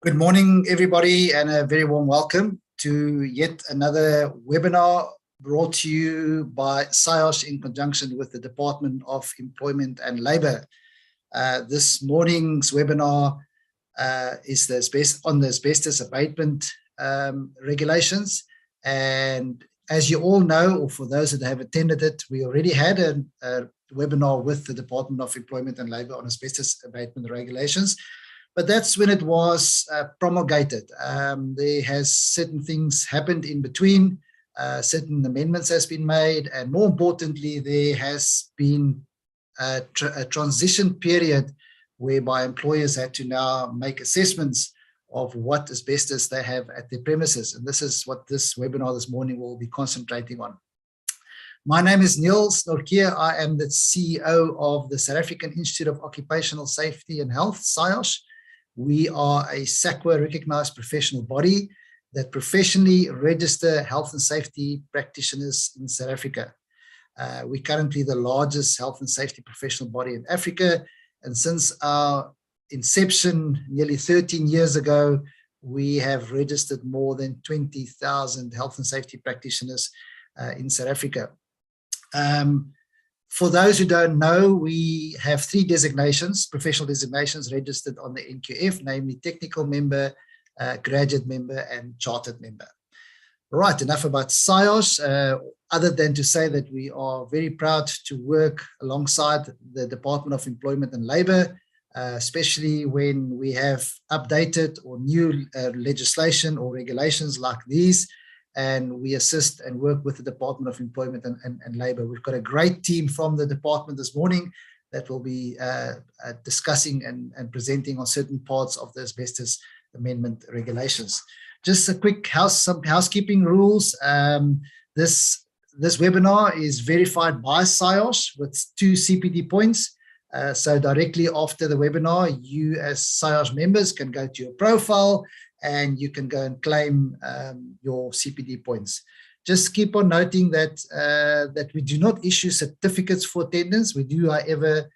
Good morning, everybody, and a very warm welcome to yet another webinar brought to you by SIOS in conjunction with the Department of Employment and Labour. This morning's webinar is on the asbestos abatement regulations. And as you all know, or for those that have attended it, we already had a webinar with the Department of Employment and Labour on asbestos abatement regulations. But that's when it was promulgated. There has certain things happened in between, certain amendments has been made, and more importantly, there has been a transition period whereby employers had to now make assessments of what asbestos they have at their premises. And this is what this webinar this morning will be concentrating on. My name is Niels Norkier. I am the CEO of the South African Institute of Occupational Safety and Health, SIOS. We are a SACWA recognized professional body that professionally register health and safety practitioners in South Africa. We're currently the largest health and safety professional body in Africa. And since our inception nearly 13 years ago, we have registered more than 20,000 health and safety practitioners in South Africa. For those who don't know, we have 3 designations, professional designations registered on the NQF, namely technical member, graduate member, and chartered member. All right, enough about SIOS, other than to say that we are very proud to work alongside the Department of Employment and Labour, especially when we have updated or new legislation or regulations like these. And we assist and work with the Department of Employment and Labour. We've got a great team from the department this morning that will be discussing and presenting on certain parts of the asbestos amendment regulations. Just a quick some housekeeping rules. This webinar is verified by SIOS with 2 CPD points. So directly after the webinar, you as SIOS members can go to your profile and you can go and claim your CPD points. Just keep on noting that that we do not issue certificates for attendance. We do, however,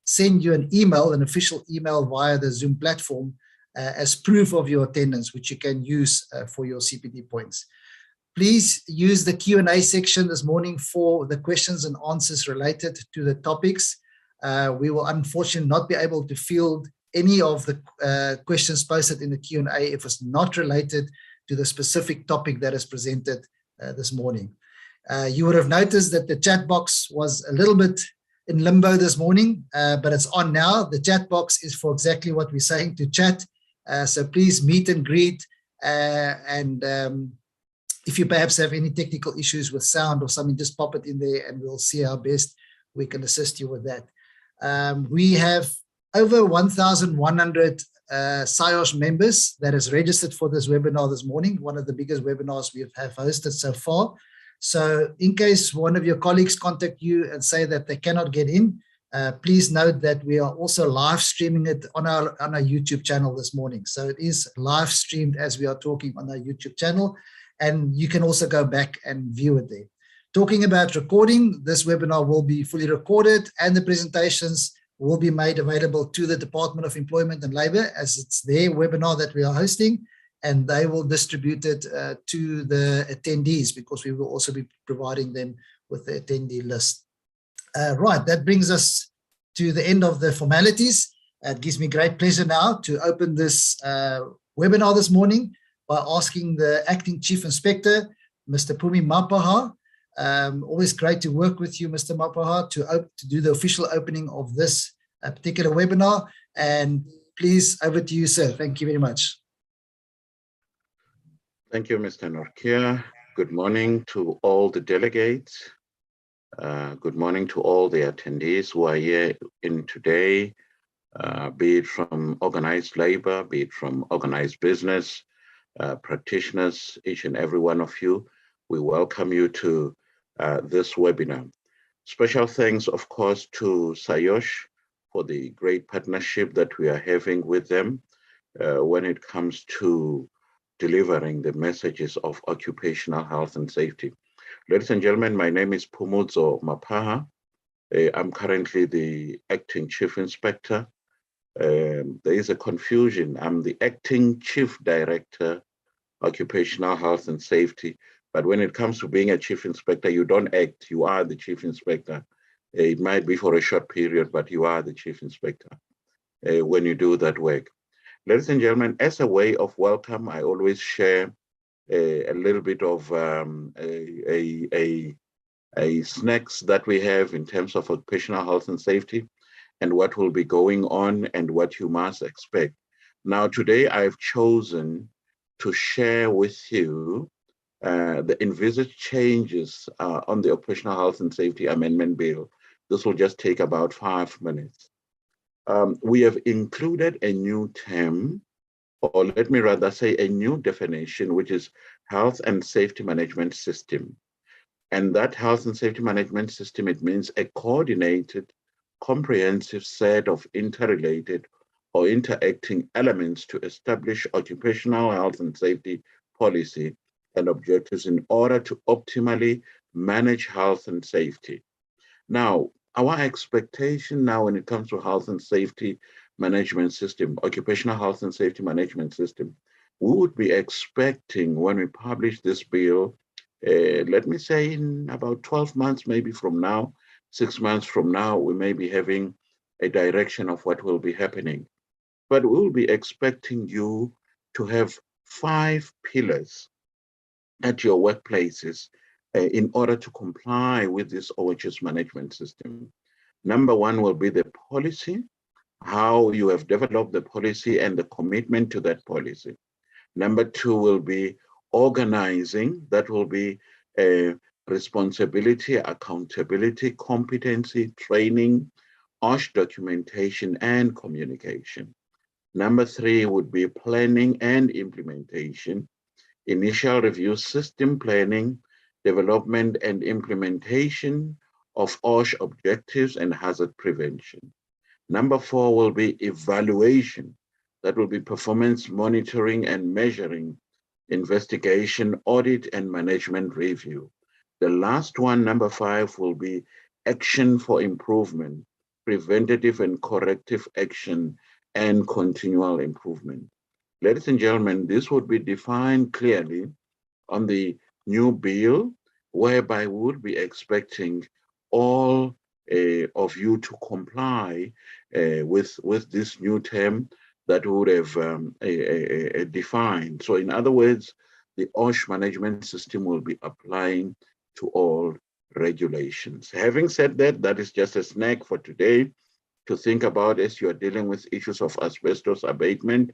send you an email, an official email via the Zoom platform as proof of your attendance, which you can use for your CPD points. Please use the Q&A section this morning for the questions and answers related to the topics. We will unfortunately not be able to field any of the questions posted in the Q&A if it's not related to the specific topic that is presented this morning. You would have noticed that the chat box was a little bit in limbo this morning, but it's on now. The chat box is for exactly what we're saying, to chat. So please meet and greet. And if you perhaps have any technical issues with sound or something, just pop it in there and we'll see how best we can assist you with that. We have over 1,100 SIOS members that is registered for this webinar this morning, one of the biggest webinars we have hosted so far. So in case one of your colleagues contact you and say that they cannot get in, please note that we are also live streaming it on our YouTube channel this morning. So it is live streamed as we are talking on our YouTube channel, and you can also go back and view it there. Talking about recording, this webinar will be fully recorded and the presentations will be made available to the Department of Employment and Labour, as it's their webinar that we are hosting, and they will distribute it to the attendees, because we will also be providing them with the attendee list. Right, that brings us to the end of the formalities. It gives me great pleasure now to open this webinar this morning by asking the Acting Chief Inspector, Mr. Phumi Mapaha. Always great to work with you, Mr. Mapaha, to do the official opening of this particular webinar. And please, over to you, sir. Thank you very much. Thank you, Mr. Norkier. Good morning to all the delegates. Good morning to all the attendees who are here in today, be it from organized labor, be it from organized business, practitioners, each and every one of you. We welcome you to this webinar. Special thanks, of course, to SIOS for the great partnership that we are having with them when it comes to delivering the messages of occupational health and safety. Ladies and gentlemen, my name is Phumuzo Mapaha. I'm currently the Acting Chief Inspector there is a confusion. I'm the acting chief director, occupational health and safety. But when it comes to being a chief inspector, you don't act, you are the chief inspector. It might be for a short period, but you are the chief inspector when you do that work. Ladies and gentlemen, as a way of welcome, I always share a little bit of snacks that we have in terms of occupational health and safety and what will be going on and what you must expect. Now, today I've chosen to share with you the envisaged changes on the Occupational Health and Safety Amendment Bill. This will just take about 5 minutes. We have included a new term, or let me rather say a new definition, which is health and safety management system. And that health and safety management system, it means a coordinated, comprehensive set of interrelated or interacting elements to establish occupational health and safety policy and objectives in order to optimally manage health and safety. Now, our expectation now when it comes to health and safety management system, occupational health and safety management system, we would be expecting when we publish this bill, let me say in about 12 months, maybe from now, 6 months from now, we may be having a direction of what will be happening. But we'll be expecting you to have 5 pillars at your workplaces in order to comply with this OHS management system. Number 1 will be the policy, how you have developed the policy and the commitment to that policy. Number 2 will be organizing, that will be responsibility, accountability, competency, training, OSH documentation, and communication. Number 3 would be planning and implementation, initial review, system planning, development and implementation of OSH objectives and hazard prevention. Number 4 will be evaluation, that will be performance monitoring and measuring, investigation, audit, and management review. The last one, number 5, will be action for improvement, preventative and corrective action, and continual improvement. Ladies and gentlemen, this would be defined clearly on the new bill, whereby we would be expecting all of you to comply with this new term that we would have defined. So in other words, the OSH management system will be applying to all regulations. Having said that, that is just a snack for today to think about as you are dealing with issues of asbestos abatement.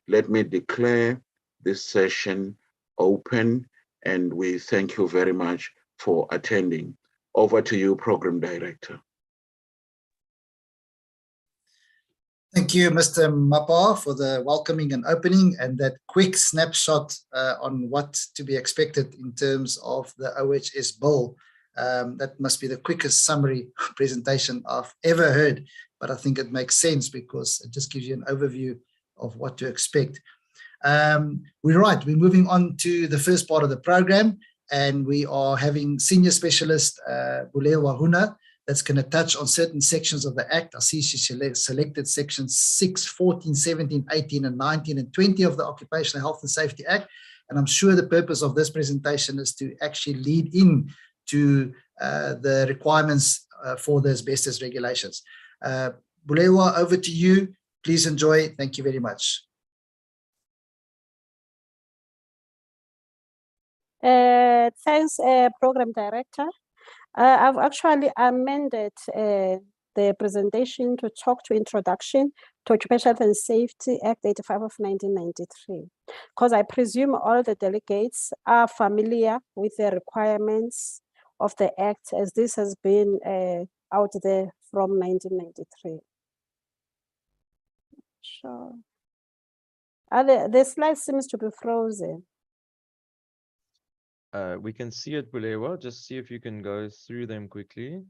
Let me declare this session open, and we thank you very much for attending. Over to you, Program Director. Thank you, Mr. Mapa, for the welcoming and opening and that quick snapshot on what to be expected in terms of the OHS bill. That must be the quickest summary presentation I've ever heard, but I think it makes sense because it just gives you an overview of what to expect. We're right, we're moving on to the first part of the program, and we are having Senior Specialist Bulewa Huna that's going to touch on certain sections of the Act. I see she selected sections 6, 14, 17, 18, and 19, and 20 of the Occupational Health and Safety Act. And I'm sure the purpose of this presentation is to actually lead in to the requirements for the asbestos regulations. Bulewa, over to you. Please enjoy. Thank you very much. Thanks, Program Director. I've actually amended the presentation to talk to introduction to Occupational Health and Safety Act 85 of 1993, because I presume all the delegates are familiar with the requirements of the Act, as this has been out there from 1993. Sure. The slide seems to be frozen. We can see it, Bulewa. Just see if you can go through them quickly.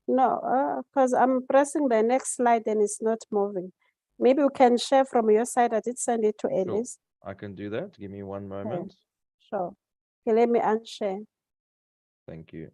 No, because I'm pressing the next slide and it's not moving. Maybe we can share from your side. I did send it to Alice. Sure. I can do that. Give me one moment. Sure. Okay, let me unshare. Thank you.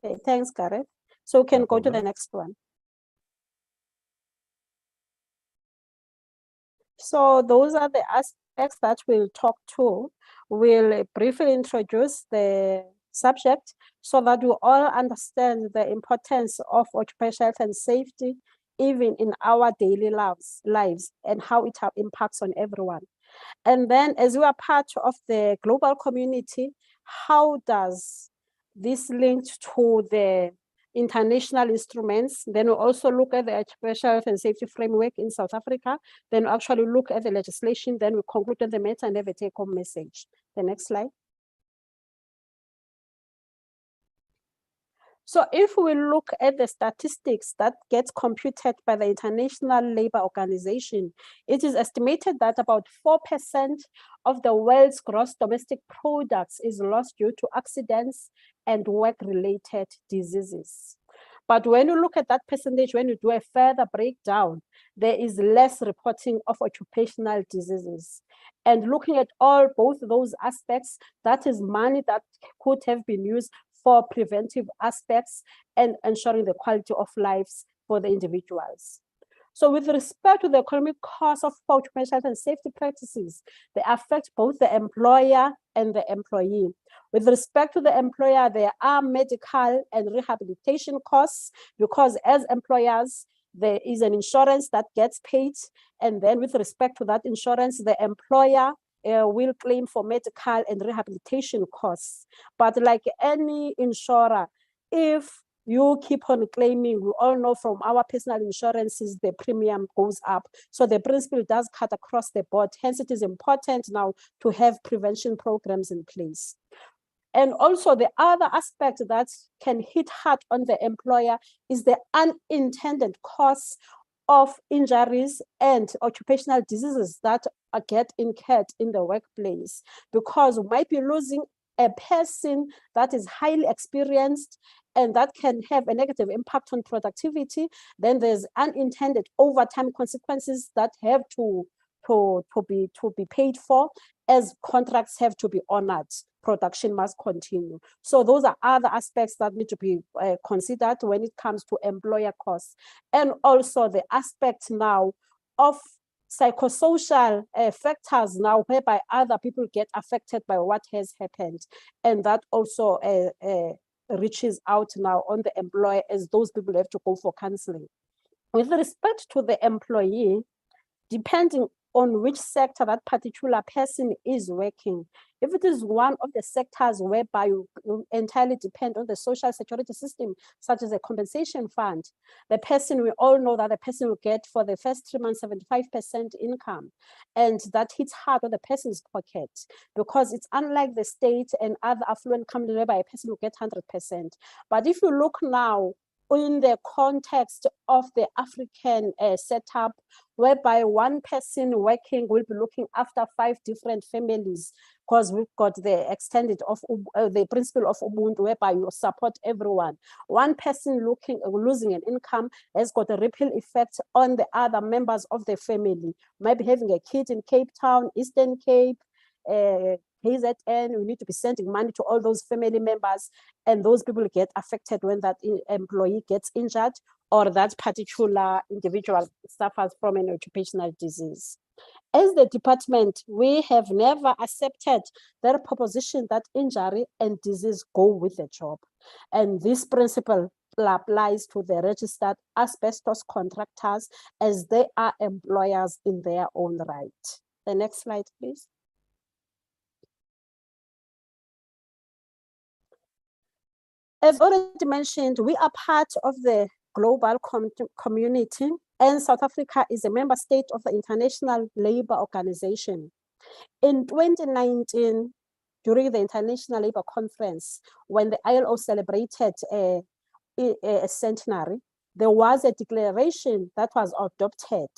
Okay, thanks, Gareth. So we can No go to the problem. next one. So those are the aspects that we'll talk to. We'll briefly introduce the subject so that we all understand the importance of occupational health and safety, even in our daily lives, and how it impacts on everyone. And then as we are part of the global community, how does this link to the international instruments? Then we also look at the occupational health and safety framework in South Africa. Then we actually look at the legislation. Then we conclude on the matter and have a take-home message. The next slide. So if we look at the statistics that gets computed by the International Labour Organization, it is estimated that about 4% of the world's gross domestic products is lost due to accidents and work-related diseases. But when you look at that percentage, when you do a further breakdown, there is less reporting of occupational diseases. And looking at both those aspects, that is money that could have been used for preventive aspects and ensuring the quality of lives for the individuals. So with respect to the economic cost of occupational health and safety practices, they affect both the employer and the employee. With respect to the employer, there are medical and rehabilitation costs, because as employers, there is an insurance that gets paid. And then with respect to that insurance, the employer will claim for medical and rehabilitation costs. But like any insurer, if you keep on claiming, we all know from our personal insurances, the premium goes up. So the principle does cut across the board. Hence, it is important now to have prevention programs in place. And also the other aspect that can hit hard on the employer is the unintended costs of injuries and occupational diseases that get incurred in the workplace, because we might be losing a person that is highly experienced and that can have a negative impact on productivity. Then there's unintended overtime consequences that have to be paid for, as contracts have to be honored. Production must continue. So those are other aspects that need to be considered when it comes to employer costs. And also the aspect now of psychosocial factors now, whereby other people get affected by what has happened. And that also reaches out now on the employer, as those people have to go for counseling. With respect to the employee, depending on which sector that particular person is working, if it is one of the sectors whereby you entirely depend on the social security system, such as a compensation fund, the person, we all know that the person will get for the first 3 months 75% income, and that hits hard on the person's pocket, because it's unlike the state and other affluent companies whereby a person will get 100%. But if you look now in the context of the African setup, whereby one person working will be looking after 5 different families, because we've got the extended of the principle of Ubuntu, whereby you support everyone. One person losing an income has got a ripple effect on the other members of the family. Maybe having a kid in Cape Town, Eastern Cape, KZN, we need to be sending money to all those family members, and those people get affected when that employee gets injured or that particular individual suffers from an occupational disease. As the department, we have never accepted that proposition that injury and disease go with the job. And this principle applies to the registered asbestos contractors, as they are employers in their own right. The next slide, please. As already mentioned, we are part of the global community, and South Africa is a member state of the International Labour Organization. In 2019, during the International Labour Conference, when the ILO celebrated a centenary, there was a declaration that was adopted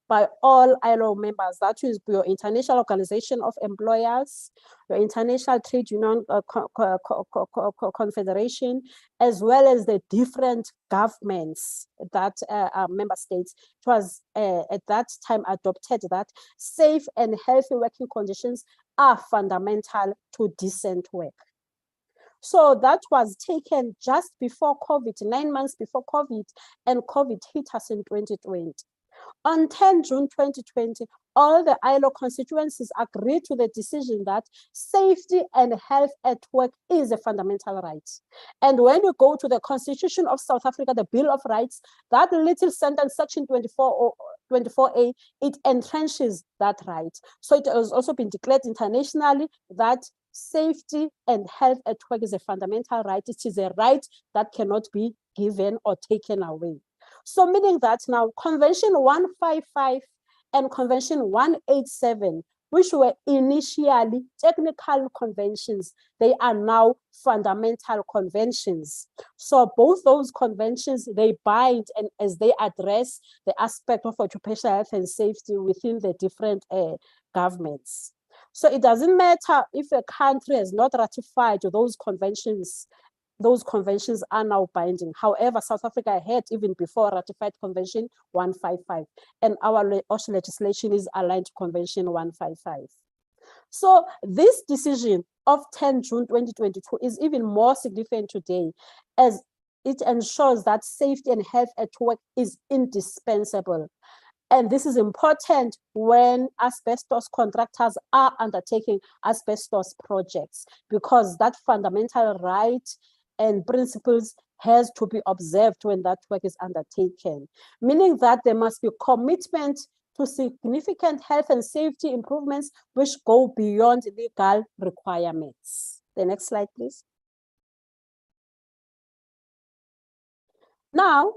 by all ILO members. That is your International Organization of Employers, your International Trade Union Confederation, as well as the different governments that are member states. It was at that time adopted that safe and healthy working conditions are fundamental to decent work. So that was taken just before COVID, 9 months before COVID, and COVID hit us in 2020. On 10 June 2020, all the ILO constituencies agreed to the decision that safety and health at work is a fundamental right. And when you go to the Constitution of South Africa, the Bill of Rights, that little sentence, section 24A, it entrenches that right. So it has also been declared internationally that safety and health at work is a fundamental right. It is a right that cannot be given or taken away. So meaning that now Convention 155 and Convention 187, which were initially technical conventions, they are now fundamental conventions. So both those conventions, they bind and as they address the aspect of occupational health and safety within the different governments. So it doesn't matter if a country has not ratified those conventions are now binding. However, South Africa had even before ratified Convention 155, and our OSH legislation is aligned to Convention 155. So this decision of 10 June 2022 is even more significant today, as it ensures that safety and health at work is indispensable. And this is important when asbestos contractors are undertaking asbestos projects, because that fundamental right and principles has to be observed when that work is undertaken, meaning that there must be commitment to significant health and safety improvements which go beyond legal requirements. The next slide, please. Now,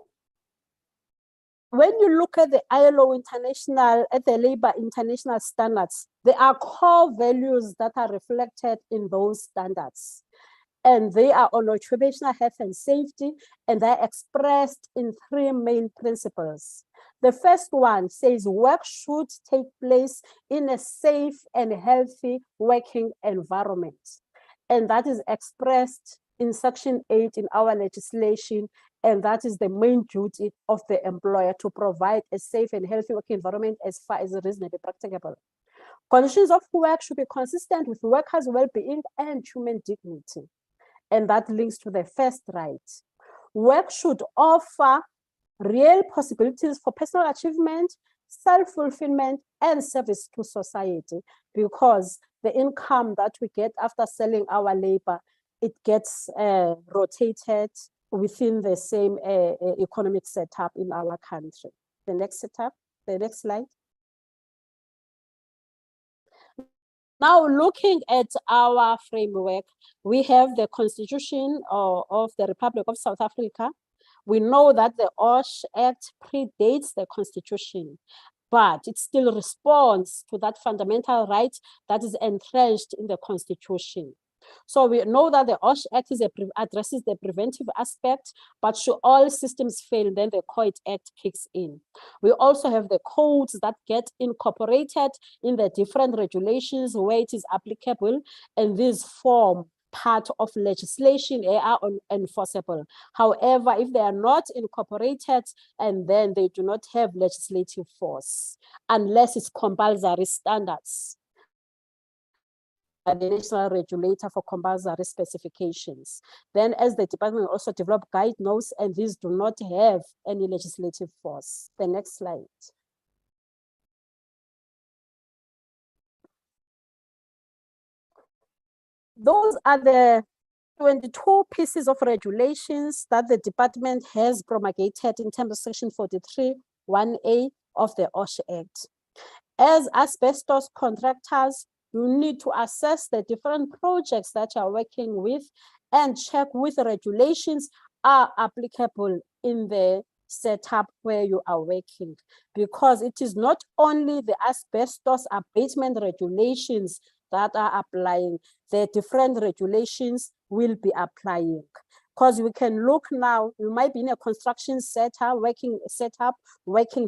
when you look at the ILO international, at the labor international standards, there are core values that are reflected in those standards. And they are on occupational health and safety, and they're expressed in three main principles. The first one says work should take place in a safe and healthy working environment. And that is expressed in Section 8 in our legislation, and that is the main duty of the employer, to provide a safe and healthy working environment as far as reasonably practicable. Conditions of work should be consistent with workers' well-being and human dignity. And that links to the first right. Work should offer real possibilities for personal achievement, self-fulfillment, and service to society, because the income that we get after selling our labor, it gets rotated within the same economic setup in our country. The next setup, the next slide. Now, looking at our framework, we have the Constitution of the Republic of South Africa. We know that the OSH Act predates the Constitution, but it still responds to that fundamental right that is entrenched in the Constitution. So we know that the OSH Act addresses the preventive aspect, but should all systems fail, then the COIT Act kicks in. We also have the codes that get incorporated in the different regulations where it is applicable, and these form part of legislation, they are enforceable. However, if they are not incorporated, and then they do not have legislative force, unless it's compulsory standards. The national regulator for compulsory specifications. Then as the department also develop guide notes, and these do not have any legislative force. The next slide. Those are the 22 pieces of regulations that the department has promulgated in terms of Section 43(1)(a) of the OSH Act. As asbestos contractors, you need to assess the different projects that you are working with and check which regulations are applicable in the setup where you are working, because it is not only the asbestos abatement regulations that are applying, the different regulations will be applying. Because we can look now, you might be in a construction setup, working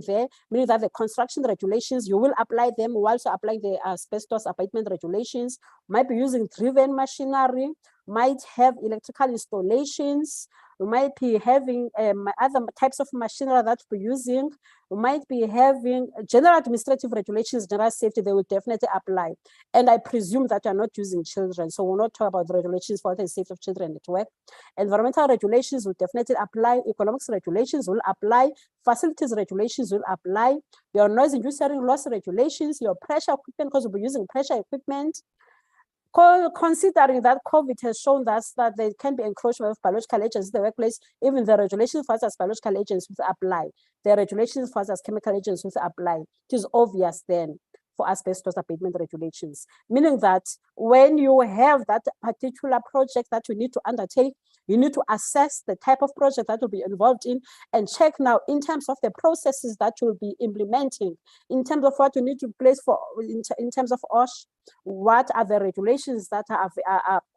there, meaning that the construction regulations, you will apply them whilst applying the asbestos abatement regulations. Might be using driven machinery, might have electrical installations, we might be having other types of machinery that we're using, we might be having general administrative regulations, general safety, they will definitely apply. And I presume that you're not using children, so we'll not talk about the regulations for the safety of children at work. Environmental regulations will definitely apply, economics regulations will apply, facilities regulations will apply, your noise induced hearing loss regulations, your pressure equipment, because we'll be using pressure equipment. Considering that COVID has shown us that there can be encroachment of biological agents in the workplace, even the regulations for us as biological agents will apply. The regulations for us as chemical agents will apply. It is obvious then for asbestos abatement regulations, meaning that when you have that particular project that you need to undertake, you need to assess the type of project that will be involved in and check now in terms of the processes that you'll be implementing, in terms of what you need to place for, in terms of OSH, what are the regulations that are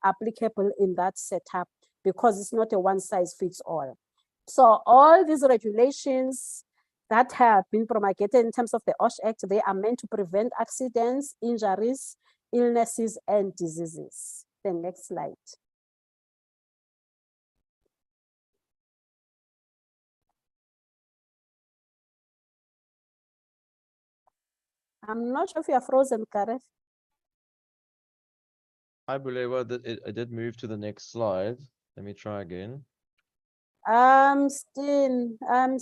applicable in that setup, because it's not a one size fits all. So all these regulations that have been promulgated in terms of the OSH Act, they are meant to prevent accidents, injuries, illnesses, and diseases. The next slide. I'm not sure if you are frozen, Gareth. I believe it did move to the next slide. Let me try again. I'm still on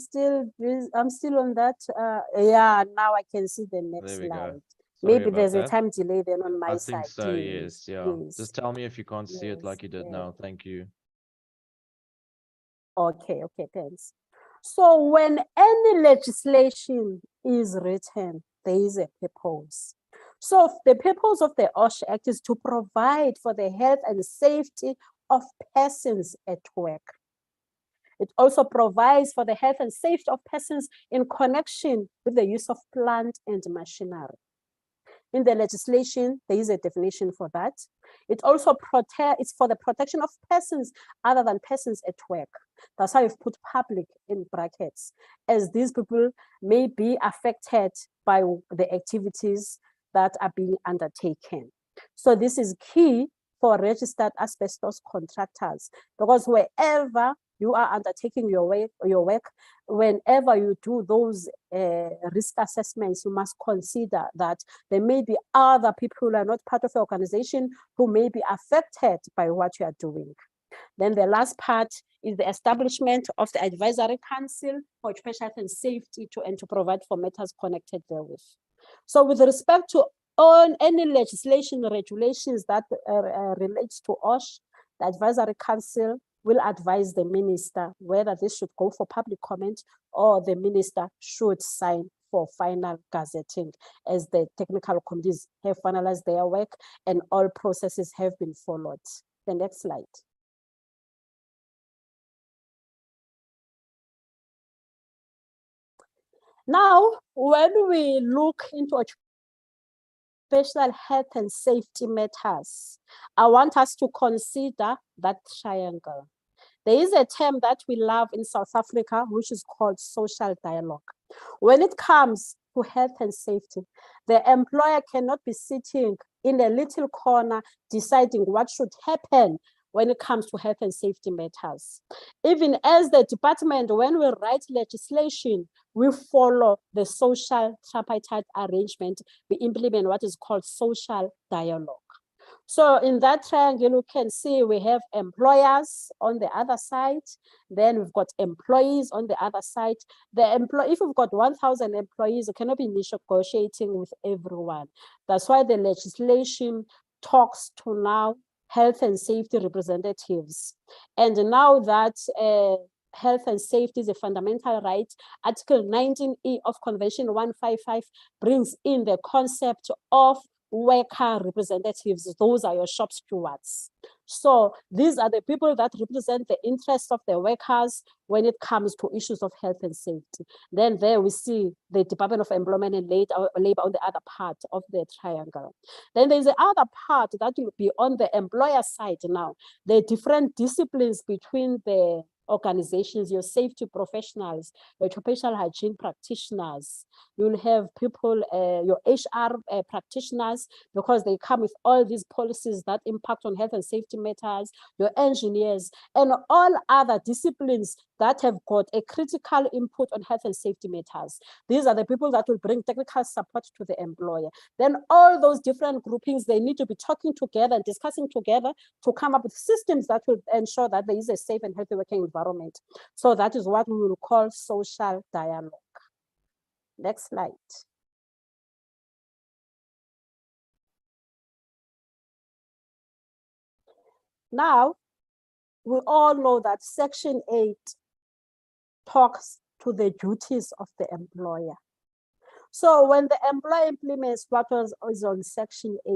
that. Yeah, now I can see the next There we go. slide. Sorry Maybe about there's a that. time delay then on my I side. think so, yes, yeah. Yes. Just tell me if you can't see it Yes, like you did now. Thank you. Okay, thanks. So when any legislation is written, there is a purpose. So the purpose of the OSH Act is to provide for the health and safety of persons at work. It also provides for the health and safety of persons in connection with the use of plant and machinery. In the legislation, there is a definition for that. It also it's for the protection of persons other than persons at work. That's how you've put public in brackets, as these people may be affected by the activities that are being undertaken. So this is key for registered asbestos contractors, because wherever you are undertaking your work, whenever you do those risk assessments, you must consider that there may be other people who are not part of the organization who may be affected by what you are doing. Then the last part is the establishment of the Advisory Council for Occupational Health and Safety and to provide for matters connected therewith. So with respect to any legislation or regulations that relates to OSH, the Advisory Council will advise the minister whether this should go for public comment or the minister should sign for final gazetting, as the technical committees have finalized their work and all processes have been followed. The next slide. Now, when we look into occupational health and safety matters, I want us to consider that triangle. There is a term that we love in South Africa, which is called social dialogue. When it comes to health and safety, the employer cannot be sitting in a little corner deciding what should happen when it comes to health and safety matters. Even as the department, when we write legislation, we follow the social tripartite arrangement. We implement what is called social dialogue. So in that triangle, you can see we have employers on the other side. Then we've got employees on the other side. If we've got 1,000 employees, you cannot be negotiating with everyone. That's why the legislation talks to now health and safety representatives. And now that health and safety is a fundamental right, Article 19E of Convention 155 brings in the concept of worker representatives. Those are your shop stewards. So these are the people that represent the interests of the workers when it comes to issues of health and safety. Then there we see the Department of Employment and Labor on the other part of the triangle. Then there's the other part that will be on the employer side now, the different disciplines between the organizations, your safety professionals, your occupational hygiene practitioners. You'll have people, your HR practitioners, because they come with all these policies that impact on health and safety matters, your engineers, and all other disciplines that have got a critical input on health and safety matters. These are the people that will bring technical support to the employer. Then all those different groupings, they need to be talking together and discussing together to come up with systems that will ensure that there is a safe and healthy working environment. So that is what we will call social dialogue. Next slide. Now, we all know that Section 8 talks to the duties of the employer. So when the employer implements what is on Section 8,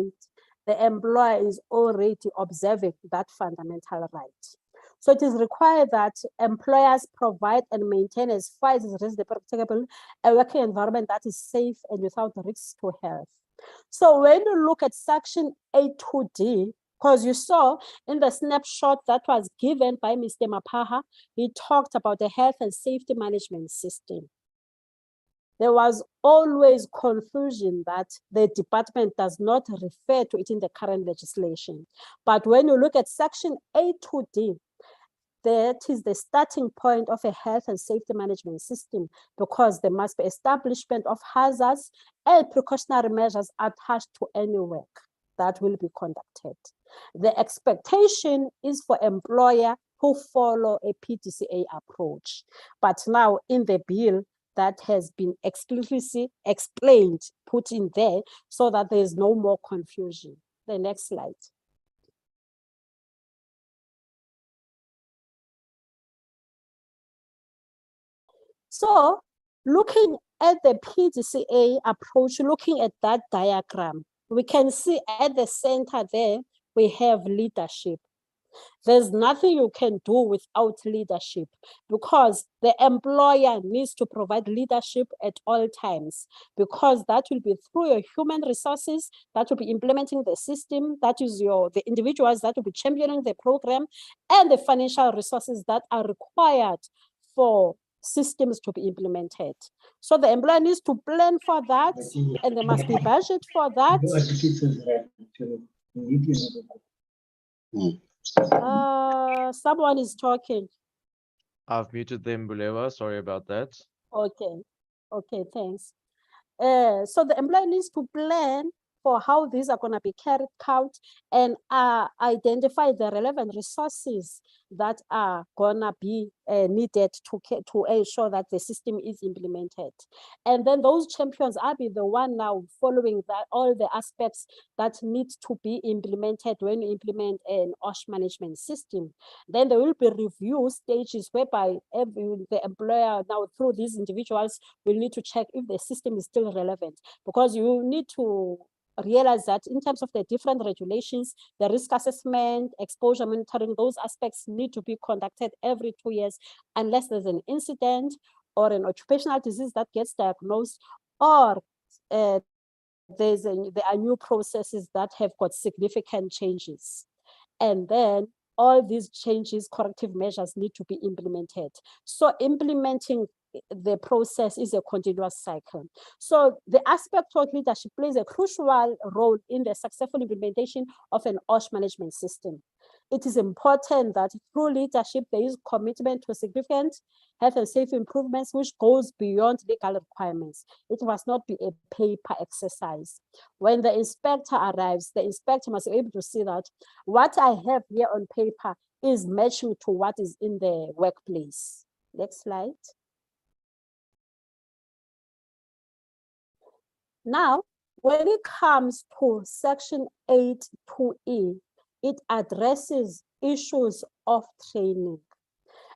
the employer is already observing that fundamental right. So it is required that employers provide and maintain, as far as it is practicable, a working environment that is safe and without risks to health. So when you look at Section 8.2D, because you saw in the snapshot that was given by Mr. Mapaha, he talked about the health and safety management system. There was always confusion that the department does not refer to it in the current legislation. But when you look at Section 8.2D, that is the starting point of a health and safety management system, because there must be establishment of hazards and precautionary measures attached to any work that will be conducted. The expectation is for employer who follow a PDCA approach. But now in the bill, that has been explicitly explained, put in there, so that there is no more confusion. The next slide. So looking at the PDCA approach, looking at that diagram, we can see at the center there, we have leadership. There's nothing you can do without leadership, because the employer needs to provide leadership at all times, because that will be through your human resources, that will be implementing the system, that is the individuals that will be championing the program, and the financial resources that are required for systems to be implemented. So the employer needs to plan for that, and there must be budget for that. Someone is talking. I've muted them, Bulewa. Sorry about that. Okay, thanks. So the employer needs to plan for how these are going to be carried out, and identify the relevant resources that are going to be needed to ensure that the system is implemented. And then those champions are be the one now following that all the aspects that need to be implemented when you implement an OSH management system. Then there will be review stages whereby the employer now through these individuals will need to check if the system is still relevant, because you need to realize that in terms of the different regulations, the risk assessment, exposure monitoring, those aspects need to be conducted every 2 years, unless there's an incident or an occupational disease that gets diagnosed, or there are new processes that have got significant changes. And then all these changes, corrective measures need to be implemented. So implementing the process is a continuous cycle. So the aspect of leadership plays a crucial role in the successful implementation of an OSH management system. It is important that through leadership, there is commitment to significant health and safety improvements, which goes beyond legal requirements. It must not be a paper exercise. When the inspector arrives, the inspector must be able to see that what I have here on paper is matching to what is in the workplace. Next slide. Now, when it comes to Section 8.2E, it addresses issues of training.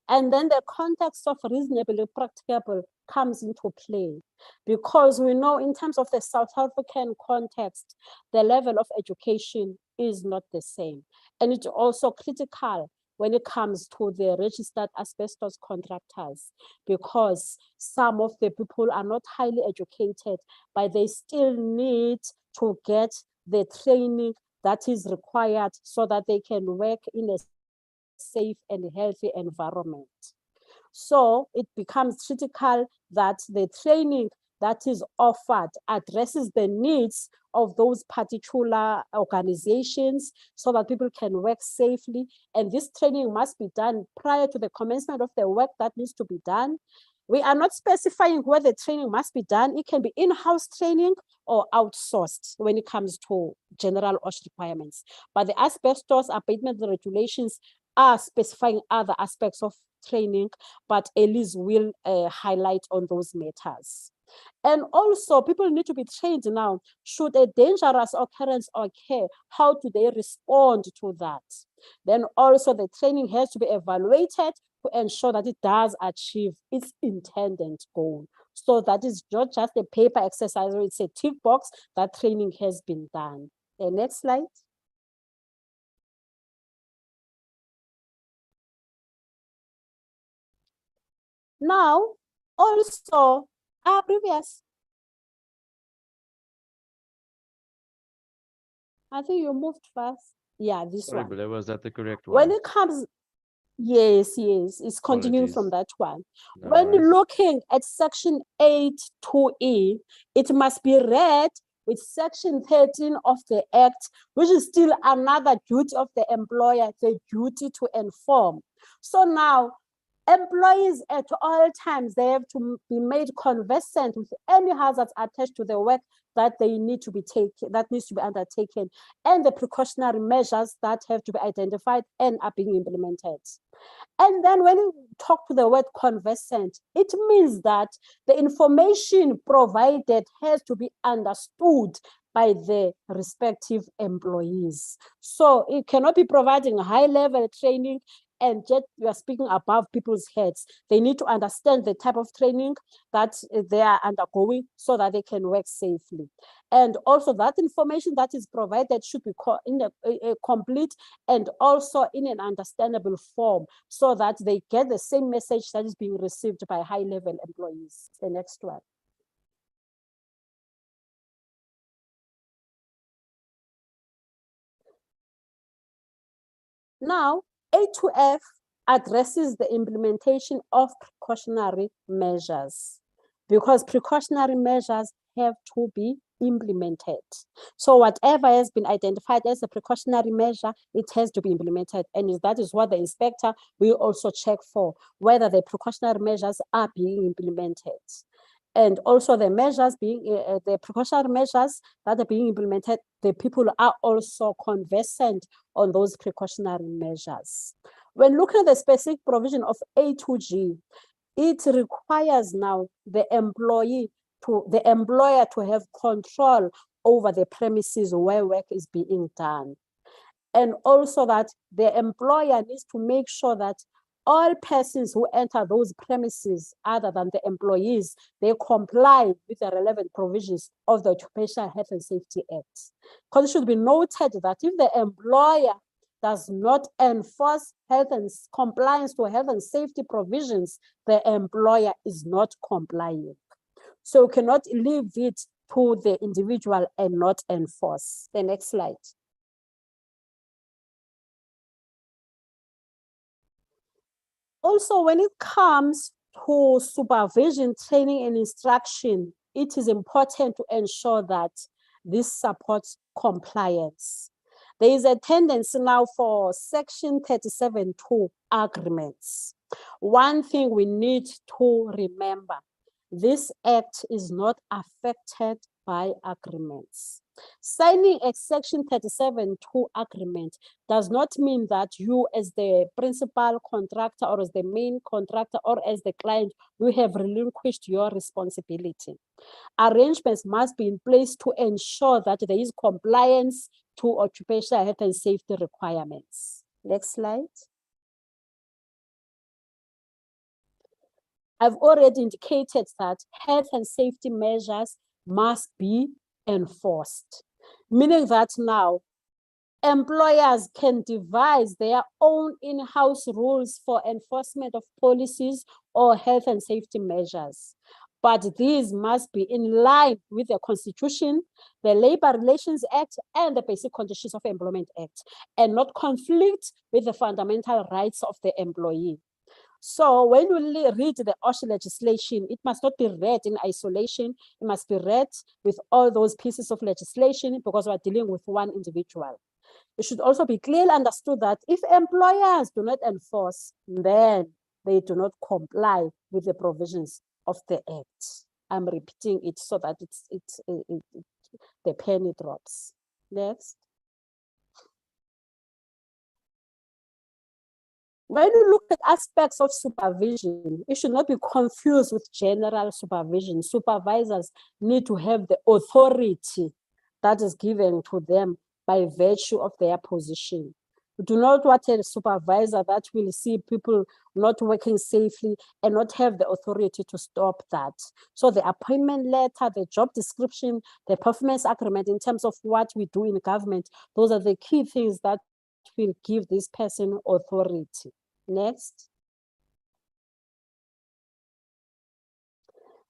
And then the context of reasonably practicable comes into play, because we know in terms of the South African context, the level of education is not the same. And it's also critical when it comes to the registered asbestos contractors, because some of the people are not highly educated, but they still need to get the training that is required so that they can work in a safe and healthy environment. So it becomes critical that the training that is offered addresses the needs of those particular organizations so that people can work safely. And this training must be done prior to the commencement of the work that needs to be done. We are not specifying where the training must be done. It can be in-house training or outsourced when it comes to general OSH requirements. But the asbestos abatement regulations are specifying other aspects of training, but Elise will highlight on those matters. And also, people need to be trained now. Should a dangerous occurrence occur, how do they respond to that? Then also the training has to be evaluated to ensure that it does achieve its intended goal. So that is not just a paper exercise, it's a tick box that training has been done. The next slide. Now, also, previous. I think you moved fast. Yeah, this Sorry, one. but was that the correct one? When it comes, yes, it's continuing from Apologies. that one. No When worries. looking at section 8(2)(e), it must be read with section 13 of the Act, which is still another duty of the employer, the duty to inform. So now, employees at all times, they have to be made conversant with any hazards attached to the work that they need to be taken, that needs to be undertaken, and the precautionary measures that have to be identified and are being implemented. And then when you talk to the word conversant, it means that the information provided has to be understood by the respective employees. So it cannot be providing high-level training and yet you are speaking above people's heads. They need to understand the type of training that they are undergoing so that they can work safely. And also that information that is provided should be in a complete and also in an understandable form so that they get the same message that is being received by high-level employees. The next one. Now, A2F addresses the implementation of precautionary measures because precautionary measures have to be implemented. So whatever has been identified as a precautionary measure, it has to be implemented. And that is what the inspector will also check for, whether the precautionary measures are being implemented. And also the measures being, the precautionary measures that are being implemented, the people are also conversant on those precautionary measures. When looking at the specific provision of A2G, it requires now the employer to have control over the premises where work is being done. And also that the employer needs to make sure that all persons who enter those premises other than the employees, they comply with the relevant provisions of the Occupational Health and Safety Act. Because it should be noted that if the employer does not enforce compliance to health and safety provisions, the employer is not complying. So you cannot leave it to the individual and not enforce. The next slide. Also, when it comes to supervision, training, and instruction, it is important to ensure that this supports compliance. There is a tendency now for Section 37(2) agreements. One thing we need to remember, this act is not affected by agreements. Signing a Section 37(2) agreement does not mean that you as the principal contractor or as the main contractor or as the client, you have relinquished your responsibility. Arrangements must be in place to ensure that there is compliance to occupational health and safety requirements. Next slide. I've already indicated that health and safety measures must be enforced, meaning that now employers can devise their own in-house rules for enforcement of policies or health and safety measures. but these must be in line with the Constitution, the Labor Relations Act, and the Basic Conditions of Employment Act, and not conflict with the fundamental rights of the employee. So when you read the OSH legislation, it must not be read in isolation. It must be read with all those pieces of legislation because we're dealing with one individual. It should also be clearly understood that if employers do not enforce, then they do not comply with the provisions of the Act. I'm repeating it so that the penny drops. Next. When you look at aspects of supervision, it should not be confused with general supervision. Supervisors need to have the authority that is given to them by virtue of their position. We do not want a supervisor that will see people not working safely and not have the authority to stop that. So the appointment letter, the job description, the performance agreement in terms of what we do in government, those are the key things that will give this person authority. Next.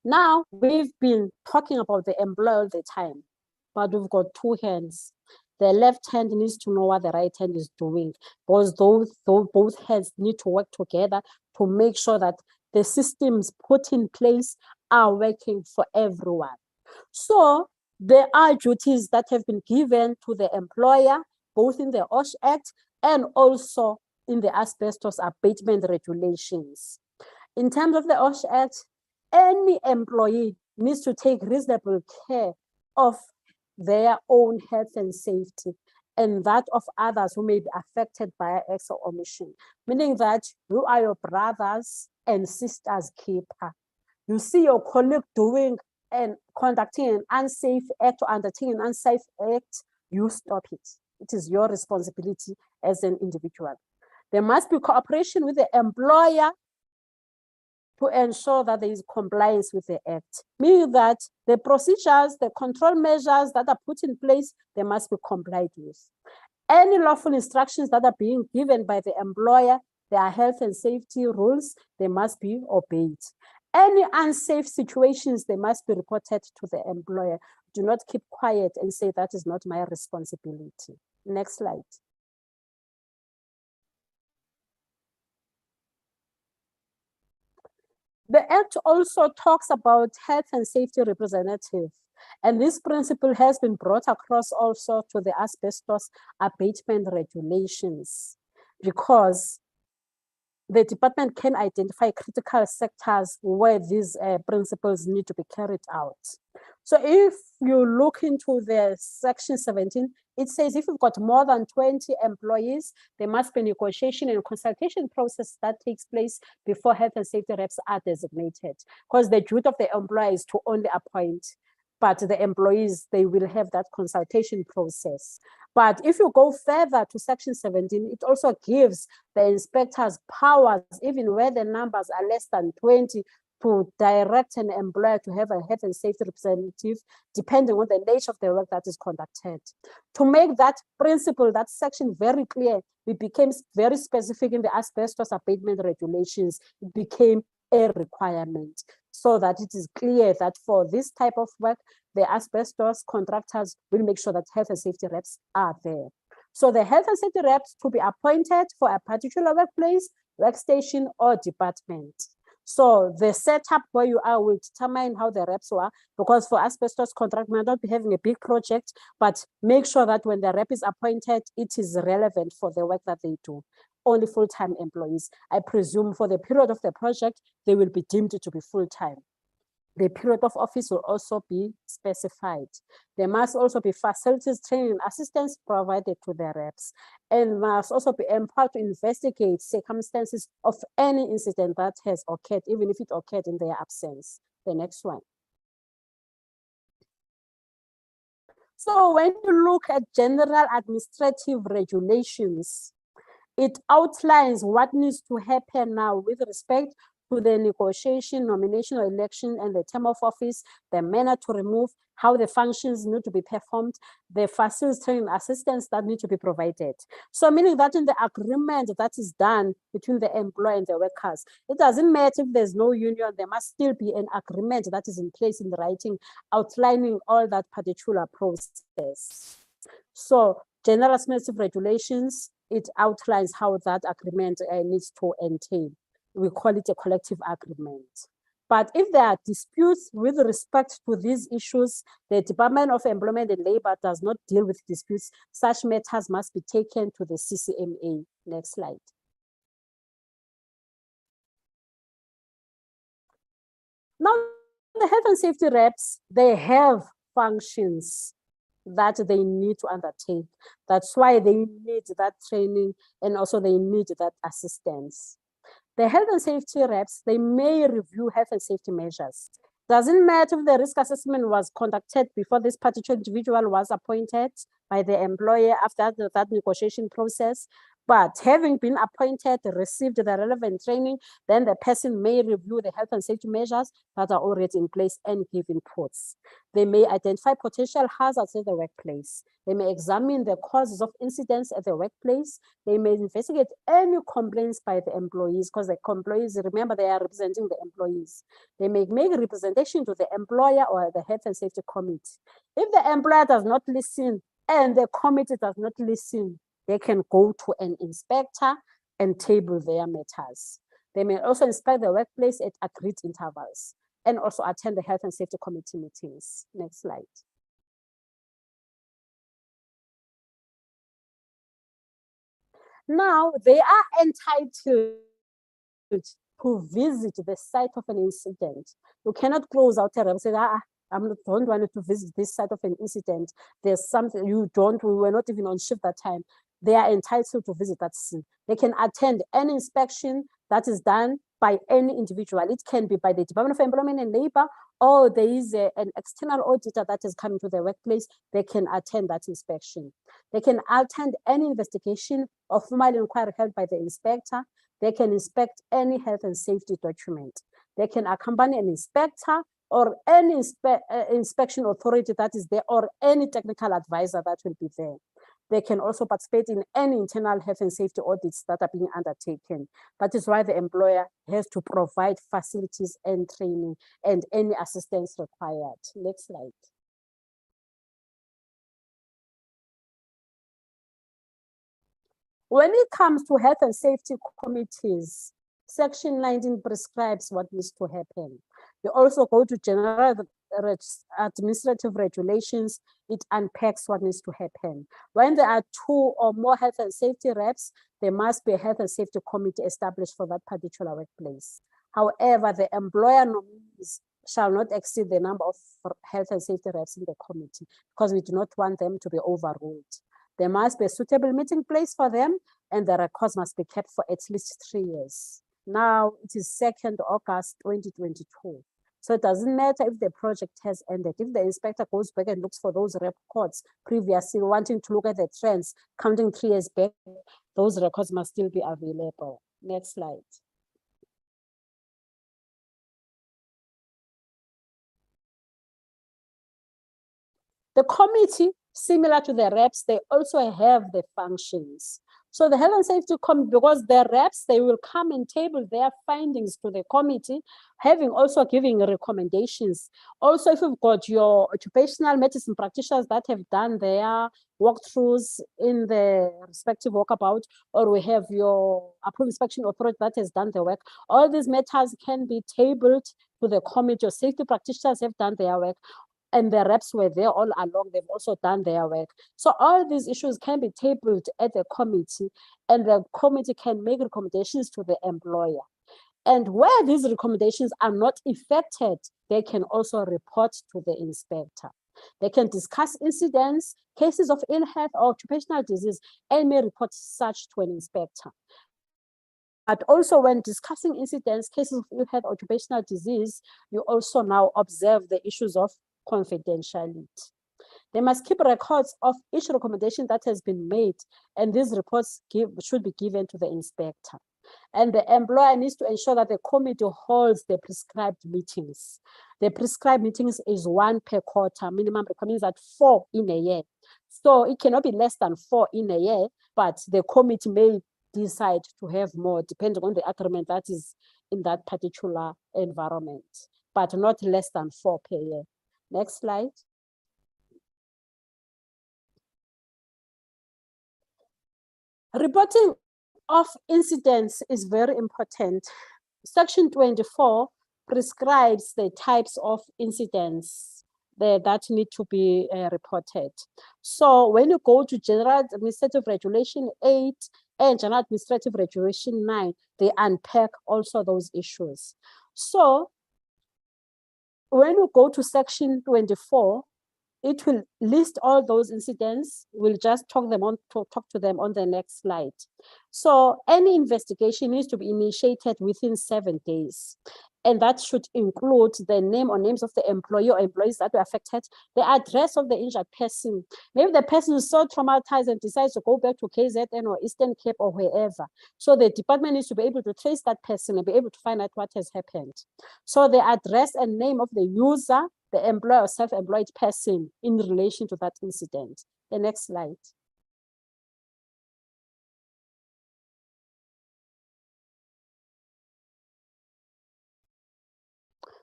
Now, we've been talking about the employer all the time, but we've got two hands. The left hand needs to know what the right hand is doing, because both hands need to work together to make sure that the systems put in place are working for everyone. So there are duties that have been given to the employer, both in the OSH Act and also in the asbestos abatement regulations. In terms of the OSH Act, any employee needs to take reasonable care of their own health and safety and that of others who may be affected by acts or omission, meaning that you are your brothers and sisters' keeper. You see your colleague doing and conducting an unsafe act or undertaking an unsafe act, you stop it. It is your responsibility as an individual. There must be cooperation with the employer to ensure that there is compliance with the Act, meaning that the procedures, the control measures that are put in place, they must be complied with. Any lawful instructions that are being given by the employer, their health and safety rules, they must be obeyed. Any unsafe situations, they must be reported to the employer. Do not keep quiet and say that is not my responsibility. Next slide. The Act also talks about health and safety representative, and this principle has been brought across also to the asbestos abatement regulations, because the department can identify critical sectors where these principles need to be carried out. So if you look into the section 17, it says if you've got more than 20 employees, there must be negotiation and consultation process that takes place before health and safety reps are designated, because the duty of the employer is to only appoint, but the employees, they will have that consultation process. But if you go further to section 17, it also gives the inspectors powers, even where the numbers are less than 20, to direct an employer to have a health and safety representative, depending on the nature of the work that is conducted. To make that principle, that section very clear, it became very specific in the asbestos abatement regulations. It became a requirement, so that it is clear that for this type of work, the asbestos contractors will make sure that health and safety reps are there. So the health and safety reps to be appointed for a particular workplace, workstation, or department. So the setup where you are will determine how the reps are, because for asbestos contract might not be having a big project, but make sure that when the rep is appointed, it is relevant for the work that they do. Only full-time employees. I presume for the period of the project, they will be deemed to be full-time. The period of office will also be specified. There must also be facilities, training, and assistance provided to the reps, and must also be empowered to investigate circumstances of any incident that has occurred, even if it occurred in their absence. The next one. So when you look at general administrative regulations, it outlines what needs to happen now with respect to the negotiation, nomination or election and the term of office, the manner to remove, how the functions need to be performed, the facilities training assistance that need to be provided. So meaning that in the agreement that is done between the employer and the workers, it doesn't matter if there's no union, there must still be an agreement that is in place in writing outlining all that particular process. So general administrative regulations, it outlines how that agreement needs to entail. We call it a collective agreement. But if there are disputes with respect to these issues, the Department of Employment and Labor does not deal with disputes. Such matters must be taken to the CCMA. Next slide. Now, the health and safety reps, they have functions that they need to undertake. That's why they need that training and also they need that assistance. The health and safety reps, they may review health and safety measures. Doesn't matter if the risk assessment was conducted before this particular individual was appointed by the employer after that negotiation process, but having been appointed, received the relevant training, then the person may review the health and safety measures that are already in place and give inputs. They may identify potential hazards in the workplace. They may examine the causes of incidents at the workplace. They may investigate any complaints by the employees, because the employees, remember, they are representing the employees. They may make a representation to the employer or the health and safety committee. If the employer does not listen and the committee does not listen, they can go to an inspector and table their matters. They may also inspect the workplace at agreed intervals and also attend the health and safety committee meetings. Next slide. Now, they are entitled to visit the site of an incident. You cannot close out a rep and say, I don't want to visit this site of an incident. There's something you don't, we were not even on shift that time. They are entitled to visit that scene. They can attend any inspection that is done by any individual. It can be by the Department of Employment and Labor, or there is an external auditor that is coming to the workplace. They can attend that inspection. They can attend any investigation or formal inquiry held by the inspector. They can inspect any health and safety document. They can accompany an inspector or any inspection authority that is there, or any technical advisor that will be there. They can also participate in any internal health and safety audits that are being undertaken. That is why the employer has to provide facilities and training and any assistance required. Next slide. When it comes to health and safety committees, Section 19 prescribes what needs to happen. You also go to general administrative regulations. It unpacks what needs to happen. When there are 2 or more health and safety reps, there must be a health and safety committee established for that particular workplace. However, the employer nominees shall not exceed the number of health and safety reps in the committee, because we do not want them to be overruled. There must be a suitable meeting place for them, and the records must be kept for at least 3 years. Now it is 2nd August 2022. So it doesn't matter if the project has ended. If the inspector goes back and looks for those records previously, wanting to look at the trends, counting 3 years back, those records must still be available. Next slide. The committee, similar to the reps, they also have the functions. So the health and safety committee, because the reps, they will come and table their findings to the committee, having also giving recommendations. Also, if you've got your occupational medicine practitioners that have done their walkthroughs in the respective walkabout, or we have your approved inspection authority that has done the work, all these matters can be tabled to the committee. Your safety practitioners have done their work, and the reps were there all along. They've also done their work. So all these issues can be tabled at the committee, and the committee can make recommendations to the employer. And where these recommendations are not effected, they can also report to the inspector. They can discuss incidents, cases of ill health or occupational disease, and may report such to an inspector. But also when discussing incidents, cases of ill health, occupational disease, you also now observe the issues of confidentiality. They must keep records of each recommendation that has been made, and these reports should be given to the inspector. And the employer needs to ensure that the committee holds the prescribed meetings. The prescribed meetings is 1 per quarter. Minimum requirement at 4 in a year. So it cannot be less than 4 in a year, but the committee may decide to have more depending on the agreement that is in that particular environment, but not less than 4 per year. Next slide. Reporting of incidents is very important. Section 24 prescribes the types of incidents that need to be reported. So when you go to General Administrative Regulation 8 and General Administrative Regulation 9, they unpack also those issues. So when you go to Section 24, it will list all those incidents. We'll just talk to them on the next slide. So any investigation needs to be initiated within 7 days. And that should include the name or names of the employee or employees that were affected, the address of the injured person. Maybe the person is so traumatized and decides to go back to KZN or Eastern Cape or wherever. So the department needs to be able to trace that person and be able to find out what has happened. So the address and name of the user, the employer or self-employed person in relation to that incident. The next slide.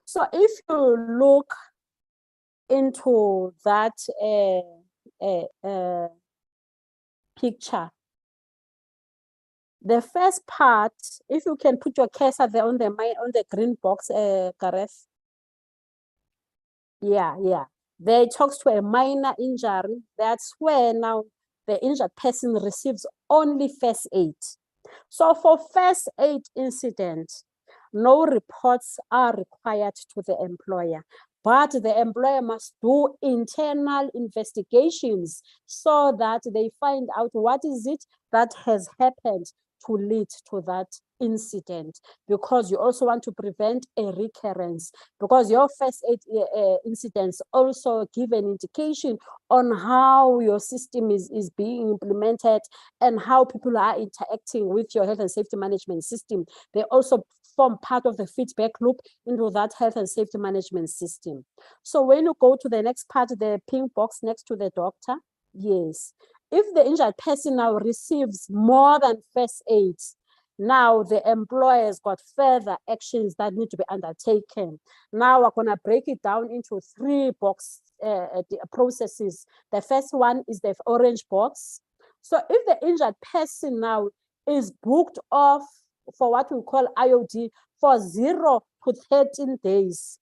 So if you look into that picture, the first part, if you can put your cursor there on the green box, Gareth. Yeah. There it talks to a minor injury. That's where now the injured person receives only first aid. So for first aid incident, no reports are required to the employer, but the employer must do internal investigations so that they find out what is it that has happened to lead to that incident, because you also want to prevent a recurrence, because your first aid incidents also give an indication on how your system is being implemented and how people are interacting with your health and safety management system. They also form part of the feedback loop into that health and safety management system. So when you go to the next part, the pink box next to the doctor, yes. If the injured person now receives more than first aid, now the employer has got further actions that need to be undertaken. Now we're going to break it down into 3 box processes. The first one is the orange box. So if the injured person now is booked off for what we call IOD for 0 to 13 days,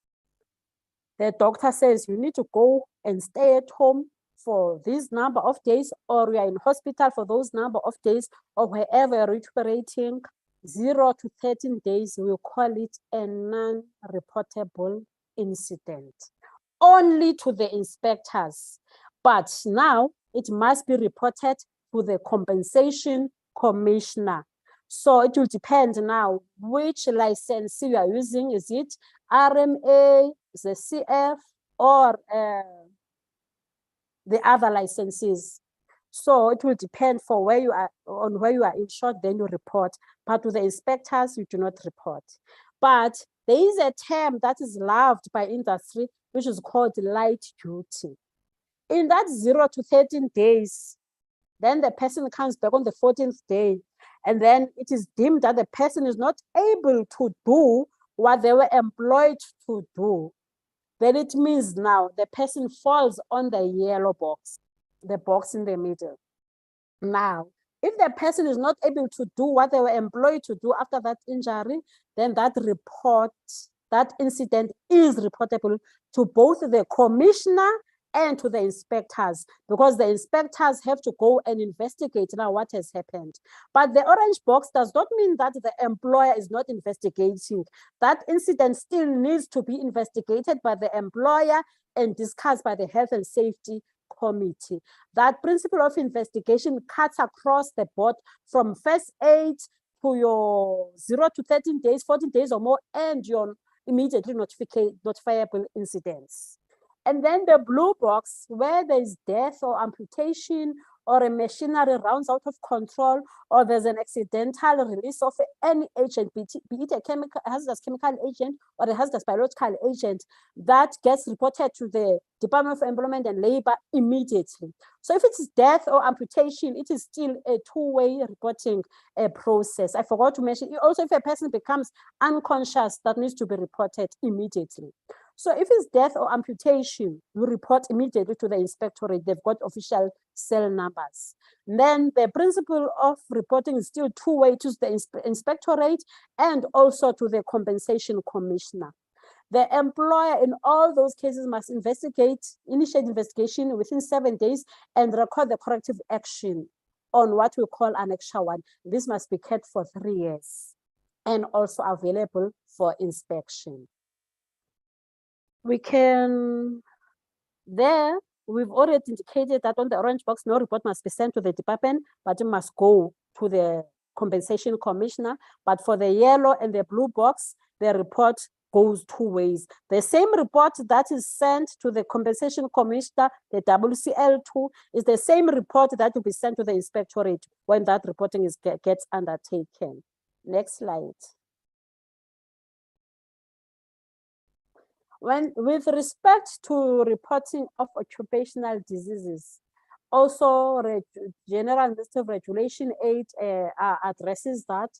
the doctor says you need to go and stay at home for this number of days, or you are in hospital for those number of days, or wherever you're recuperating. 0 to 13 days, we call it a non-reportable incident, only to the inspectors. But now it must be reported to the compensation commissioner. So it will depend now which license you are using. Is it RMA, the CF, or the other licenses? So it will depend for where you are, on where you are insured, then you report. But to the inspectors, you do not report. But there is a term that is loved by industry, which is called light duty. In that 0 to 13 days, then the person comes back on the 14th day, and then it is deemed that the person is not able to do what they were employed to do. Then it means now the person falls on the yellow box, the box in the middle. Now, if the person is not able to do what they were employed to do after that injury, then that incident is reportable to both the commissioner and to the inspectors, because the inspectors have to go and investigate now what has happened. But the orange box does not mean that the employer is not investigating. That incident still needs to be investigated by the employer and discussed by the health and safety committee. That principle of investigation cuts across the board from first aid to your 0 to 13 days, 14 days or more, and your immediately notifiable incidents. And then the blue box, where there is death or amputation or a machinery runs out of control, or there's an accidental release of any agent, be it a chemical, hazardous chemical agent or a hazardous biological agent, that gets reported to the Department of Employment and Labor immediately. So if it's death or amputation, it is still a two-way reporting process. I forgot to mention, also if a person becomes unconscious, that needs to be reported immediately. So if it's death or amputation, you report immediately to the inspectorate. They've got official cell numbers. Then the principle of reporting is still two-way to the inspectorate and also to the compensation commissioner. The employer in all those cases must initiate investigation within 7 days and record the corrective action on what we call Annexure 1. This must be kept for 3 years and also available for inspection. We can, there, we've already indicated that on the orange box, no report must be sent to the department, but it must go to the compensation commissioner. But for the yellow and the blue box, the report goes 2 ways. The same report that is sent to the compensation commissioner, the WCL2, is the same report that will be sent to the inspectorate when that reporting gets undertaken. Next slide. With respect to reporting of occupational diseases, also General Administrative Regulation 8 addresses that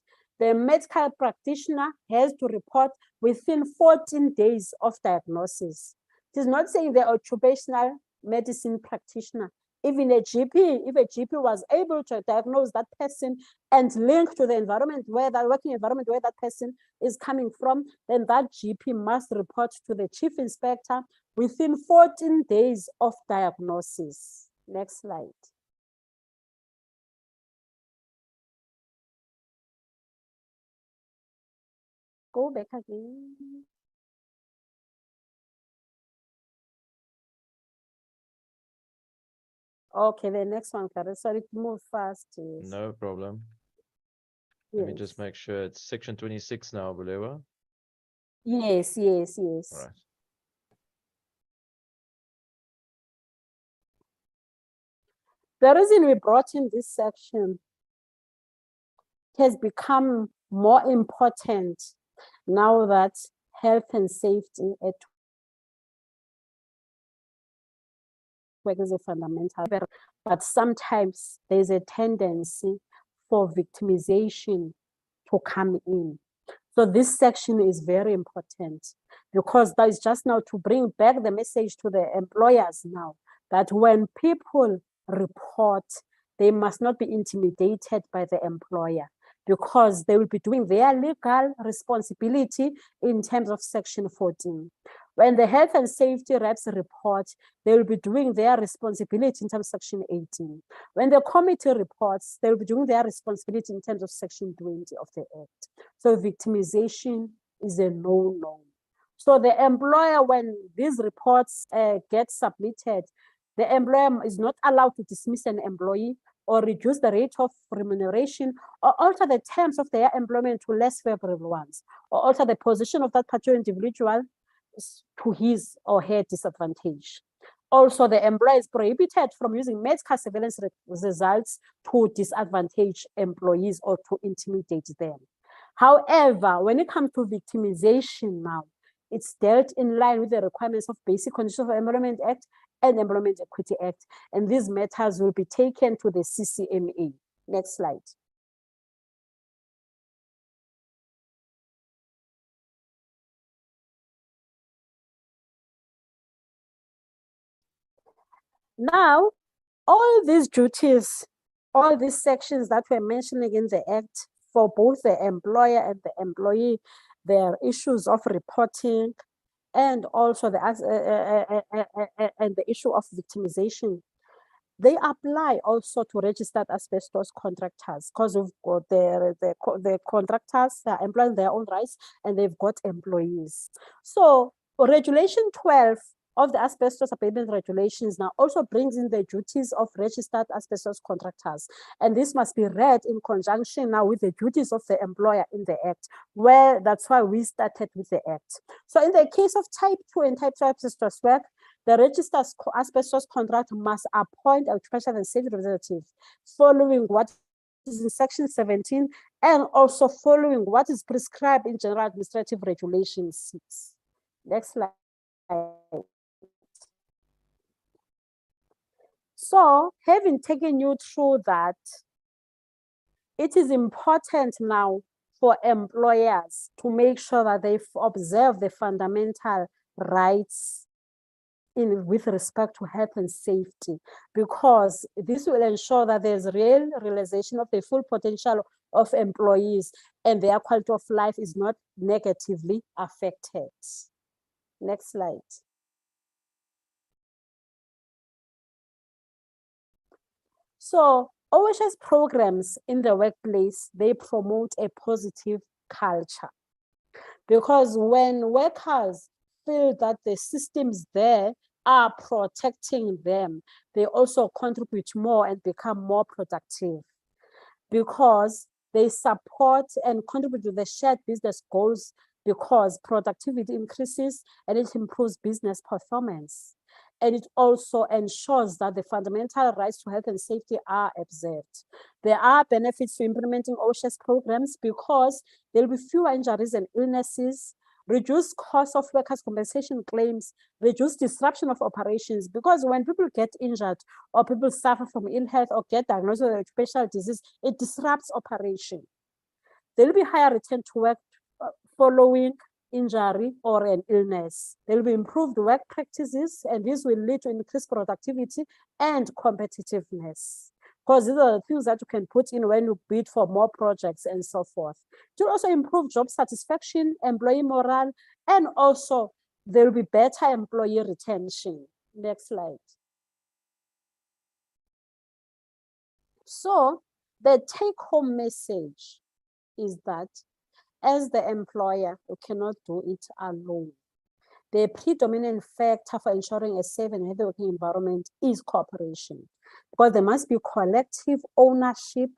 the medical practitioner has to report within 14 days of diagnosis. It is not saying the occupational medicine practitioner. Even a GP, if a GP was able to diagnose that person and link to the environment where that working environment where that person is coming from, then that GP must report to the chief inspector within 14 days of diagnosis. Next slide. Go back again. Okay, the next one, Karen. Sorry to move fast. Yes. No problem. Let me just make sure it's section 26 now, Bulewa. Yes, yes, yes. All right. The reason we brought in this section has become more important now that health and safety at work is a fundamental, but sometimes there's a tendency for victimization to come in. So this section is very important because that is just now to bring back the message to the employers now that when people report, they must not be intimidated by the employer because they will be doing their legal responsibility in terms of section 14. When the health and safety reps report, they will be doing their responsibility in terms of section 18. When the committee reports, they will be doing their responsibility in terms of section 20 of the Act. So victimization is a no-no. So the employer, when these reports get submitted, the employer is not allowed to dismiss an employee or reduce the rate of remuneration or alter the terms of their employment to less favorable ones, or alter the position of that particular individual to his or her disadvantage. Also, the employer is prohibited from using medical surveillance results to disadvantage employees or to intimidate them. However, when it comes to victimization now, it's dealt in line with the requirements of Basic Conditions of Employment Act and Employment Equity Act, and these matters will be taken to the CCMA. Next slide. Now, all these duties, all these sections that we're mentioning in the Act for both the employer and the employee, there are issues of reporting and also the issue of victimization. They apply also to registered asbestos contractors because we've got the contractors that are employing their own rights and they've got employees. So Regulation 12 of the asbestos abatement regulations now also brings in the duties of registered asbestos contractors. And this must be read in conjunction now with the duties of the employer in the Act, where that's why we started with the Act. So in the case of type 2 and type 3 asbestos work, The registered asbestos contractor must appoint a occupational and safety representative following what is in section 17 and also following what is prescribed in General Administrative Regulation 6. Next slide. So, having taken you through that, it is important now for employers to make sure that they observe the fundamental rights with respect to health and safety, because this will ensure that there's real realization of the full potential of employees and their quality of life is not negatively affected. Next slide. So OHS programs in the workplace, they promote a positive culture, because when workers feel that the systems there are protecting them, they also contribute more and become more productive, because they support and contribute to the shared business goals, because productivity increases and it improves business performance. And it also ensures that the fundamental rights to health and safety are observed. There are benefits to implementing OHS programs because there will be fewer injuries and illnesses, reduced cost of workers' compensation claims, reduced disruption of operations, because when people get injured or people suffer from ill health or get diagnosed with occupational disease, it disrupts operation. There will be higher return to work following injury or an illness. There will be improved work practices, and this will lead to increased productivity and competitiveness, because these are the things that you can put in when you bid for more projects and so forth. To also improve job satisfaction, employee morale, and also there will be better employee retention. Next slide. So the take-home message is that as the employer, you cannot do it alone. The predominant factor for ensuring a safe and healthy working environment is cooperation, because there must be collective ownership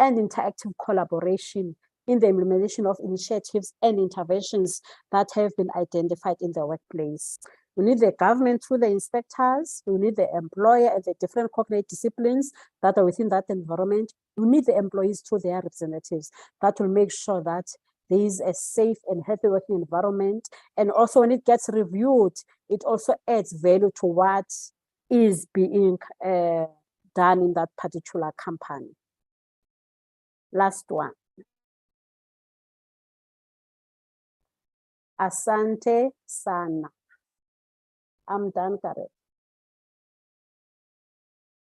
and interactive collaboration in the implementation of initiatives and interventions that have been identified in the workplace. We need the government through the inspectors, we need the employer and the different cognate disciplines that are within that environment. We need the employees through their representatives that will make sure that there is a safe and healthy working environment. And also when it gets reviewed, it also adds value to what is being done in that particular company. Last one. Asante sana. I'm done, Gareth.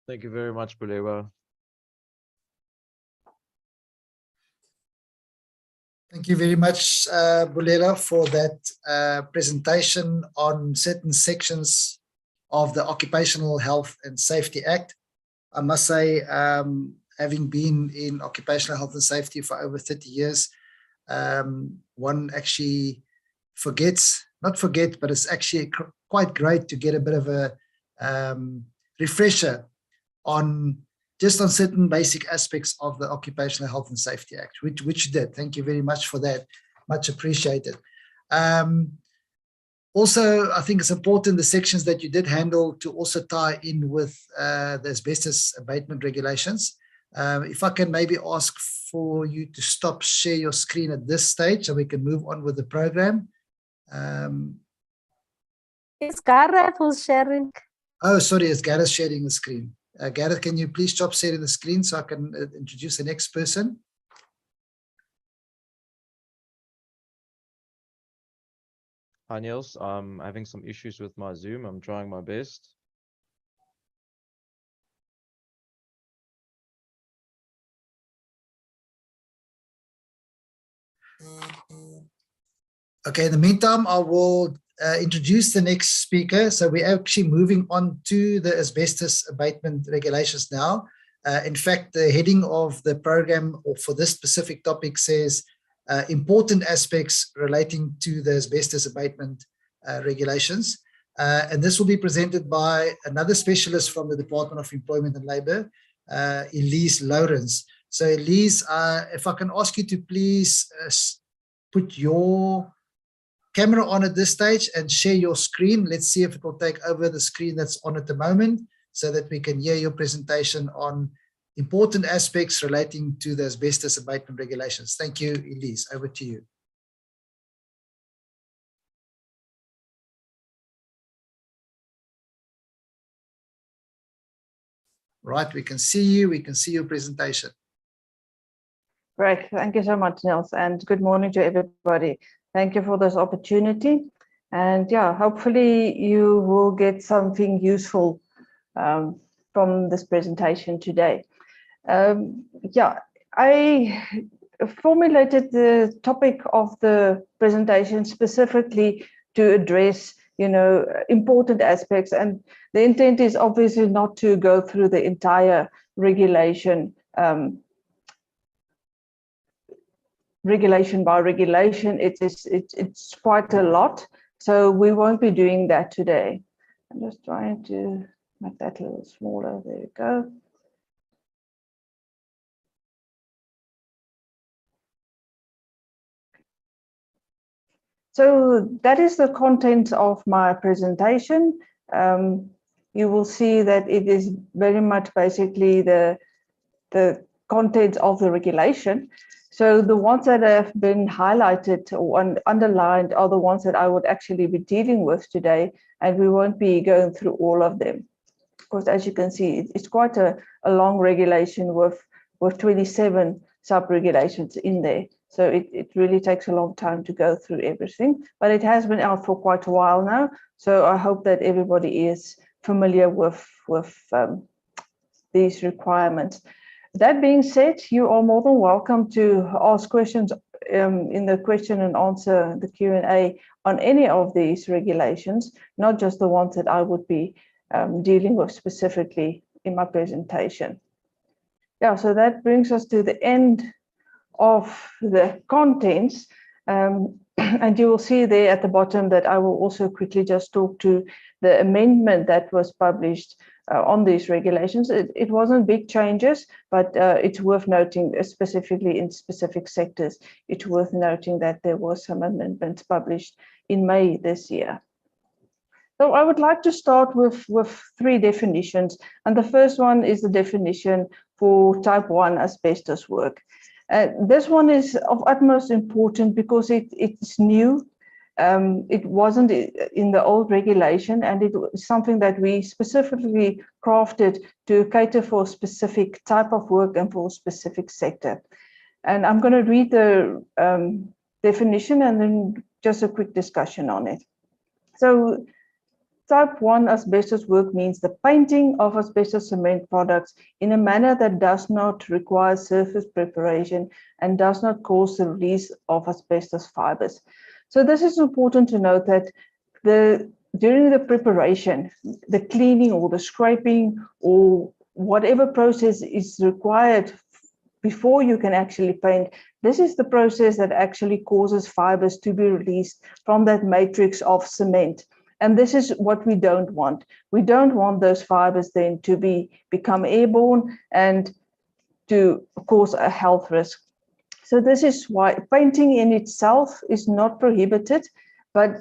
Thank you very much, Bulewa. Thank you very much, Bulela, for that presentation on certain sections of the Occupational Health and Safety Act. I must say, having been in occupational health and safety for over 30 years, one actually not forget, but it's actually quite great to get a bit of a refresher on certain basic aspects of the Occupational Health and Safety Act, which you did. Thank you very much for that. Much appreciated. Also, I think it's important the sections that you did handle to also tie in with the asbestos abatement regulations. If I can maybe ask for you to stop share your screen at this stage so we can move on with the program. It's Gareth who's sharing. Oh, sorry, it's Gareth sharing the screen. Gareth, can you please stop sharing the screen so I can introduce the next person? Hi, Niels. I'm having some issues with my Zoom. I'm trying my best. Okay, in the meantime, I will introduce the next speaker. So we're actually moving on to the asbestos abatement regulations now. In fact, the heading of the program or for this specific topic says important aspects relating to the asbestos abatement regulations. And this will be presented by another specialist from the Department of Employment and Labour, Elise Lawrence. So Elise, if I can ask you to please put your camera on at this stage and share your screen. Let's see if it will take over the screen that's on at the moment so that we can hear your presentation on important aspects relating to the asbestos abatement regulations. Thank you, Elise. Over to you. Right, we can see you. We can see your presentation. Great. Thank you so much, Nils, and good morning to everybody. Thank you for this opportunity. And yeah, hopefully you will get something useful from this presentation today. Yeah, I formulated the topic of the presentation specifically to address, you know, important aspects, and the intent is obviously not to go through the entire regulation, regulation by regulation. It's quite a lot, so we won't be doing that today. I'm just trying to make that a little smaller. There we go. So that is the content of my presentation. You will see that it is very much basically the content of the regulation. So the ones that have been highlighted or underlined are the ones that I would actually be dealing with today, and we won't be going through all of them. Of course, as you can see, it's quite a long regulation with 27 sub-regulations in there. So it really takes a long time to go through everything, but it has been out for quite a while now. So I hope that everybody is familiar with these requirements. That being said, you are more than welcome to ask questions in the question and answer, the Q&A, on any of these regulations, not just the ones that I would be dealing with specifically in my presentation. Yeah, so that brings us to the end of the contents. And you will see there at the bottom that I will also quickly just talk to the amendment that was published on these regulations. It wasn't big changes, but it's worth noting, specifically in specific sectors, it's worth noting that there was some amendments published in May this year. So I would like to start with 3 definitions. And the first one is the definition for type 1 asbestos work. This one is of utmost importance because it's new. It wasn't in the old regulation, and it was something that we specifically crafted to cater for a specific type of work and for a specific sector. And I'm going to read the definition and then just a quick discussion on it. So type 1 asbestos work means the painting of asbestos cement products in a manner that does not require surface preparation and does not cause the release of asbestos fibers. So this is important to note that during the preparation, the cleaning or the scraping or whatever process is required before you can actually paint, this is the process that actually causes fibers to be released from that matrix of cement. And this is what we don't want. We don't want those fibers then to become airborne and to cause a health risk. So this is why painting in itself is not prohibited, but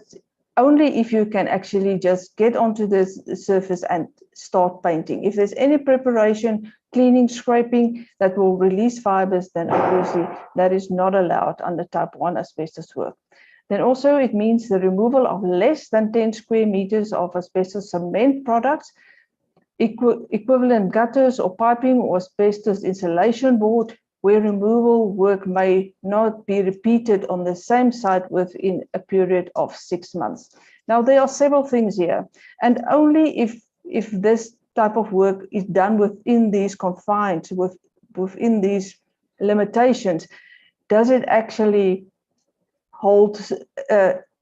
only if you can actually just get onto the surface and start painting. If there's any preparation, cleaning, scraping that will release fibers, then obviously that is not allowed under type 1 asbestos work. Then also it means the removal of less than 10 square meters of asbestos cement products, equivalent gutters or piping or asbestos insulation board, where removal work may not be repeated on the same site within a period of 6 months. Now, there are several things here, and only if this type of work is done within these confines, within these limitations, does it actually hold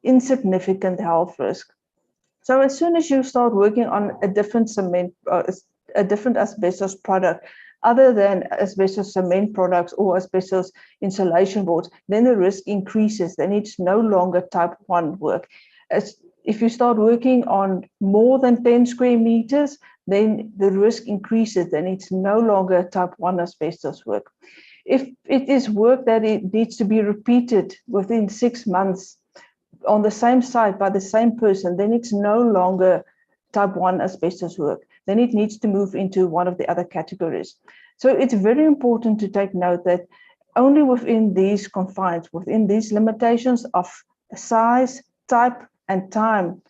insignificant health risk. So as soon as you start working on a different cement, a different asbestos product, other than asbestos cement products or asbestos insulation boards, then the risk increases. Then it's no longer type 1 work. If you start working on more than 10 square meters, then the risk increases. Then it's no longer type 1 asbestos work. If it is work that it needs to be repeated within 6 months, on the same site by the same person, then it's no longer type 1 asbestos work. Then it needs to move into one of the other categories. So it's very important to take note that only within these confines, within these limitations of size, type, and time,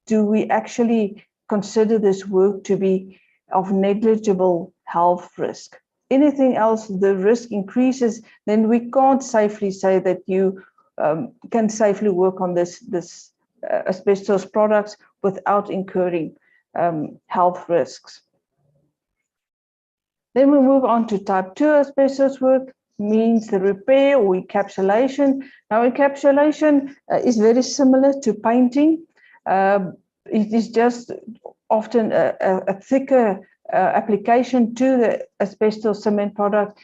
do we actually consider this work to be of negligible health risk. Anything else, the risk increases, then we can't safely say that you can safely work on this asbestos products without incurring health risks. Then we move on to type 2 asbestos work, means the repair or encapsulation. Now, encapsulation is very similar to painting. It is just often a thicker application to the asbestos cement product,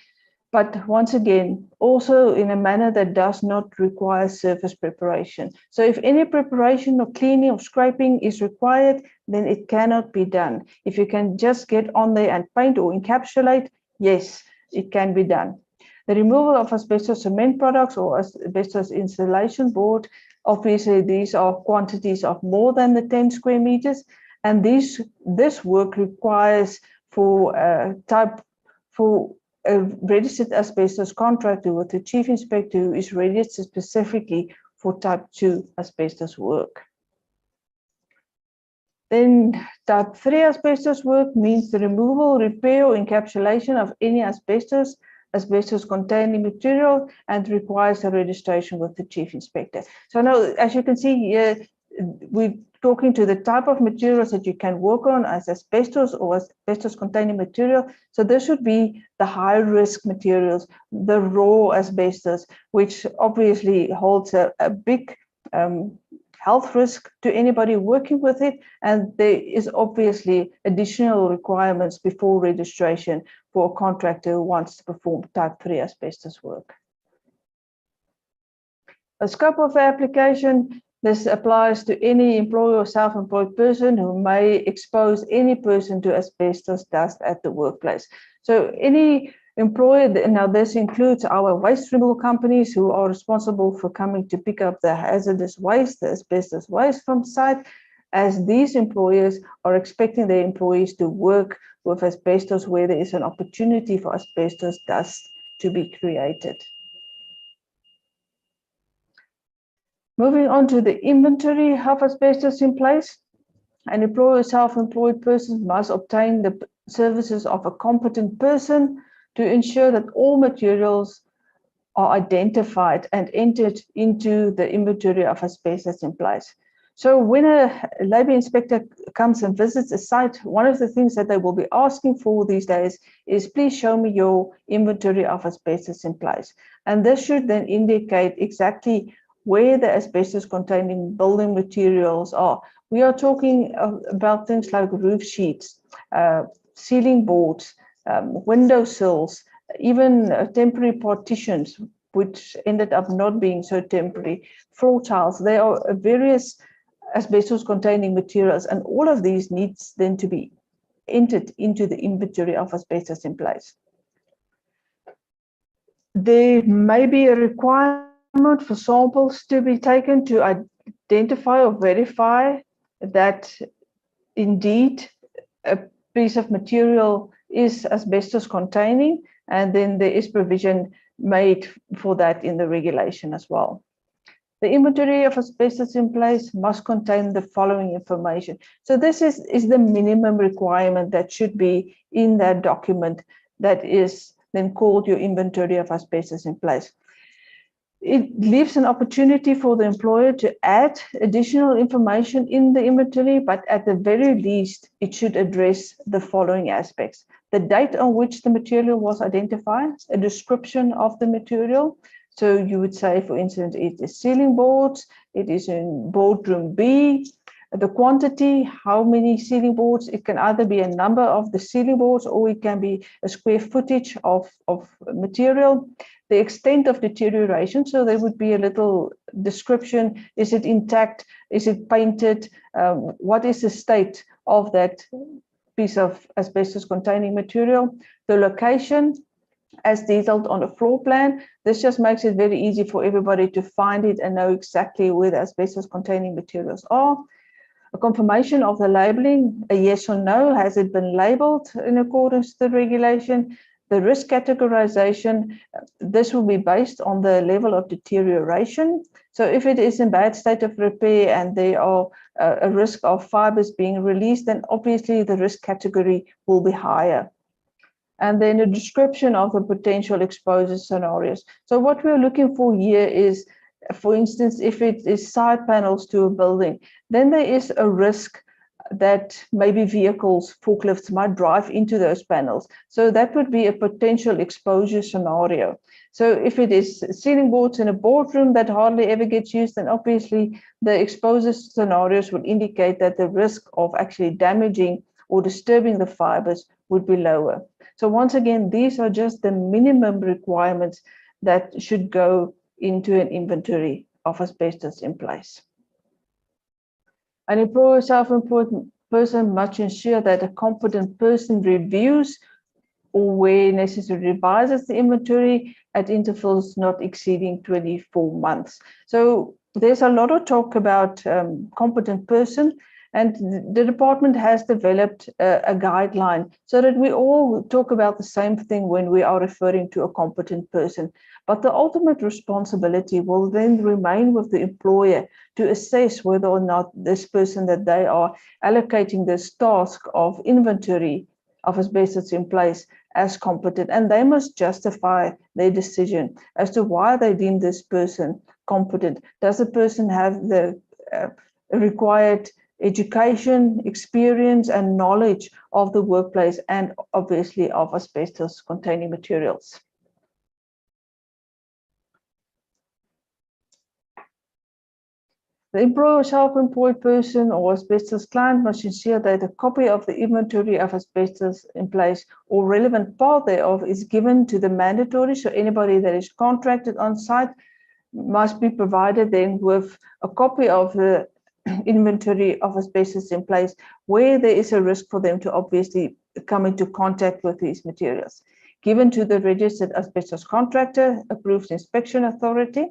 but once again, also in a manner that does not require surface preparation. So if any preparation or cleaning or scraping is required, then it cannot be done. If you can just get on there and paint or encapsulate, yes, it can be done. The removal of asbestos cement products or asbestos insulation board, obviously these are quantities of more than the 10 square meters, and this work requires for a registered asbestos contractor with the chief inspector who is registered specifically for type 2 asbestos work. Then type 3 asbestos work means the removal, repair, or encapsulation of any asbestos containing material, and requires a registration with the chief inspector. So now, as you can see here, we're talking to the type of materials that you can work on as asbestos or asbestos containing material. So this should be the high risk materials, the raw asbestos, which obviously holds a big health risk to anybody working with it. And there is obviously additional requirements before registration for a contractor who wants to perform type 3 asbestos work. The scope of the application, this applies to any employee or self-employed person who may expose any person to asbestos dust at the workplace. So any employer, now this includes our waste removal companies who are responsible for coming to pick up the hazardous waste, the asbestos waste from site, as these employers are expecting their employees to work with asbestos where there is an opportunity for asbestos dust to be created. Moving on to the inventory of asbestos in place, an employer or self-employed person must obtain the services of a competent person to ensure that all materials are identified and entered into the inventory of asbestos in place. So when a labor inspector comes and visits a site, one of the things that they will be asking for these days is, please show me your inventory of asbestos in place. And this should then indicate exactly where the asbestos containing building materials are. We are talking about things like roof sheets, ceiling boards, windowsills, even temporary partitions, which ended up not being so temporary, floor tiles. There are various asbestos containing materials, and all of these needs then to be entered into the inventory of asbestos in place. There may be a requirement for samples to be taken to identify or verify that indeed a piece of material is asbestos containing, and then there is provision made for that in the regulation as well. The inventory of asbestos in place must contain the following information. So this is the minimum requirement that should be in that document that is then called your inventory of asbestos in place. It leaves an opportunity for the employer to add additional information in the inventory, but at the very least, it should address the following aspects: the date on which the material was identified, a description of the material. So you would say, for instance, it is ceiling boards, it is in boardroom B, the quantity, how many ceiling boards. It can either be a number of the ceiling boards or it can be a square footage of material. The extent of deterioration, so there would be a little description. Is it intact? Is it painted? What is the state of that piece of asbestos containing material? The location, as detailed on the floor plan. This just makes it very easy for everybody to find it and know exactly where the asbestos containing materials are. A confirmation of the labeling, a yes or no, has it been labeled in accordance to the regulation? The risk categorization, this will be based on the level of deterioration. So if it is in bad state of repair and there are a risk of fibers being released, then obviously the risk category will be higher. And then a description of the potential exposure scenarios. So what we're looking for here is, for instance, if it is side panels to a building, then there is a risk that maybe vehicles, forklifts might drive into those panels. So that would be a potential exposure scenario. So if it is ceiling boards in a boardroom that hardly ever gets used, then obviously the exposure scenarios would indicate that the risk of actually damaging or disturbing the fibers would be lower. So once again, these are just the minimum requirements that should go into an inventory of asbestos in place. An employer self-employed person must ensure that a competent person reviews or where necessary revises the inventory at intervals not exceeding 24 months. So there's a lot of talk about competent person, and the department has developed a guideline so that we all talk about the same thing when we are referring to a competent person. But the ultimate responsibility will then remain with the employer to assess whether or not this person that they are allocating this task of inventory of asbestos in place as competent, and they must justify their decision as to why they deem this person competent. Does the person have the required education, experience, and knowledge of the workplace, and obviously of asbestos containing materials? The employer, self-employed person, or asbestos client must ensure that a copy of the inventory of asbestos in place or relevant part thereof is given to the mandatory. So anybody that is contracted on site must be provided then with a copy of the inventory of asbestos in place where there is a risk for them to obviously come into contact with these materials. Given to the registered asbestos contractor, approved inspection authority,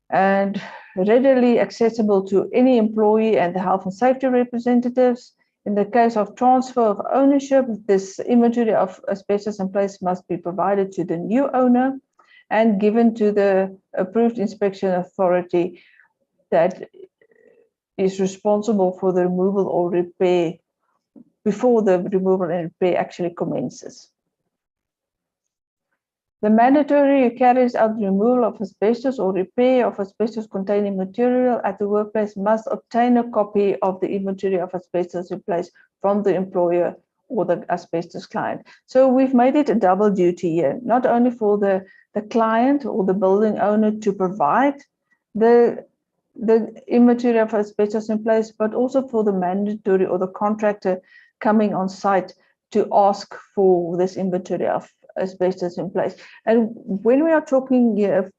and readily accessible to any employee and the health and safety representatives. In the case of transfer of ownership, this inventory of asbestos in place must be provided to the new owner and given to the approved inspection authority that is responsible for the removal or repair before the removal and repair actually commences. The mandatory who carries out the removal of asbestos or repair of asbestos containing material at the workplace must obtain a copy of the inventory of asbestos in place from the employer or the asbestos client. So we've made it a double duty here, not only for the client or the building owner to provide the inventory of asbestos in place, but also for the mandatory or the contractor coming on site to ask for this inventory of asbestos in place. And when we are talking here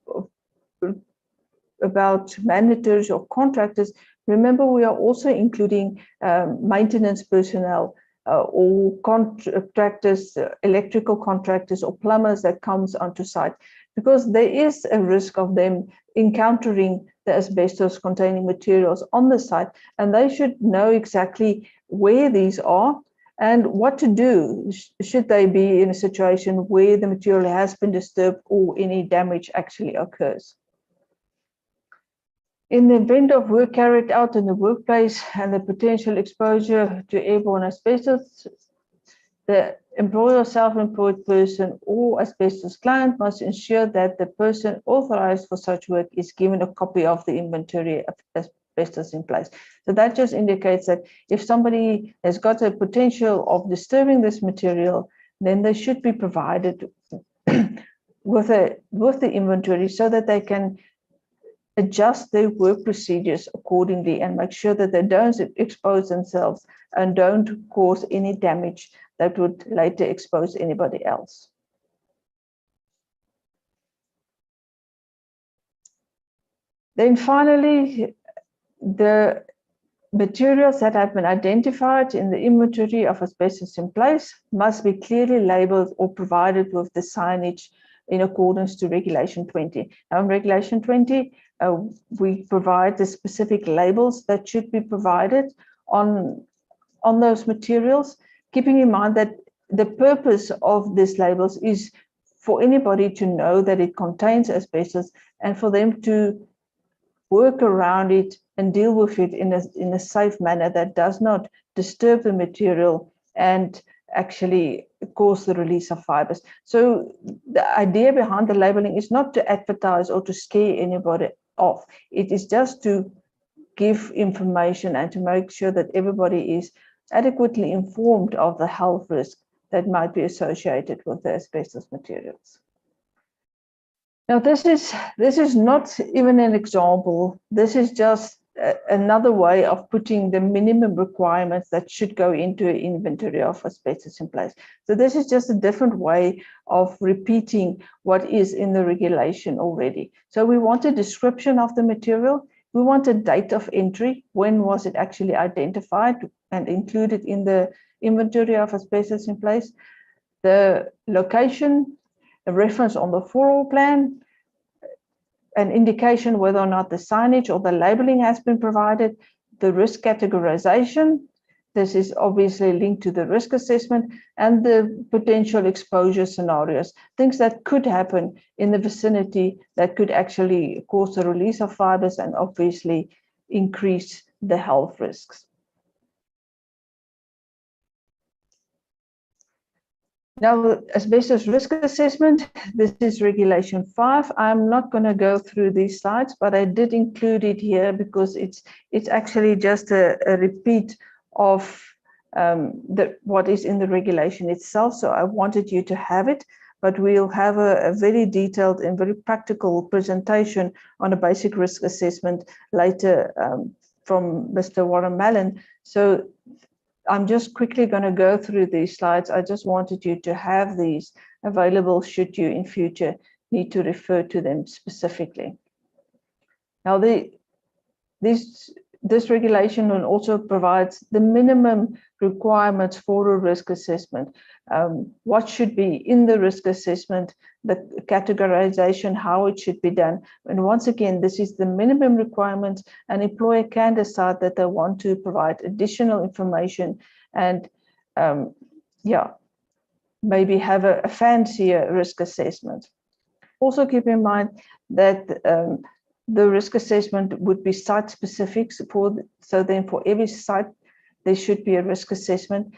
about mandatories or contractors, remember we are also including maintenance personnel or contractors, electrical contractors or plumbers that comes onto site, because there is a risk of them encountering the asbestos containing materials on the site, and they should know exactly where these are and what to do should they be in a situation where the material has been disturbed or any damage actually occurs. In the event of work carried out in the workplace and the potential exposure to airborne asbestos, the employer, self-employed person, or asbestos client must ensure that the person authorized for such work is given a copy of the inventory of asbestos in place. So that just indicates that if somebody has got a potential of disturbing this material, then they should be provided with the inventory so that they can adjust their work procedures accordingly and make sure that they don't expose themselves and don't cause any damage that would later expose anybody else. Then finally, the materials that have been identified in the inventory of asbestos in place must be clearly labeled or provided with the signage in accordance to Regulation 20. Now, in Regulation 20, we provide the specific labels that should be provided on those materials, keeping in mind that the purpose of these labels is for anybody to know that it contains asbestos and for them to work around it and deal with it in a safe manner that does not disturb the material and actually cause the release of fibers. So the idea behind the labeling is not to advertise or to scare anybody off. It is just to give information and to make sure that everybody is adequately informed of the health risk that might be associated with the asbestos materials. Now, this is not even an example. This is just another way of putting the minimum requirements that should go into an inventory of asbestos in place. So this is just a different way of repeating what is in the regulation already. So we want a description of the material. We want a date of entry. When was it actually identified and included in the inventory of asbestos in place? The location, a reference on the floor plan, an indication whether or not the signage or the labeling has been provided, the risk categorization. This is obviously linked to the risk assessment and the potential exposure scenarios, things that could happen in the vicinity that could actually cause the release of fibers and obviously increase the health risks. Now, asbestos risk assessment, this is Regulation 5. I'm not going to go through these slides, but I did include it here because it's actually just a repeat of what is in the regulation itself. So I wanted you to have it, but we'll have a very detailed and very practical presentation on a basic risk assessment later from Mr. Warren Mallon. So I'm just quickly going to go through these slides. I just wanted you to have these available should you in future need to refer to them specifically. Now, this regulation also provides the minimum requirements for a risk assessment. What should be in the risk assessment, the categorization, how it should be done. And once again, this is the minimum requirements. An employer can decide that they want to provide additional information and maybe have a fancier risk assessment. Also keep in mind that the risk assessment would be site specific. So then for every site, there should be a risk assessment,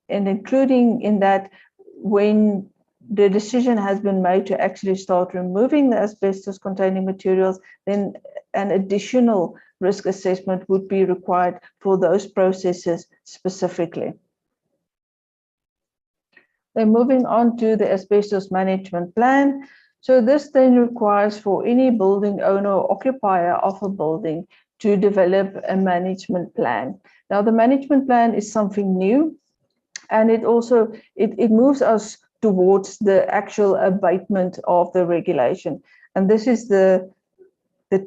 and including in that when the decision has been made to actually start removing the asbestos containing materials, then an additional risk assessment would be required for those processes specifically. Then moving on to the asbestos management plan. So this then requires for any building owner or occupier of a building to develop a management plan. Now, the management plan is something new, and it also it moves us towards the actual abatement of the regulation. And this is the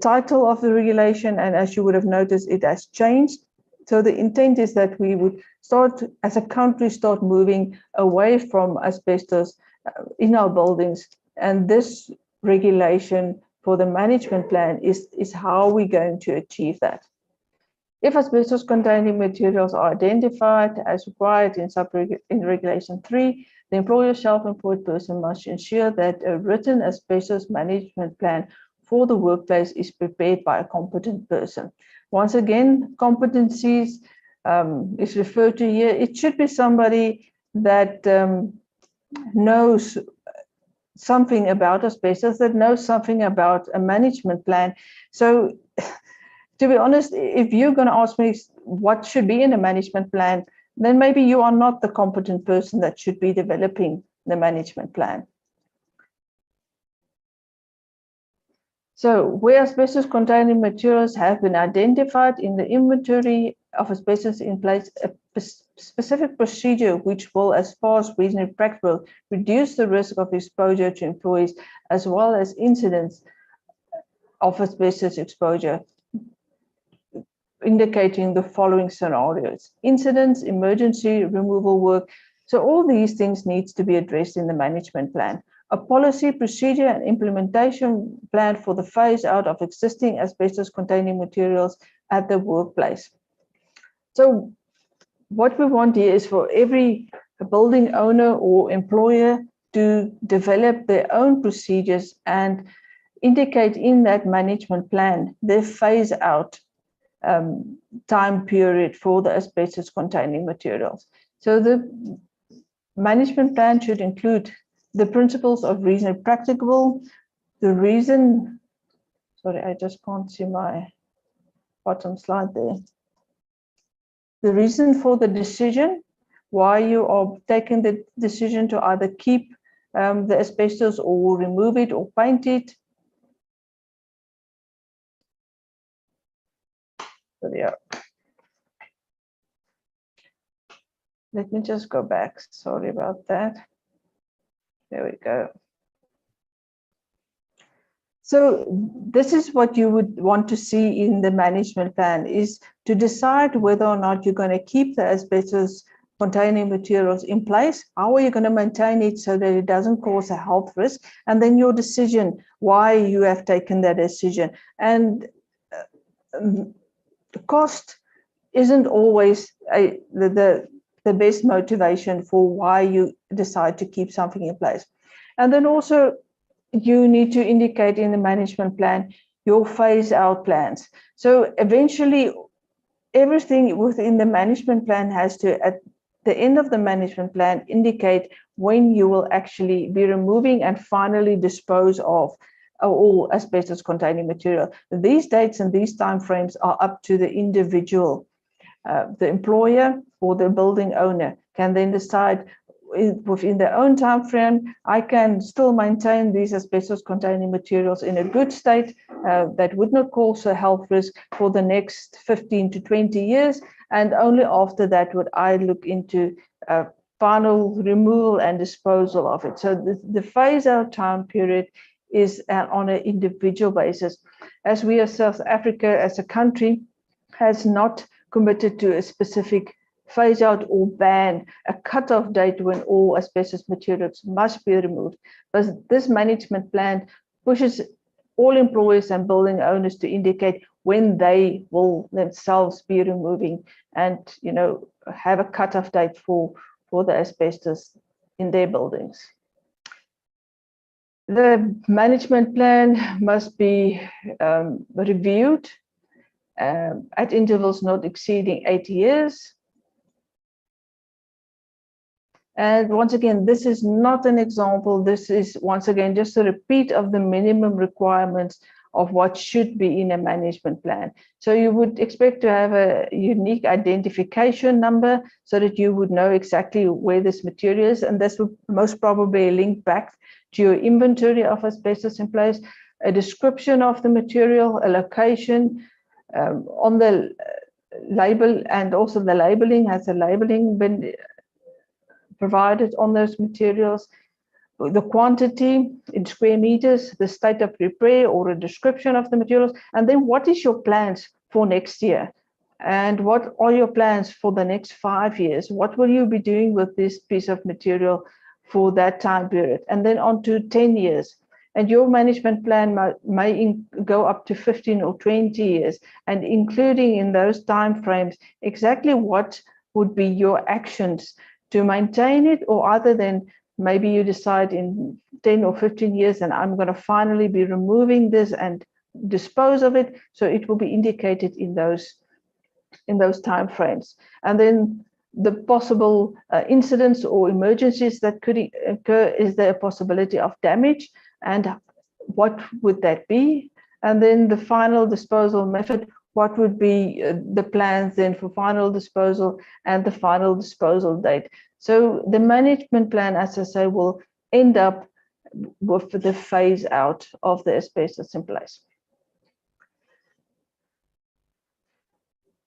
title of the regulation, and as you would have noticed, it has changed. So the intent is that we would start, as a country, start moving away from asbestos in our buildings. And this regulation for the management plan is how we're going to achieve that. If asbestos containing materials are identified as required in Regulation 3, the employer self-employed person must ensure that a written asbestos management plan for the workplace is prepared by a competent person. Once again, competencies is referred to here. It should be somebody that knows something about asbestos, that knows something about a management plan. So to be honest, if you're going to ask me what should be in a management plan, then maybe you are not the competent person that should be developing the management plan. So where asbestos containing materials have been identified in the inventory of asbestos in place, a specific procedure which will, as far as reasonably practical, reduce the risk of exposure to employees as well as incidents of asbestos exposure. indicating the following scenarios: incidents, emergency removal work. So all these things needs to be addressed in the management plan. A policy, procedure, and implementation plan for the phase out of existing asbestos-containing materials at the workplace. So what we want here is for every building owner or employer to develop their own procedures and indicate in that management plan their phase out time period for the asbestos-containing materials. So the management plan should include the principles of reason and practicable, the reason, sorry, I just can't see my bottom slide there. The reason for the decision, why you are taking the decision to either keep the asbestos or remove it or paint it. So yeah. Let me just go back. Sorry about that. There we go. So this is what you would want to see in the management plan, is to decide whether or not you're going to keep the asbestos containing materials in place. How are you going to maintain it so that it doesn't cause a health risk? And then your decision, why you have taken that decision. And the cost isn't always the best motivation for why you decide to keep something in place. And then also, you need to indicate in the management plan your phase out plans. So eventually, everything within the management plan has to, at the end of the management plan, indicate when you will actually be removing and finally dispose of all asbestos containing material. These dates and these timeframes are up to the individual. The employer or the building owner can then decide within their own time frame, I can still maintain these asbestos containing materials in a good state that would not cause a health risk for the next 15 to 20 years. And only after that would I look into final removal and disposal of it. So the phase out time period is on an individual basis. As we as South Africa as a country has not committed to a specific phase out or ban, a cutoff date when all asbestos materials must be removed. But this management plan pushes all employers and building owners to indicate when they will themselves be removing and, you know, have a cutoff date for the asbestos in their buildings. The management plan must be reviewed at intervals not exceeding 8 years. And once again, this is not an example. This is, once again, just a repeat of the minimum requirements of what should be in a management plan. So you would expect to have a unique identification number so that you would know exactly where this material is. And this would most probably link back to your inventory of asbestos in place, a description of the material, a location on the label, and also the labeling, has a labeling been provided on those materials, the quantity in square meters, the state of repair or a description of the materials, and then what is your plans for next year? And what are your plans for the next 5 years? What will you be doing with this piece of material for that time period? And then on to 10 years. And your management plan may go up to 15 or 20 years, and including in those time frames exactly what would be your actions to maintain it, or other than maybe you decide in 10 or 15 years and I'm going to finally be removing this and dispose of it. So it will be indicated in those time frames. And then the possible incidents or emergencies that could occur, is there a possibility of damage, and what would that be? And then the final disposal method, what would be the plans then for final disposal and the final disposal date. So the management plan, as I say, will end up with the phase out of the asbestos in place.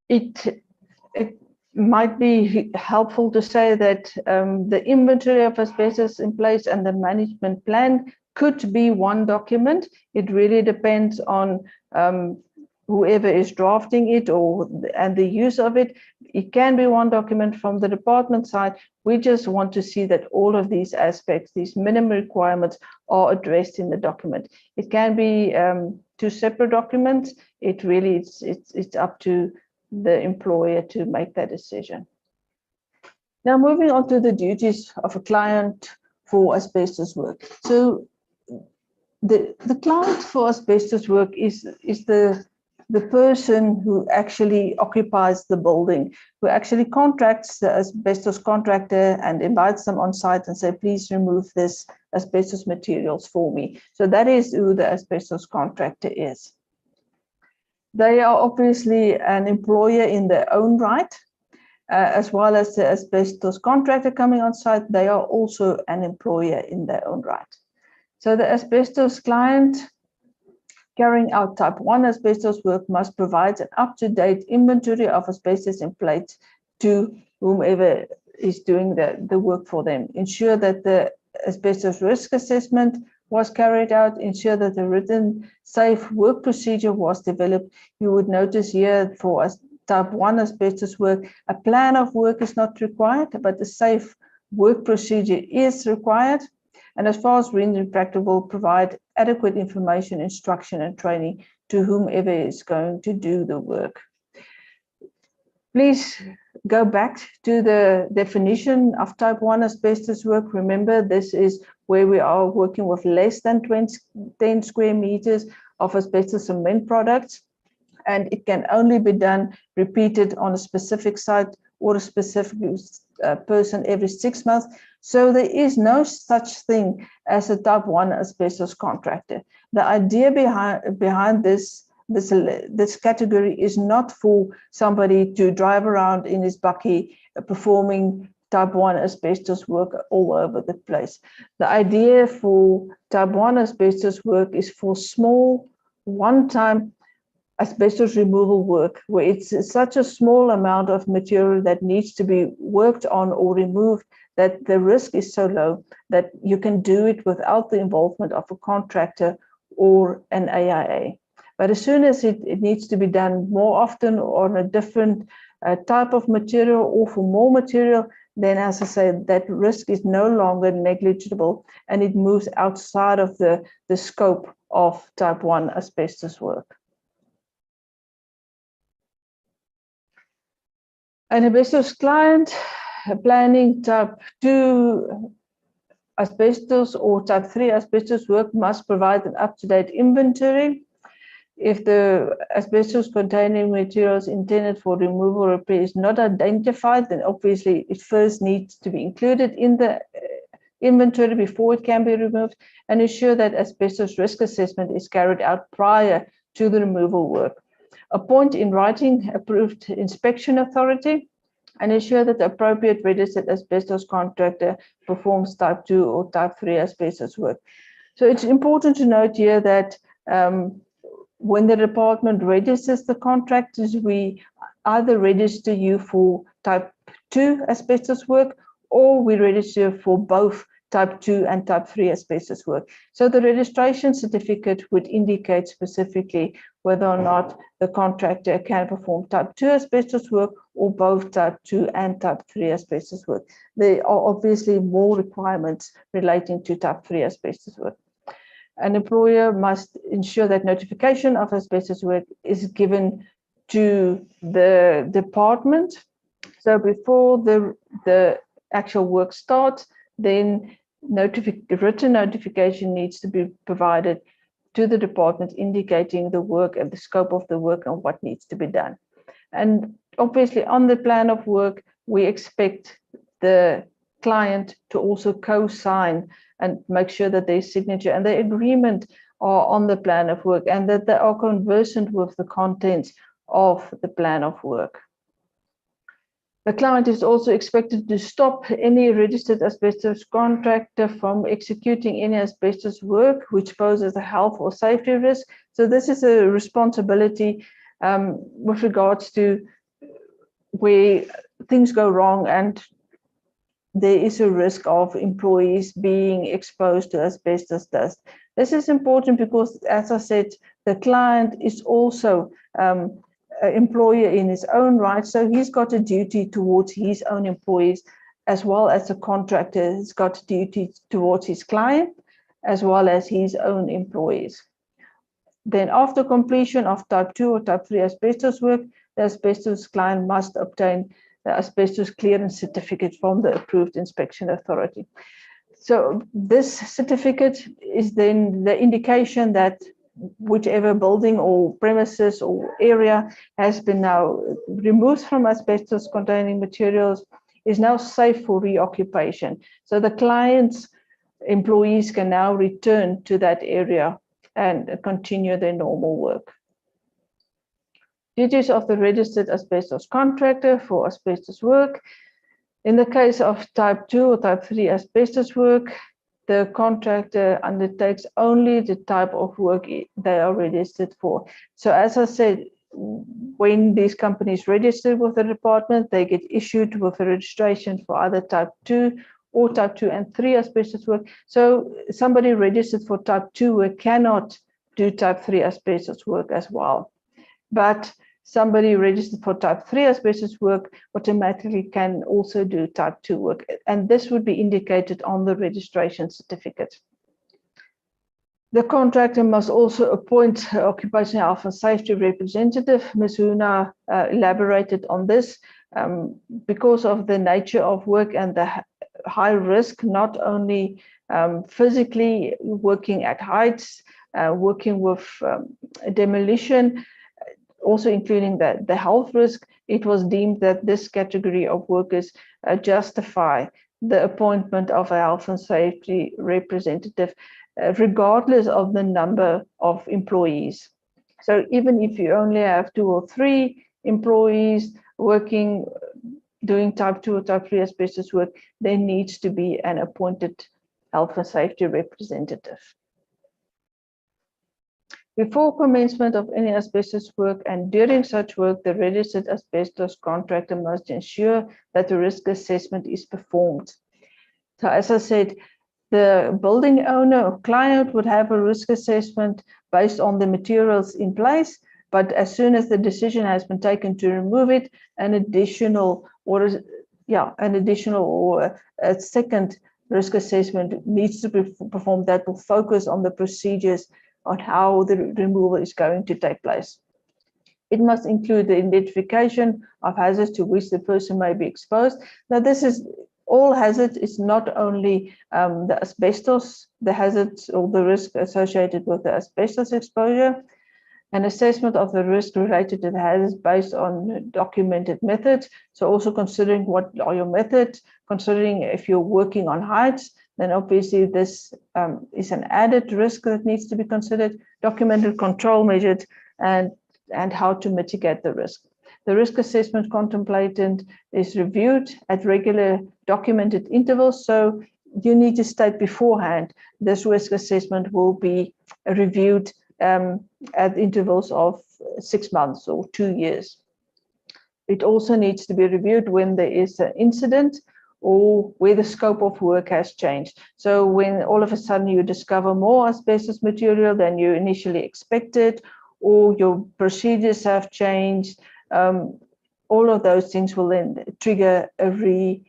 It might be helpful to say that the inventory of asbestos in place and the management plan could be one document. It really depends on whoever is drafting it and the use of it. It can be one document from the department side. We just want to see that all of these aspects, these minimum requirements, are addressed in the document. It can be 2 separate documents. It really it's up to the employer to make that decision. Now, moving on to the duties of a client for asbestos work. So the client for asbestos work is the person who actually occupies the building, who actually contracts the asbestos contractor and invites them on site and say, please remove this asbestos materials for me. So that is who the asbestos contractor is. They are obviously an employer in their own right, as well as the asbestos contractor coming on site. They are also an employer in their own right. So the asbestos client carrying out type 1 asbestos work must provide an up-to-date inventory of asbestos in place to whomever is doing the work for them. Ensure that the asbestos risk assessment was carried out. Ensure that the written safe work procedure was developed. You would notice here for type 1 asbestos work, a plan of work is not required, but the safe work procedure is required. And as far as reasonably practicable, provide adequate information, instruction, and training to whomever is going to do the work. Please go back to the definition of type 1 asbestos work. Remember, this is where we are working with less than 10 square meters of asbestos cement products, and it can only be done repeated on a specific site or a specific person every 6 months. So there is no such thing as a type 1 asbestos contractor. The idea behind this category is not for somebody to drive around in his bakkie performing type 1 asbestos work all over the place. The idea for type 1 asbestos work is for small, one-time asbestos removal work, where it's such a small amount of material that needs to be worked on or removed that the risk is so low that you can do it without the involvement of a contractor or an AIA. But as soon as it needs to be done more often or on a different type of material or for more material, then as I said, that risk is no longer negligible and it moves outside of the scope of type 1 asbestos work. An asbestos client planning type 2 asbestos or type 3 asbestos work must provide an up-to-date inventory. If the asbestos containing materials intended for removal or repair is not identified, then obviously it first needs to be included in the inventory before it can be removed, and ensure that asbestos risk assessment is carried out prior to the removal work. Appoint in writing approved inspection authority and ensure that the appropriate registered asbestos contractor performs type 2 or type 3 asbestos work. So it's important to note here that when the department registers the contractors, we either register you for type 2 asbestos work or we register for both type 2 and type 3 asbestos work. So the registration certificate would indicate specifically whether or not the contractor can perform type 2 asbestos work or both type 2 and type 3 asbestos work. There are obviously more requirements relating to type 3 asbestos work. An employer must ensure that notification of asbestos work is given to the department. So before the actual work starts, then written notification needs to be provided to the department indicating the work and the scope of the work and what needs to be done. And obviously on the plan of work, we expect the client to also co-sign and make sure that their signature and their agreement are on the plan of work and that they are conversant with the contents of the plan of work. The client is also expected to stop any registered asbestos contractor from executing any asbestos work which poses a health or safety risk. So this is a responsibility with regards to where things go wrong and there is a risk of employees being exposed to asbestos dust. This is important because, as I said, the client is also an employer in his own right, so he's got a duty towards his own employees, as well as the contractor has got a duty towards his client, as well as his own employees. Then after completion of type 2 or type 3 asbestos work, the asbestos client must obtain the asbestos clearance certificate from the approved inspection authority. So this certificate is then the indication that whichever building or premises or area has been now removed from asbestos containing materials is now safe for reoccupation. So the client's employees can now return to that area and continue their normal work. Duties of the registered asbestos contractor for asbestos work. In the case of type 2 or type 3 asbestos work, the contractor undertakes only the type of work they are registered for. So as I said, when these companies register with the department, they get issued with a registration for either type 2 or type 2 and 3 asbestos work. So somebody registered for type 2 work cannot do type 3 asbestos work as well. But somebody registered for type 3 asbestos work automatically can also do type 2 work. And this would be indicated on the registration certificate. The contractor must also appoint occupational health and safety representative. Ms. Huna elaborated on this because of the nature of work and the high risk, not only physically working at heights, working with demolition, also including the health risk. It was deemed that this category of workers justify the appointment of a health and safety representative, regardless of the number of employees. So even if you only have 2 or 3 employees working, doing type 2 or type 3 asbestos work, there needs to be an appointed health and safety representative. Before commencement of any asbestos work and during such work, the registered asbestos contractor must ensure that the risk assessment is performed. So as I said, the building owner or client would have a risk assessment based on the materials in place, but as soon as the decision has been taken to remove it, an additional or a second risk assessment needs to be performed that will focus on the procedures on how the removal is going to take place. It must include the identification of hazards to which the person may be exposed. Now, this is all hazards. It's not only the asbestos, the hazards or the risk associated with the asbestos exposure. An assessment of the risk related to the hazards based on documented methods. So also considering what are your methods, considering if you're working on heights, then obviously this is an added risk that needs to be considered, documented control measures, and how to mitigate the risk. The risk assessment contemplated is reviewed at regular documented intervals. So you need to state beforehand, this risk assessment will be reviewed at intervals of 6 months or 2 years. It also needs to be reviewed when there is an incident or where the scope of work has changed. So when all of a sudden you discover more asbestos material than you initially expected, or your procedures have changed, all of those things will then trigger a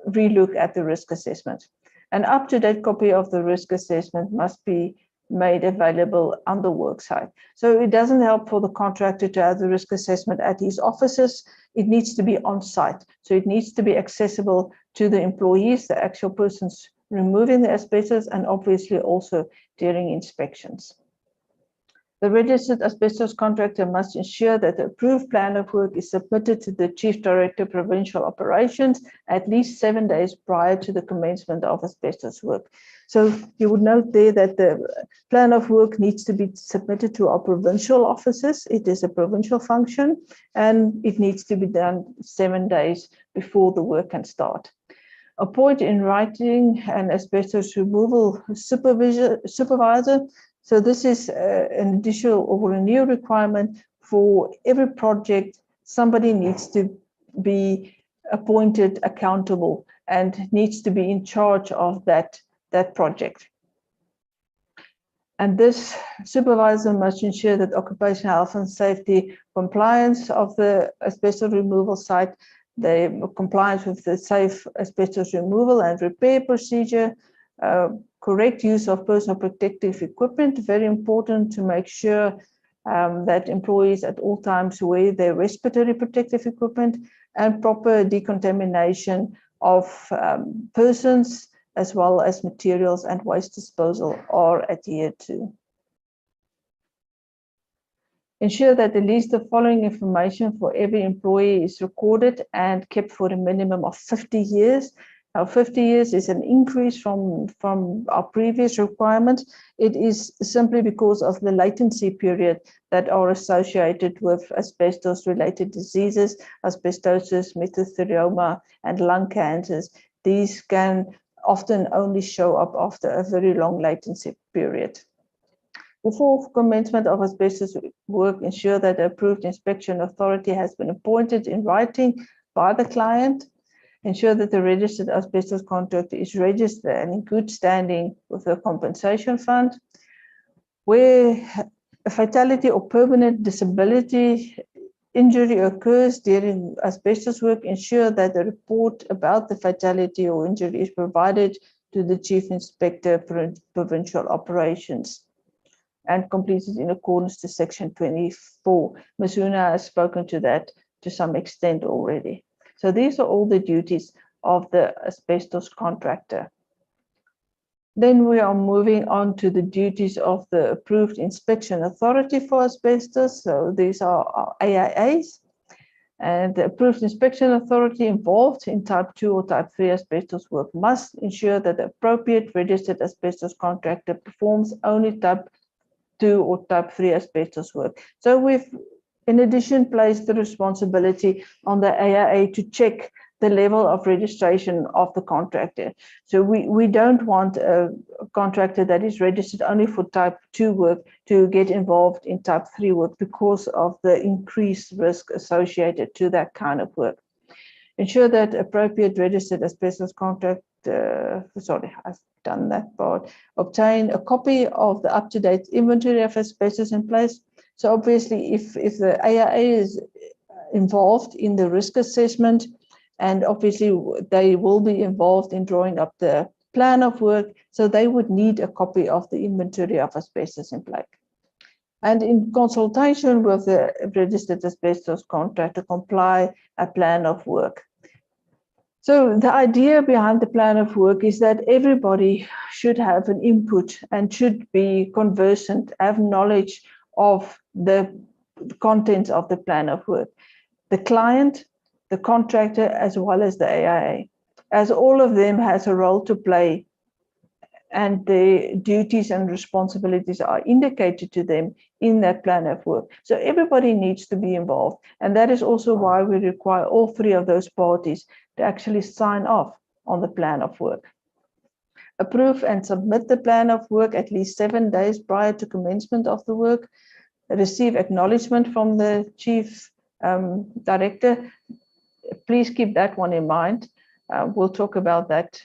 relook at the risk assessment. An up-to-date copy of the risk assessment must be made available on the work site. So it doesn't help for the contractor to have the risk assessment at his offices. It needs to be on site. So it needs to be accessible to the employees, the actual persons removing the asbestos, and obviously also during inspections. The registered asbestos contractor must ensure that the approved plan of work is submitted to the Chief Director of Provincial Operations at least 7 days prior to the commencement of asbestos work. So you would note there that the plan of work needs to be submitted to our provincial offices. It is a provincial function, and it needs to be done 7 days before the work can start. Appoint in writing an asbestos removal supervisor. So this is an additional or a new requirement for every project. Somebody needs to be appointed accountable and needs to be in charge of that project. And this supervisor must ensure that occupational health and safety compliance of the asbestos removal site, the compliance with the safe asbestos removal and repair procedure, correct use of personal protective equipment, very important to make sure that employees at all times wear their respiratory protective equipment, and proper decontamination of persons as well as materials and waste disposal are adhered to. Ensure that at least the following information for every employee is recorded and kept for a minimum of 50 years. Now, 50 years is an increase from our previous requirements. It is simply because of the latency period that are associated with asbestos-related diseases, asbestosis, mesothelioma, and lung cancers. These can often only show up after a very long latency period. Before commencement of asbestos work, ensure that the approved inspection authority has been appointed in writing by the client. Ensure that the registered asbestos contractor is registered and in good standing with the compensation fund. Where a fatality or permanent disability injury occurs during asbestos work, ensure that the report about the fatality or injury is provided to the Chief Inspector Provincial Operations and completed in accordance to Section 24. Ms. Huna has spoken to that to some extent already. So these are all the duties of the asbestos contractor. Then we are moving on to the duties of the approved inspection authority for asbestos. So these are our AIAs. And the approved inspection authority involved in type 2 or type 3 asbestos work must ensure that the appropriate registered asbestos contractor performs only type 2 or type 3 asbestos work. So we've in addition placed the responsibility on the AIA to check the level of registration of the contractor. So we don't want a contractor that is registered only for type 2 work to get involved in type 3 work because of the increased risk associated to that kind of work. Ensure that appropriate registered asbestos contractor, sorry, I've done that part. Obtain a copy of the up-to-date inventory of asbestos in place. So obviously if the AIA is involved in the risk assessment, and obviously they will be involved in drawing up the plan of work, so they would need a copy of the inventory of asbestos in place. And in consultation with the registered asbestos contractor, comply a plan of work. So the idea behind the plan of work is that everybody should have an input and should be conversant, have knowledge of the contents of the plan of work. The client, the contractor, as well as the AIA, as all of them has a role to play and the duties and responsibilities are indicated to them in that plan of work. So everybody needs to be involved. And that is also why we require all three of those parties to actually sign off on the plan of work. Approve and submit the plan of work at least 7 days prior to commencement of the work. Receive acknowledgement from the Chief Director. Please keep that one in mind. We'll talk about that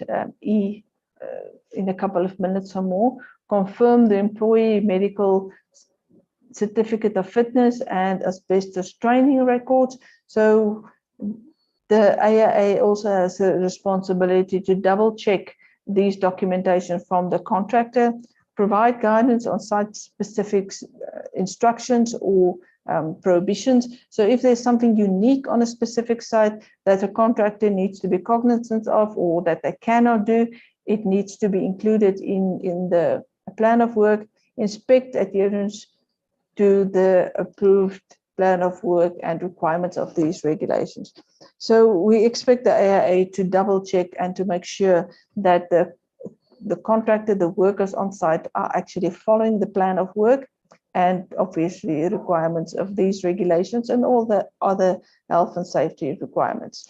in a couple of minutes or more. Confirm the employee medical certificate of fitness and asbestos training records. So the AIA also has a responsibility to double check these documentation from the contractor, provide guidance on site-specific instructions or prohibitions. So if there's something unique on a specific site that a contractor needs to be cognizant of or that they cannot do, it needs to be included in the plan of work. Inspect adherence to the approved plan of work and requirements of these regulations. So we expect the AIA to double check and to make sure that the contractor, the workers on site are actually following the plan of work and obviously requirements of these regulations and all the other health and safety requirements.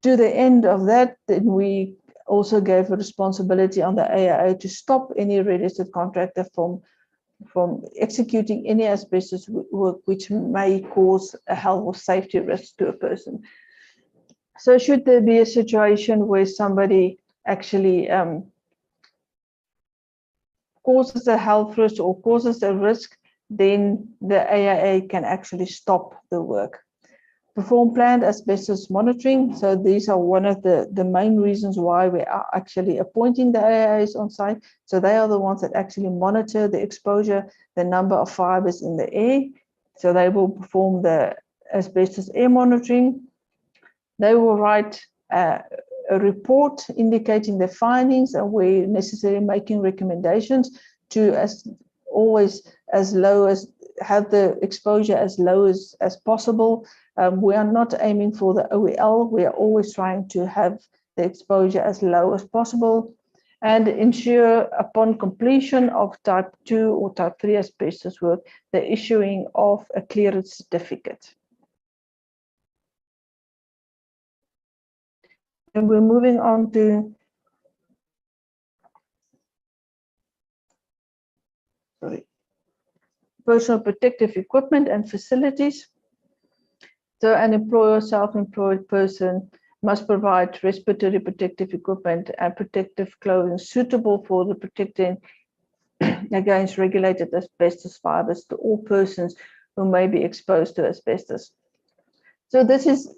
To the end of that, then we also gave a responsibility on the AIA to stop any registered contractor from executing any asbestos work which may cause a health or safety risk to a person. So should there be a situation where somebody actually causes a health risk or causes a risk, then the AIA can actually stop the work. Perform planned asbestos monitoring. So these are one of the main reasons why we are actually appointing the AIAs on site. So they are the ones that actually monitor the exposure, the number of fibers in the air. So they will perform the asbestos air monitoring. They will write a report indicating the findings and where necessary making recommendations to as low as have the exposure as low as possible. We are not aiming for the OEL. We are always trying to have the exposure as low as possible and ensure upon completion of type 2 or type 3 asbestos work, the issuing of a clearance certificate. And we're moving on to personal protective equipment and facilities. So an employer, self-employed person must provide respiratory protective equipment and protective clothing suitable for the protecting against regulated asbestos fibers to all persons who may be exposed to asbestos. So this is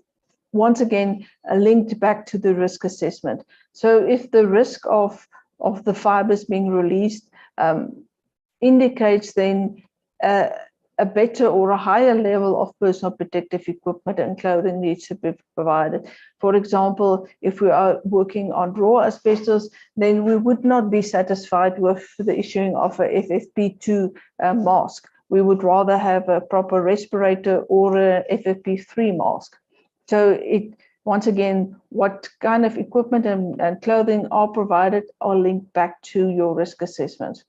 once again linked back to the risk assessment. So if the risk of the fibers being released indicates then a better or a higher level of personal protective equipment and clothing needs to be provided. For example, if we are working on raw asbestos, then we would not be satisfied with the issuing of a FFP2 mask. We would rather have a proper respirator or a FFP3 mask. So once again, what kind of equipment and clothing are provided are linked back to your risk assessment.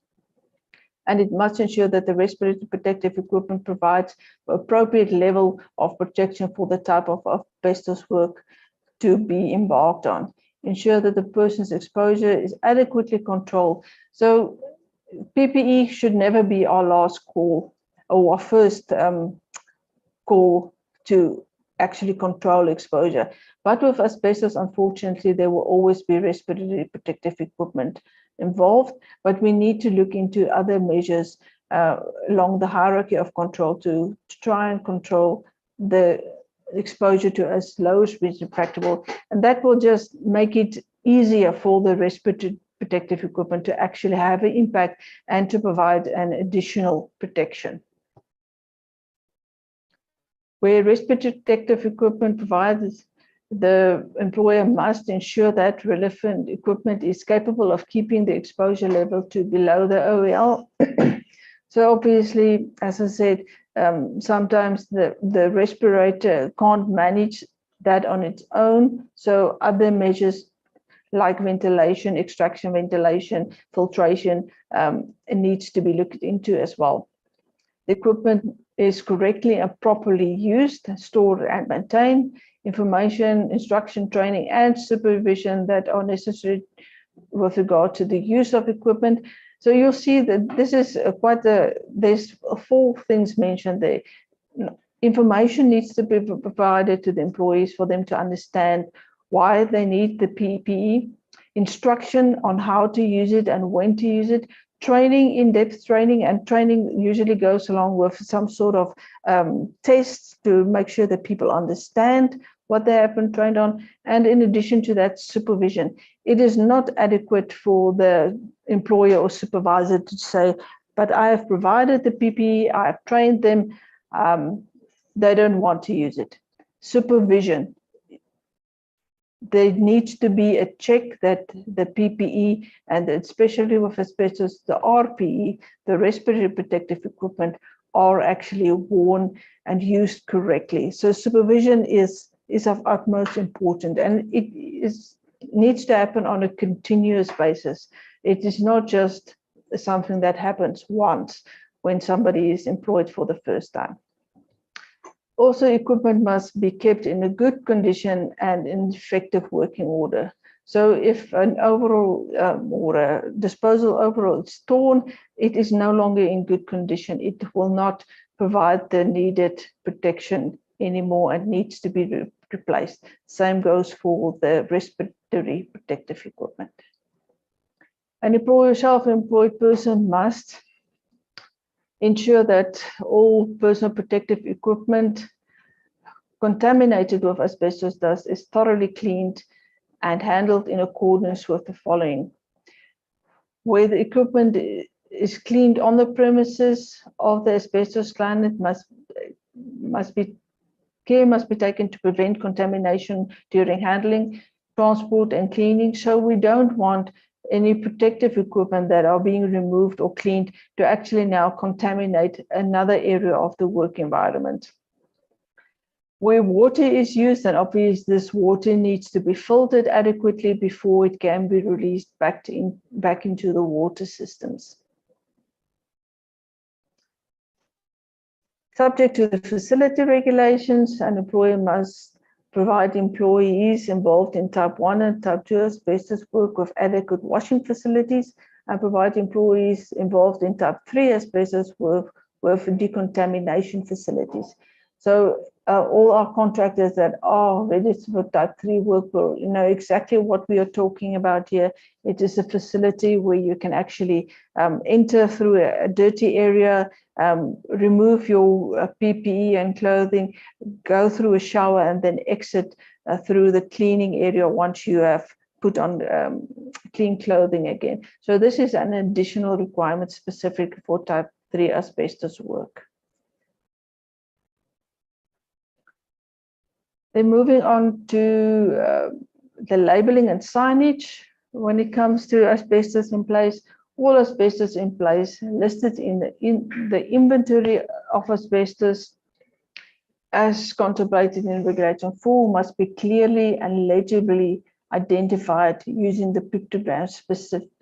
And it must ensure that the respiratory protective equipment provides appropriate level of protection for the type of asbestos work to be embarked on. Ensure that the person's exposure is adequately controlled. So PPE should never be our last call or our first call to actually control exposure. But with asbestos, unfortunately, there will always be respiratory protective equipment involved, but we need to look into other measures along the hierarchy of control to try and control the exposure to as low as reasonably practicable. And that will just make it easier for the respiratory protective equipment to actually have an impact and to provide an additional protection. Where respiratory protective equipment provides, the employer must ensure that relevant equipment is capable of keeping the exposure level to below the OEL. So obviously, as I said, sometimes the respirator can't manage that on its own. So other measures like ventilation, extraction ventilation, filtration, it needs to be looked into as well. The equipment is correctly and properly used, stored and maintained. Information, instruction, training, and supervision that are necessary with regard to the use of equipment. So you'll see that this is there's 4 things mentioned there. Information needs to be provided to the employees for them to understand why they need the PPE, instruction on how to use it and when to use it, training, in-depth training, and training usually goes along with some sort of tests to make sure that people understand what they have been trained on. And in addition to that, supervision. It is not adequate for the employer or supervisor to say, but I have provided the PPE, I have trained them, they don't want to use it. Supervision. There needs to be a check that the PPE, and especially with asbestos, the RPE, the respiratory protective equipment, are actually worn and used correctly. So supervision is of utmost importance, and it needs to happen on a continuous basis. It is not just something that happens once when somebody is employed for the first time. Also, equipment must be kept in a good condition and in effective working order. So if an overall or a disposal overall is torn, it is no longer in good condition. It will not provide the needed protection anymore and needs to be replaced. Same goes for the respiratory protective equipment. An employer, self-employed person must ensure that all personal protective equipment contaminated with asbestos dust is thoroughly cleaned and handled in accordance with the following. Where the equipment is cleaned on the premises of the asbestos client, care must be taken to prevent contamination during handling, transport, and cleaning. So we don't want any protective equipment that are being removed or cleaned to actually now contaminate another area of the work environment. Where water is used, then obviously this water needs to be filtered adequately before it can be released back into the water systems. Subject to the facility regulations, an employer must provide employees involved in type 1 and type 2 asbestos work with adequate washing facilities, and provide employees involved in type 3 asbestos work with decontamination facilities. So all our contractors that are registered for type 3 work will know exactly what we are talking about here. It is a facility where you can actually enter through a dirty area, remove your PPE and clothing, go through a shower, and then exit through the cleaning area once you have put on clean clothing again. So this is an additional requirement specific for type 3 asbestos work. Then moving on to the labeling and signage. When it comes to asbestos in place, all asbestos in place listed in the inventory of asbestos as contemplated in Regulation 4 must be clearly and legibly identified using the pictograms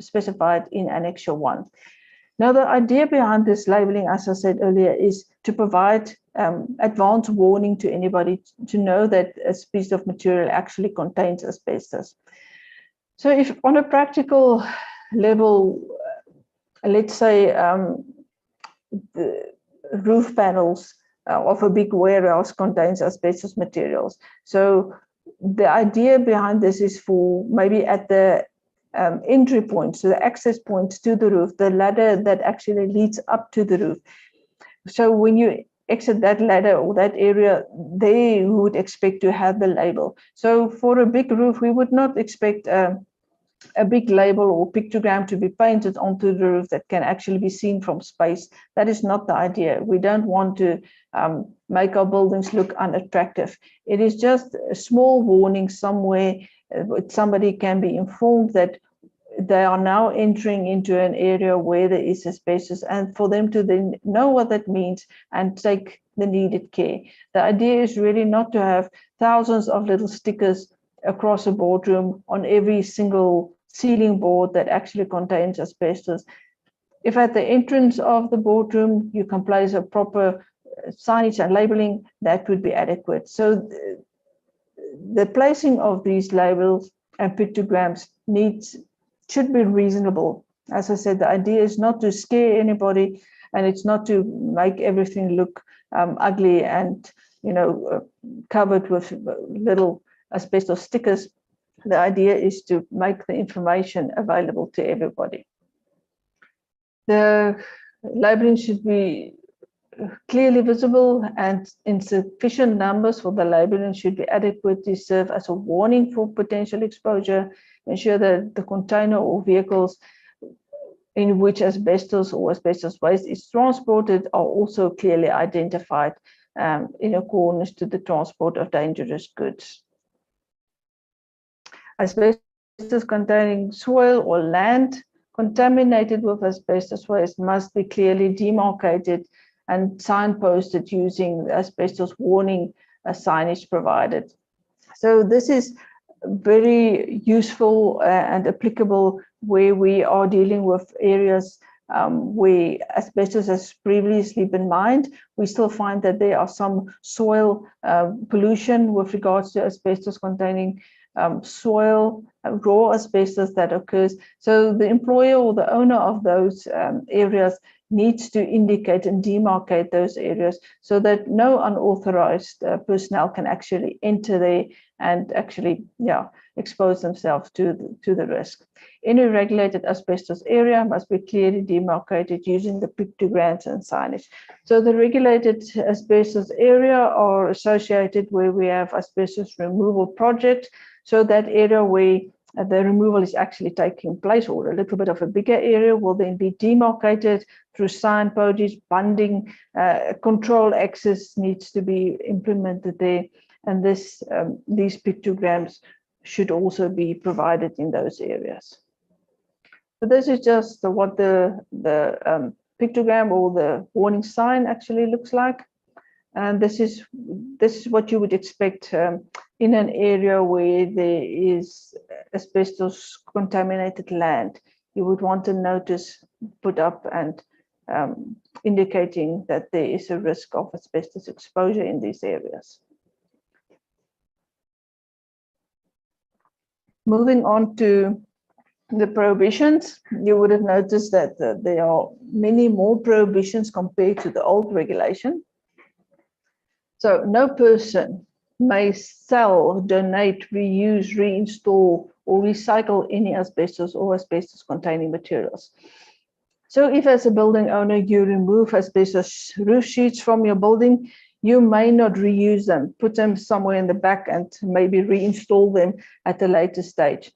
specified in Annexure 1. Now, the idea behind this labeling, as I said earlier, is to provide advance warning to anybody to know that a piece of material actually contains asbestos. So if on a practical level, let's say the roof panels of a big warehouse contains asbestos materials. So the idea behind this is for maybe at the entry points, so the access points to the roof, the ladder that actually leads up to the roof. So when you exit that ladder or that area, they would expect to have the label. So for a big roof, we would not expect a big label or pictogram to be painted onto the roof that can actually be seen from space. That is not the idea. We don't want to make our buildings look unattractive. It is just a small warning somewhere. Somebody can be informed that they are now entering into an area where there is asbestos, and for them to then know what that means and take the needed care. The idea is really not to have thousands of little stickers across a boardroom on every single ceiling board that actually contains asbestos. If at the entrance of the boardroom you can place a proper signage and labeling, that would be adequate. So the placing of these labels and pictograms should be reasonable. As I said, the idea is not to scare anybody, and it's not to make everything look ugly and covered with little asbestos stickers. The idea is to make the information available to everybody. The labeling should be clearly visible and in sufficient numbers for the labeling should be adequate to serve as a warning for potential exposure. Ensure that the container or vehicles in which asbestos or asbestos waste is transported are also clearly identified in accordance to the transport of dangerous goods. Asbestos containing soil or land contaminated with asbestos waste must be clearly demarcated and signposted using the asbestos warning signage provided. So this is very useful and applicable where we are dealing with areas where asbestos has previously been mined. We still find that there are some soil pollution with regards to asbestos containing soil, raw asbestos that occurs. So the employer or the owner of those areas needs to indicate and demarcate those areas so that no unauthorized personnel can actually enter there and actually, expose themselves to the risk. Any regulated asbestos area must be clearly demarcated using the pictograms and signage. So the regulated asbestos area are associated where we have asbestos removal project. So that area where the removal is actually taking place, or a little bit of a bigger area, will then be demarcated through signposts, bunding, control access needs to be implemented there, and these pictograms should also be provided in those areas. So this is just what the pictogram or the warning sign actually looks like. And this is what you would expect in an area where there is asbestos contaminated land. You would want a notice put up and indicating that there is a risk of asbestos exposure in these areas. Moving on to the prohibitions, you would have noticed that there are many more prohibitions compared to the old regulation. So no person may sell, donate, reuse, reinstall, or recycle any asbestos or asbestos-containing materials. So if as a building owner you remove asbestos roof sheets from your building, you may not reuse them, put them somewhere in the back and maybe reinstall them at a later stage.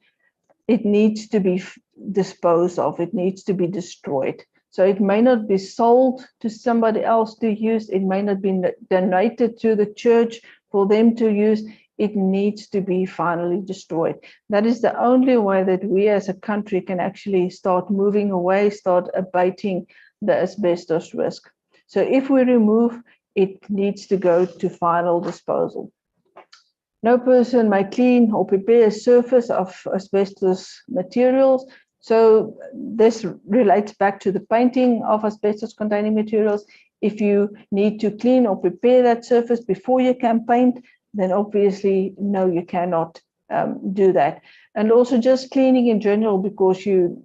It needs to be disposed of, it needs to be destroyed. So it may not be sold to somebody else to use, it may not be donated to the church for them to use, it needs to be finally destroyed. That is the only way that we as a country can actually start moving away, start abating the asbestos risk. So if we remove, it needs to go to final disposal. No person may clean or prepare a surface of asbestos materials. So this relates back to the painting of asbestos-containing materials. If you need to clean or prepare that surface before you can paint, then obviously, no, you cannot do that. And also just cleaning in general, because you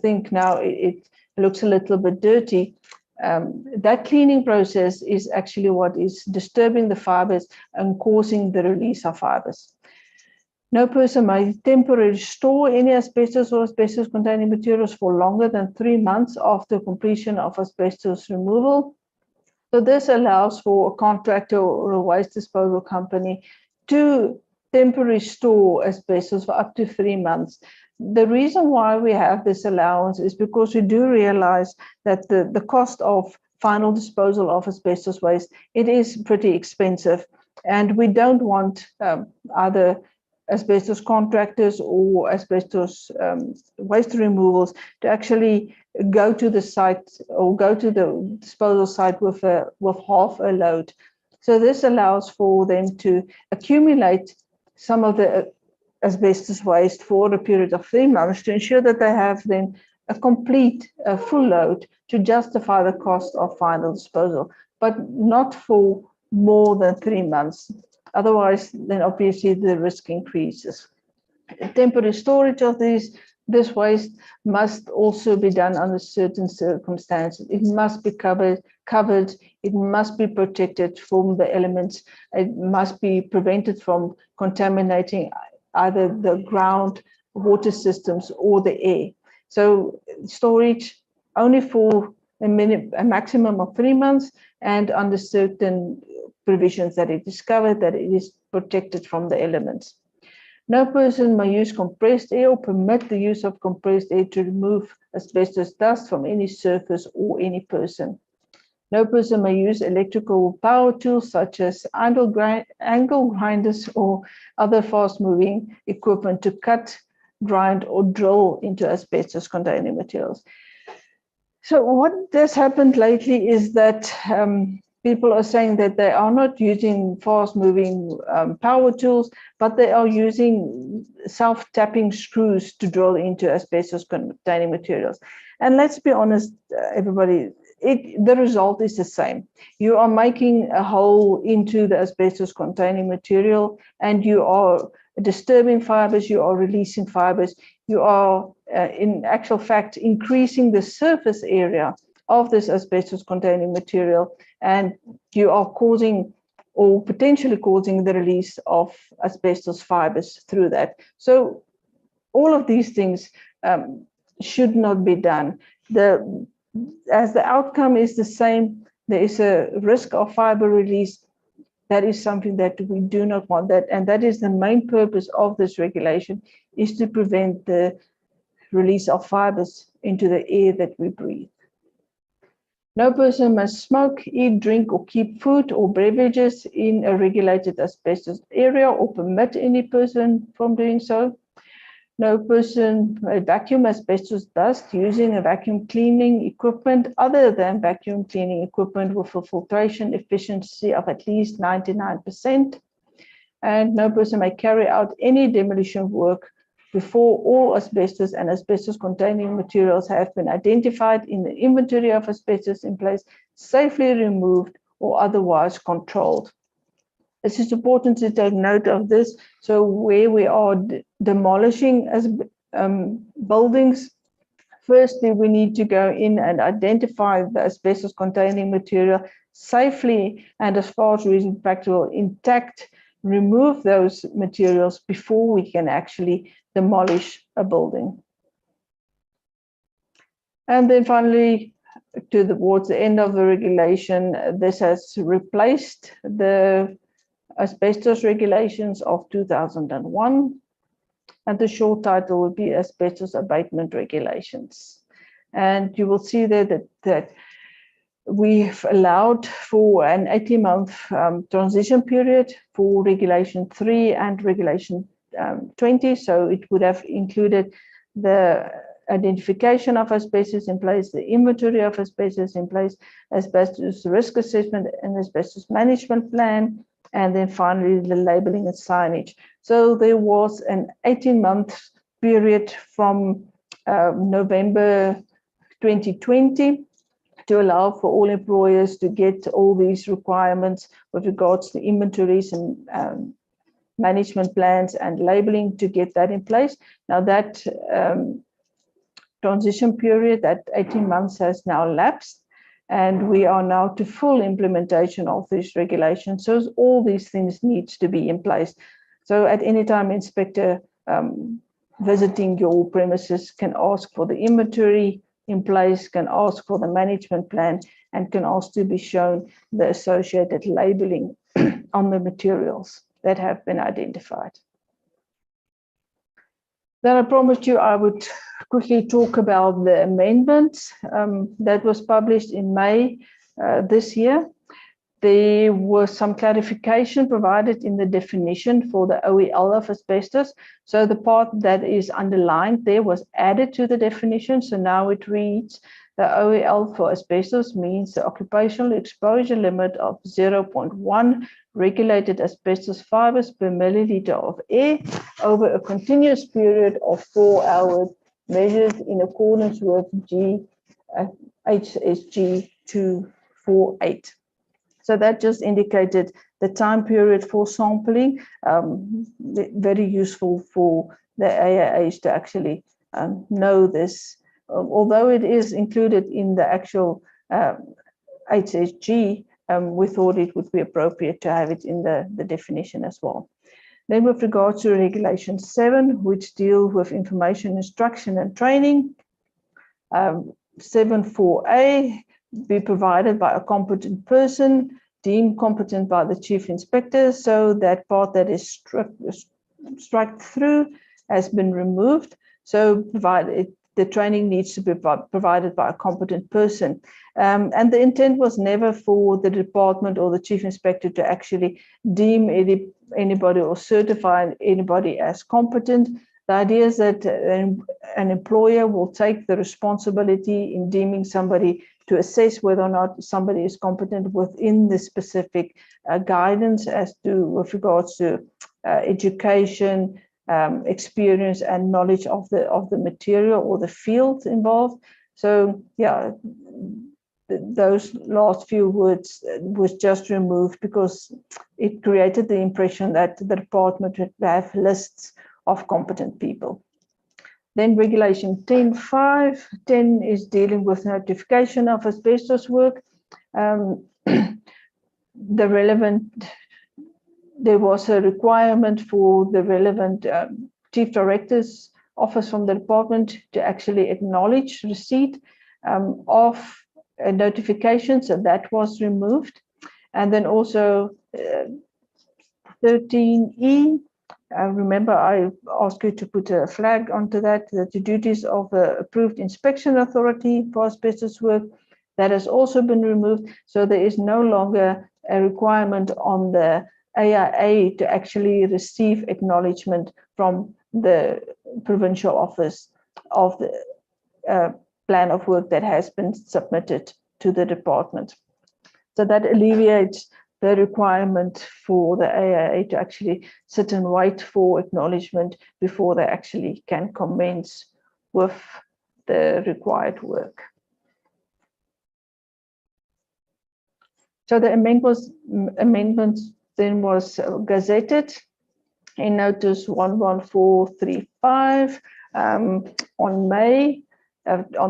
think now it looks a little bit dirty, that cleaning process is actually what is disturbing the fibers and causing the release of fibers. No person may temporarily store any asbestos or asbestos-containing materials for longer than 3 months after completion of asbestos removal. So this allows for a contractor or a waste disposal company to temporarily store asbestos for up to 3 months. The reason why we have this allowance is because we do realize that the cost of final disposal of asbestos waste, it is pretty expensive, and we don't want either asbestos contractors or asbestos waste removals to actually go to the site or go to the disposal site with half a load. So this allows for them to accumulate some of the asbestos waste for a period of 3 months to ensure that they have then a complete full load to justify the cost of final disposal, but not for more than 3 months. Otherwise, then obviously the risk increases. Temporary storage of this waste must also be done under certain circumstances. It must be covered, it must be protected from the elements, it must be prevented from contaminating either the ground, water systems, or the air. So storage only for a maximum of 3 months, and under certain provisions that it is covered, that it is protected from the elements. No person may use compressed air or permit the use of compressed air to remove asbestos dust from any surface or any person. No person may use electrical power tools such as angle grinders or other fast-moving equipment to cut, grind, or drill into asbestos-containing materials. So what has happened lately is that people are saying that they are not using fast-moving power tools, but they are using self-tapping screws to drill into asbestos-containing materials. And let's be honest, everybody, the result is the same. You are making a hole into the asbestos-containing material, and you are disturbing fibers, you are releasing fibers, you are in actual fact increasing the surface area of this asbestos containing material, and you are causing or potentially causing the release of asbestos fibers through that. So all of these things should not be done. As the outcome is the same, there is a risk of fiber release. That is something that we do not want, and that is the main purpose of this regulation, is to prevent the release of fibers into the air that we breathe. No person must smoke, eat, drink, or keep food or beverages in a regulated asbestos area or permit any person from doing so. No person may vacuum asbestos dust using a vacuum cleaning equipment other than vacuum cleaning equipment with a filtration efficiency of at least 99%. And no person may carry out any demolition work before all asbestos and asbestos containing materials have been identified in the inventory of asbestos in place, safely removed or otherwise controlled. It is important to take note of this. So where we are demolishing buildings, firstly, we need to go in and identify the asbestos containing material safely and as far as reasonably practical intact, remove those materials before we can actually demolish a building. And then finally, towards the end of the regulation, this has replaced the asbestos regulations of 2001, and the short title will be asbestos abatement regulations. And you will see there that we've allowed for an 18-month transition period for regulation 3 and regulation 20. So it would have included the identification of asbestos in place, the inventory of asbestos in place, asbestos risk assessment and asbestos management plan, and then finally the labeling and signage. So there was an 18-month period from November 2020 to allow for all employers to get all these requirements with regards to inventories and management plans and labeling to get that in place. Now that transition period, that 18 months has now lapsed, and we are now to full implementation of this regulation. So all these things needs to be in place. So at any time, inspector visiting your premises can ask for the inventory in place, can ask for the management plan, and can ask to be shown the associated labeling on the materials that have been identified. Then I promised you I would quickly talk about the amendments that was published in May this year. There was some clarification provided in the definition for the OEL of asbestos. So the part that is underlined there was added to the definition. So now it reads, the OEL for asbestos means the occupational exposure limit of 0.1 regulated asbestos fibers per milliliter of air over a continuous period of 4 hours, measured in accordance with HSG 248. So that just indicated the time period for sampling, very useful for the AAAs to actually know this. Although it is included in the actual HSG, we thought it would be appropriate to have it in the definition as well. Then with regards to Regulation 7, which deals with information, instruction and training, 7.4a, be provided by a competent person, deemed competent by the chief inspector. So that part that is struck through has been removed. So the training needs to be provided by a competent person. And the intent was never for the department or the chief inspector to actually deem anybody or certify anybody as competent. The idea is that an employer will take the responsibility in deeming somebody to assess whether or not somebody is competent within the specific guidance as to with regards to education, experience and knowledge of the material or the field involved. So yeah, those last few words was just removed because it created the impression that the department would have lists of competent people. Then regulation 10.5. 10 is dealing with notification of asbestos work. There was a requirement for the relevant chief director's office from the department to actually acknowledge receipt of a notification, so that was removed. And then also 13E, remember I asked you to put a flag onto that the duties of the approved inspection authority for asbestos work, that has also been removed. So there is no longer a requirement on the AIA to actually receive acknowledgement from the provincial office of the plan of work that has been submitted to the department. So that alleviates the requirement for the AIA to actually sit and wait for acknowledgement before they actually can commence with the required work. So the amendment then was gazetted in notice 11435 on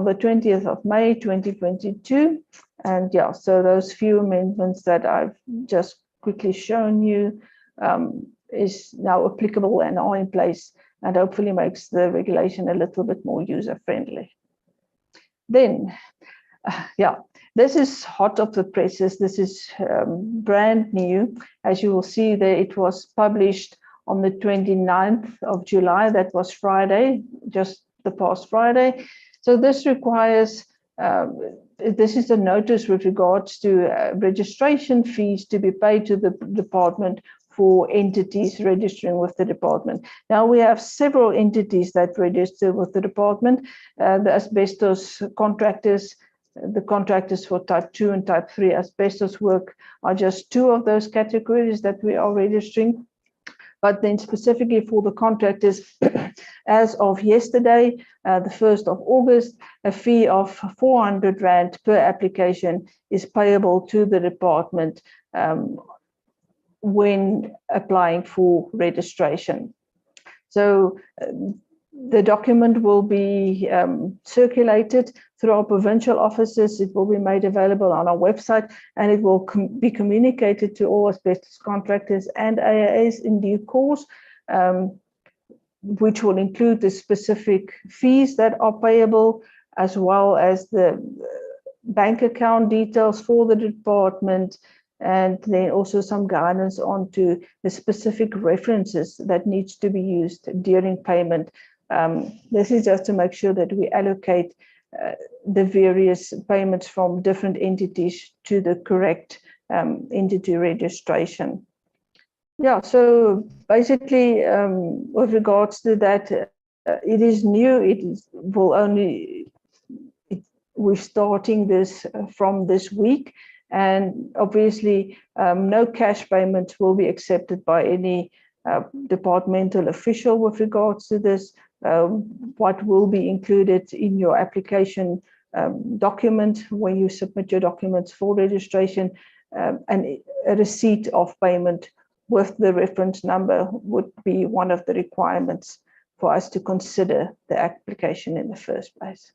the 20th of May 2022. And yeah, so those few amendments that I've just quickly shown you is now applicable and are in place, and hopefully makes the regulation a little bit more user-friendly. Then, yeah, this is hot off the presses. This is brand new. As you will see there, it was published on the 29th of July. That was Friday, just the past Friday. So this requires, this is a notice with regards to registration fees to be paid to the department for entities registering with the department. Now we have several entities that register with the department, the asbestos contractors, the contractors for type 2 and type 3 asbestos work are just two of those categories that we are registering. But then specifically for the contractors, as of yesterday, the 1st of August, a fee of 400 Rand per application is payable to the department when applying for registration. So the document will be circulated through our provincial offices. It will be made available on our website, and it will be communicated to all asbestos contractors and AIAs in due course, which will include the specific fees that are payable, as well as the bank account details for the department, and then also some guidance onto the specific references that needs to be used during payment. This is just to make sure that we allocate the various payments from different entities to the correct entity registration. Yeah, so basically, with regards to that, it is new. We're starting this from this week, and obviously no cash payments will be accepted by any departmental official with regards to this. What will be included in your application document when you submit your documents for registration, and a receipt of payment with the reference number would be one of the requirements for us to consider the application in the first place.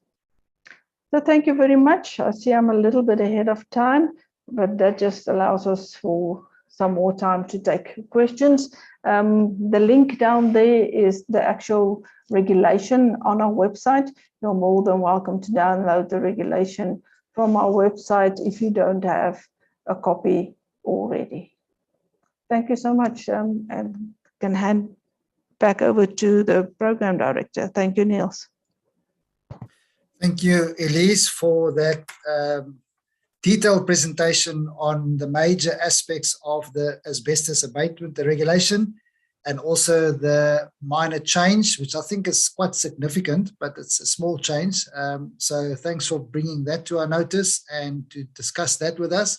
So thank you very much. I see I'm a little bit ahead of time, but that just allows us for some more time to take questions. The link down there is the actual regulation on our website. You're more than welcome to download the regulation from our website if you don't have a copy already. Thank you so much, and can hand back over to the program director. Thank you, Niels. Thank you, Elise, for that detailed presentation on the major aspects of the asbestos abatement, the regulation, and also the minor change, which I think is quite significant, but it's a small change. So thanks for bringing that to our notice and to discuss that with us.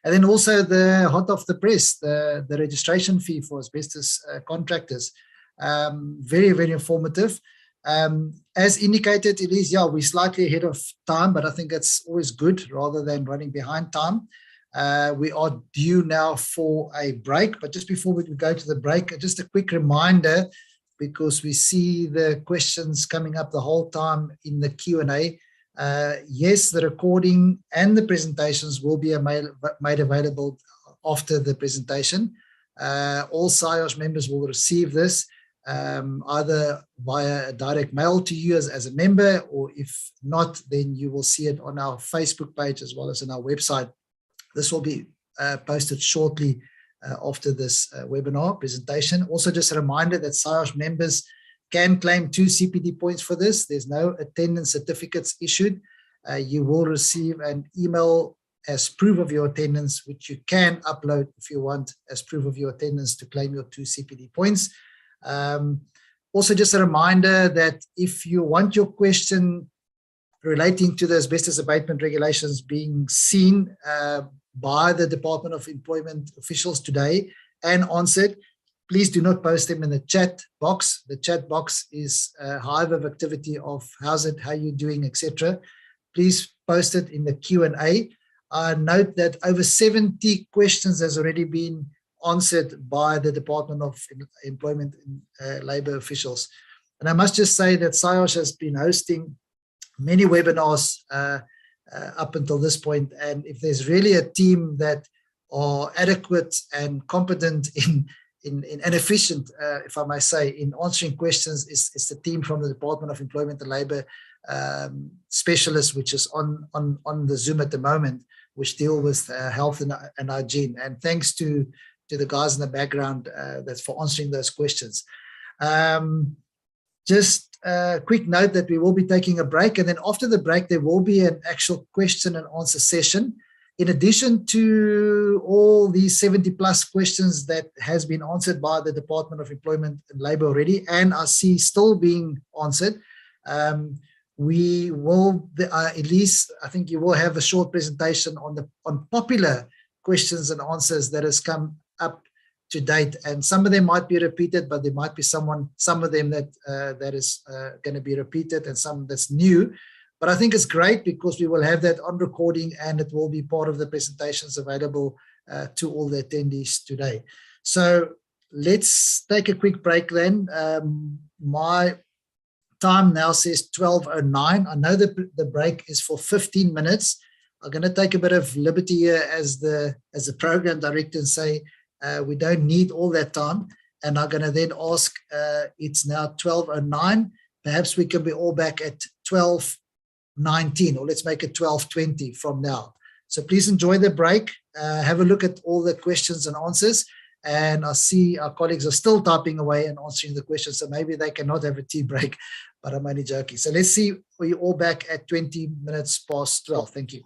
And then also the hot off the press, the registration fee for asbestos contractors. Very, very informative. As indicated, Elise, yeah, we're slightly ahead of time, but I think it's always good rather than running behind time. We are due now for a break, but just before we go to the break, just a quick reminder, because we see the questions coming up the whole time in the Q&A. Yes, the recording and the presentations will be made available after the presentation. All SIOS members will receive this either via a direct mail to you as a member, or if not, then you will see it on our Facebook page as well as on our website. This will be posted shortly after this webinar presentation. Also, just a reminder that SIOS members can claim 2 CPD points for this. There's no attendance certificates issued. You will receive an email as proof of your attendance, which you can upload if you want as proof of your attendance to claim your 2 CPD points. Also, just a reminder that if you want your question relating to the asbestos abatement regulations being seen by the Department of Employment officials today and answered, please do not post them in the chat box. The chat box is a hive of activity of how's it, how you doing, etc. Please post it in the Q&A. Note that over 70 questions has already been answered by the Department of Employment and Labour officials. And I must just say that SIOS has been hosting many webinars up until this point, and if there's really a team that are adequate and competent and efficient, if I may say, in answering questions, is the team from the Department of Employment and Labour specialists, which is on the Zoom at the moment, which deal with health and hygiene. And thanks to the guys in the background that's for answering those questions. Just a quick note that we will be taking a break, and then after the break there will be an actual question and answer session. In addition to all these 70 plus questions that has been answered by the Department of Employment and Labour already, and I see still being answered, we will, at least I think you will have a short presentation on popular questions and answers that has come up to date, and some of them might be repeated, but there might be some of them that is going to be repeated, and some that's new. But I think it's great because we will have that on recording, and it will be part of the presentations available to all the attendees today. So let's take a quick break then. My time now says 12:09. I know that the break is for 15 minutes. I'm going to take a bit of liberty here as the program director and say we don't need all that time. And I'm going to then ask, it's now 12:09. Perhaps we can be all back at 12:19, or let's make it 12:20 from now. So please enjoy the break. Have a look at all the questions and answers. And I see our colleagues are still typing away and answering the questions, so maybe they cannot have a tea break, but I'm only joking. So let's see, are you all back at 20 minutes past 12? Thank you.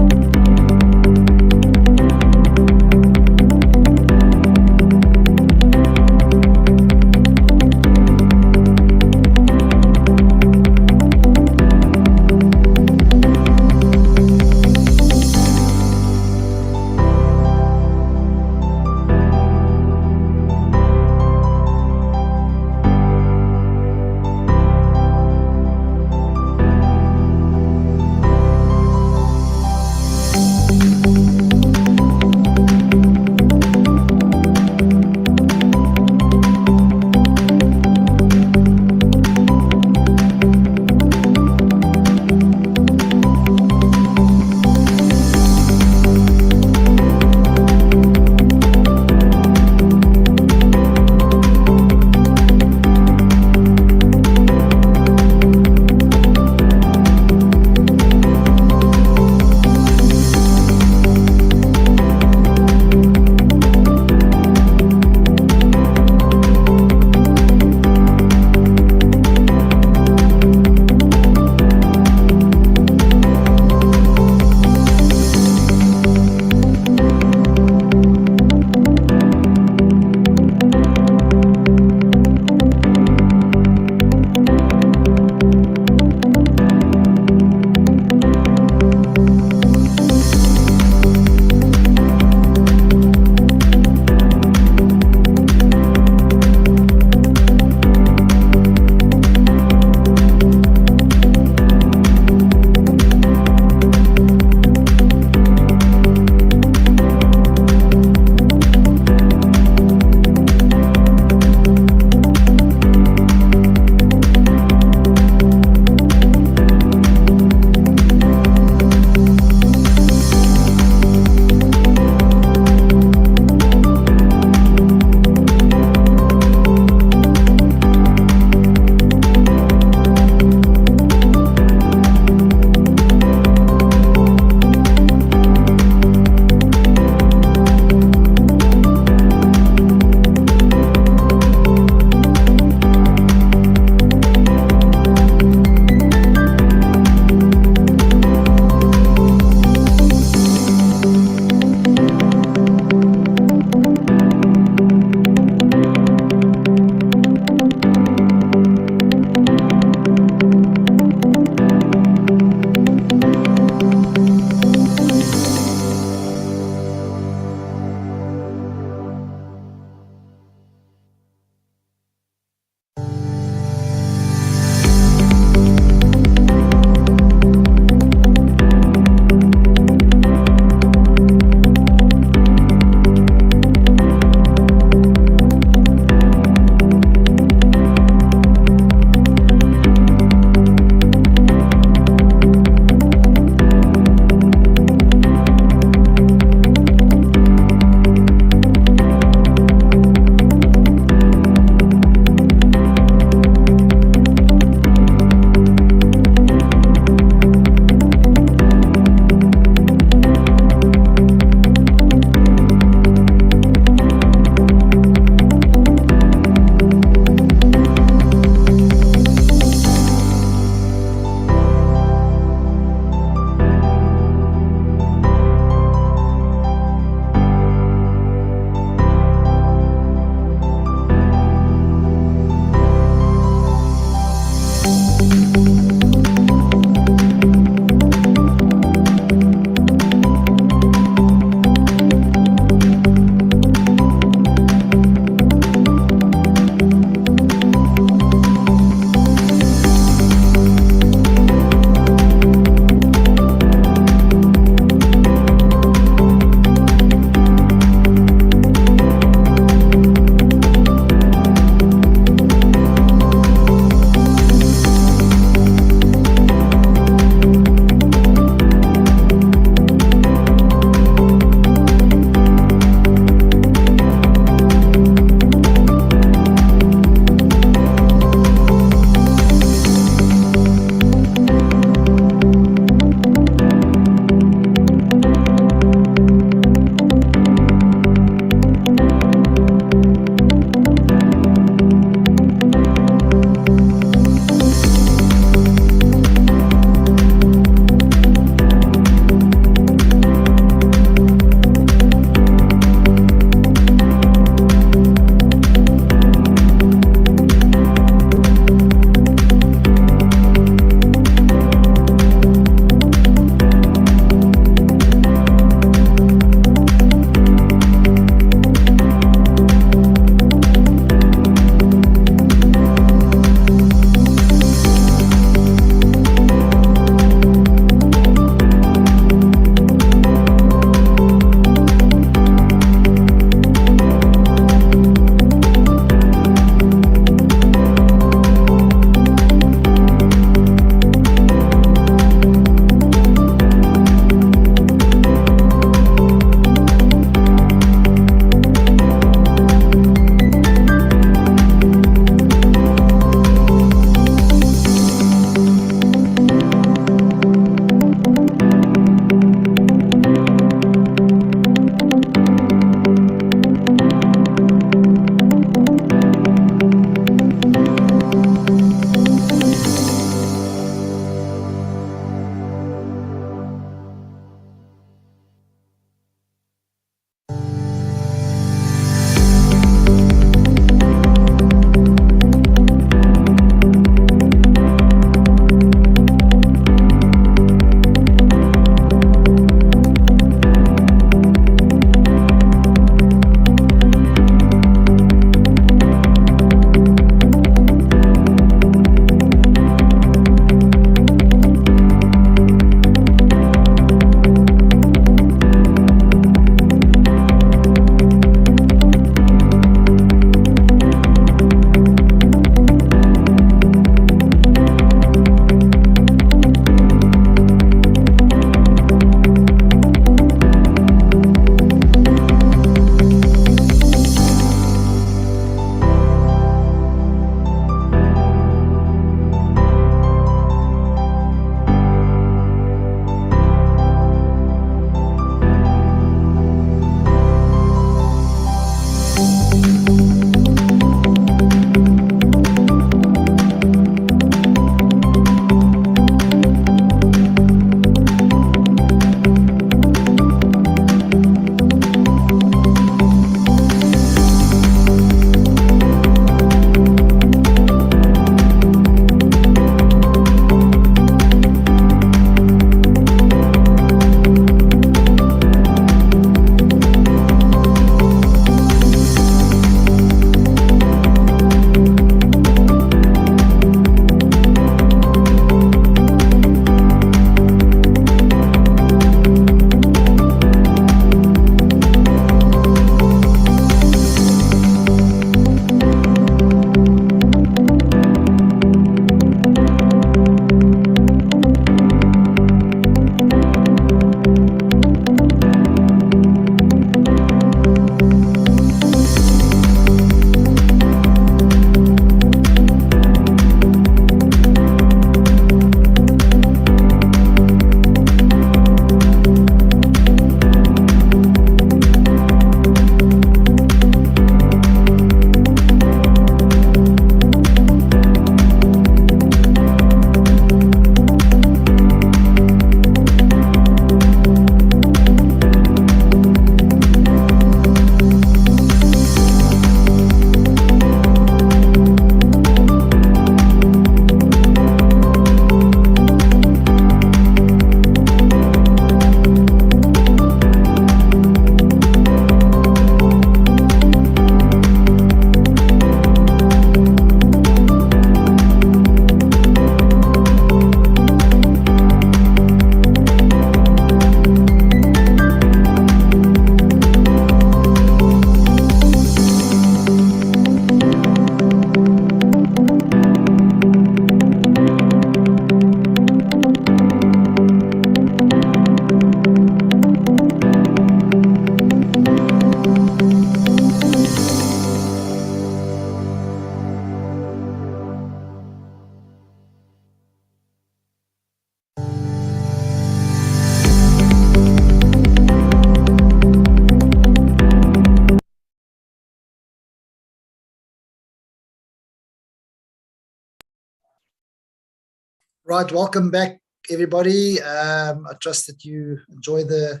Right, welcome back, everybody. I trust that you enjoy the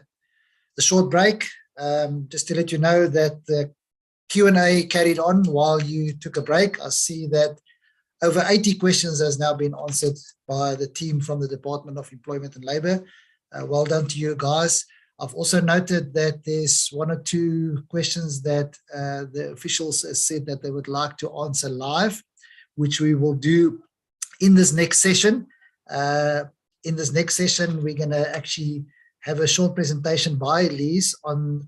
short break. Just to let you know that the Q&A carried on while you took a break. I see that over 80 questions has now been answered by the team from the Department of Employment and Labour. Well done to you guys. I've also noted that there's 1 or 2 questions that the officials have said that they would like to answer live, which we will do in this next session. In this next session, we're going to actually have a short presentation by Elise on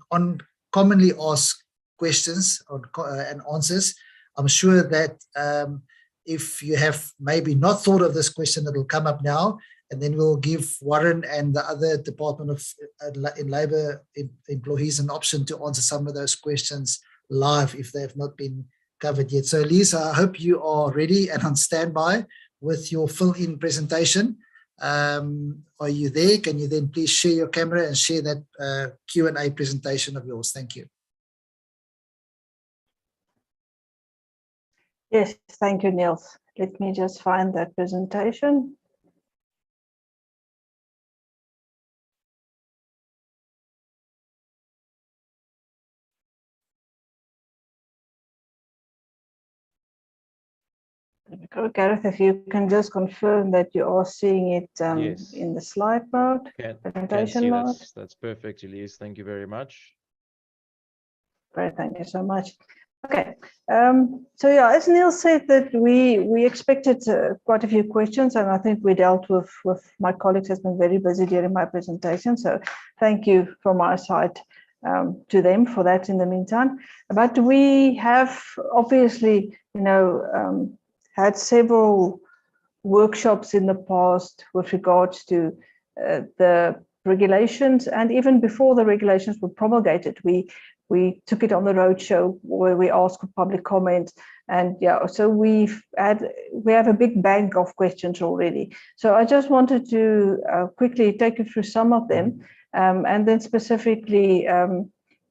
commonly asked questions and answers. I'm sure that if you have maybe not thought of this question, it will come up now, and then we'll give Warren and the other Department of Labour employees an option to answer some of those questions live if they have not been covered yet. So Elise, I hope you are ready and on standby with your fill-in presentation. Are you there? Can you then please share your camera and share that Q&A presentation of yours? Thank you. Yes, thank you, Niels. Let me just find that presentation. Gareth, if you can just confirm that you are seeing it Yes. in the slide mode, Can presentation see mode. that's perfect, Elise. Thank you very much. Great, thank you so much. Okay, so yeah, as Neil said, that we expected quite a few questions, and I think we dealt with my colleagues has been very busy during my presentation. So thank you from my side to them for that in the meantime. But we have obviously, had several workshops in the past with regards to the regulations, and even before the regulations were promulgated, we took it on the roadshow where we asked for public comment, and yeah, so we have a big bank of questions already. So I just wanted to quickly take you through some of them, and then specifically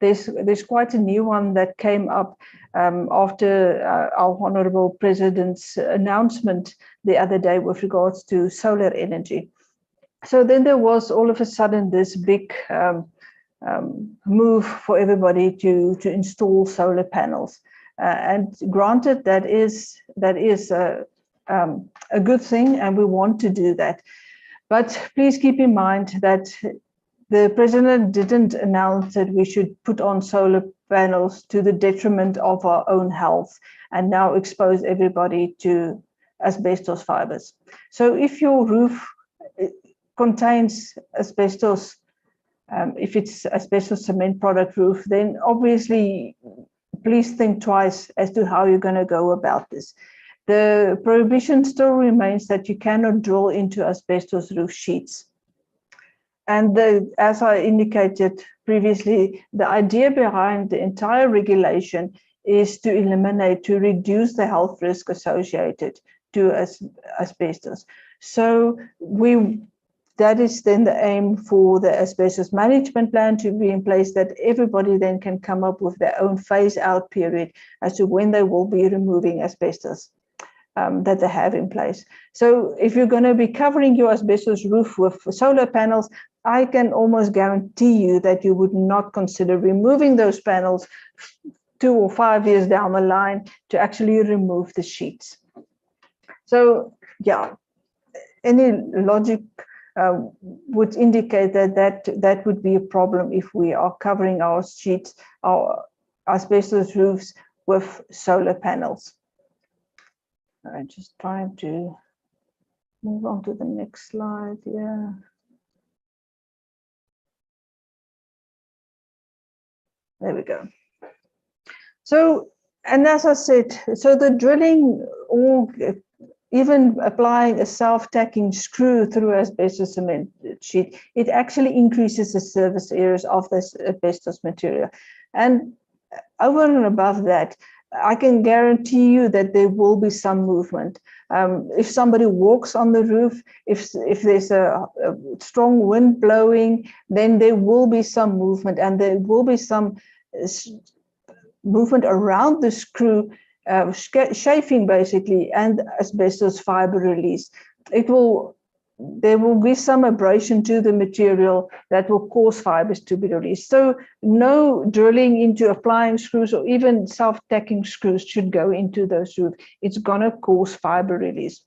there's quite a new one that came up after our Honourable President's announcement the other day with regards to solar energy. So then there was all of a sudden this big move for everybody to install solar panels, and granted that is a good thing, and we want to do that, but please keep in mind that the president didn't announce that we should put on solar panels to the detriment of our own health and now expose everybody to asbestos fibers. So if your roof contains asbestos, if it's asbestos cement product roof, then obviously please think twice as to how you're going to go about this. The prohibition still remains that you cannot drill into asbestos roof sheets. And as I indicated previously, the idea behind the entire regulation is to reduce the health risk associated to asbestos. So that is then the aim for the asbestos management plan to be in place, that everybody then can come up with their own phase-out period as to when they will be removing asbestos that they have in place. So if you're going to be covering your asbestos roof with solar panels, I can almost guarantee you that you would not consider removing those panels 2 or 5 years down the line to actually remove the sheets. So yeah, any logic would indicate that would be a problem if we are covering our sheets, our asbestos roofs with solar panels. I'm just trying to move on to the next slide. Yeah. There we go. So, and as I said, so the drilling or even applying a self-tacking screw through asbestos cement sheet, it actually increases the surface areas of this asbestos material. And over and above that, I can guarantee you that there will be some movement. If somebody walks on the roof, if there's a strong wind blowing, then there will be some movement, and there will be some movement around the screw, chafing basically, and asbestos fiber release. It will there will be some abrasion to the material that will cause fibers to be released. So no drilling into applying screws or even self-tacking screws should go into those roofs. It's going to cause fiber release.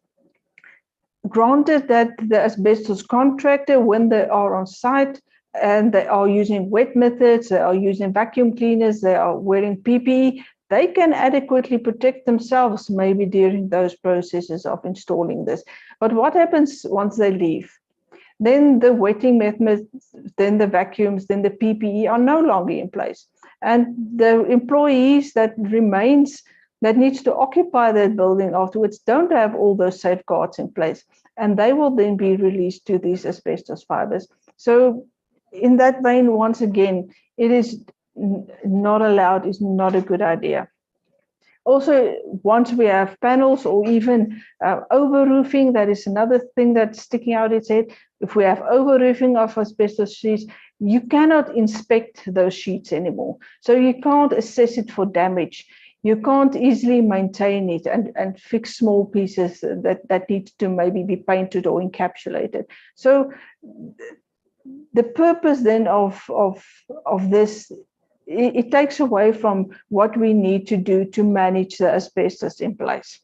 Granted that the asbestos contractor, when they are on site and they are using wet methods, they are using vacuum cleaners, they are wearing PPE, they can adequately protect themselves maybe during those processes of installing this. But what happens once they leave? Then the wetting methods, then the vacuums, then the PPE are no longer in place. And the employees that needs to occupy that building afterwards don't have all those safeguards in place. And they will then be released to these asbestos fibers. So in that vein, once again, it is not allowed, is not a good idea. Also, once we have panels or even over-roofing, that is another thing that's sticking out its head. If we have over-roofing of asbestos sheets, you cannot inspect those sheets anymore. So you can't assess it for damage. You can't easily maintain it and fix small pieces that need to maybe be painted or encapsulated. So the purpose then of this, it takes away from what we need to do to manage the asbestos in place.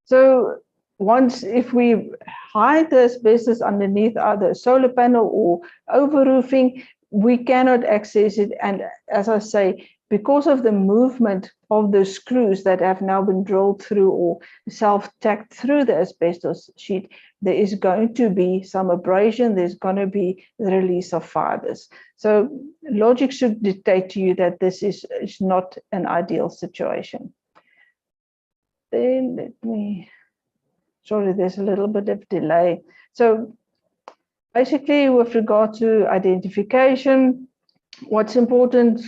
So if we hide the asbestos underneath either solar panel or over-roofing, we cannot access it. And as I say, because of the movement of the screws that have now been drilled through or self-tacked through the asbestos sheet, there is going to be some abrasion, there's going to be the release of fibers. So logic should dictate to you that this is not an ideal situation. Then sorry, there's a little bit of delay. So basically with regard to identification, what's important,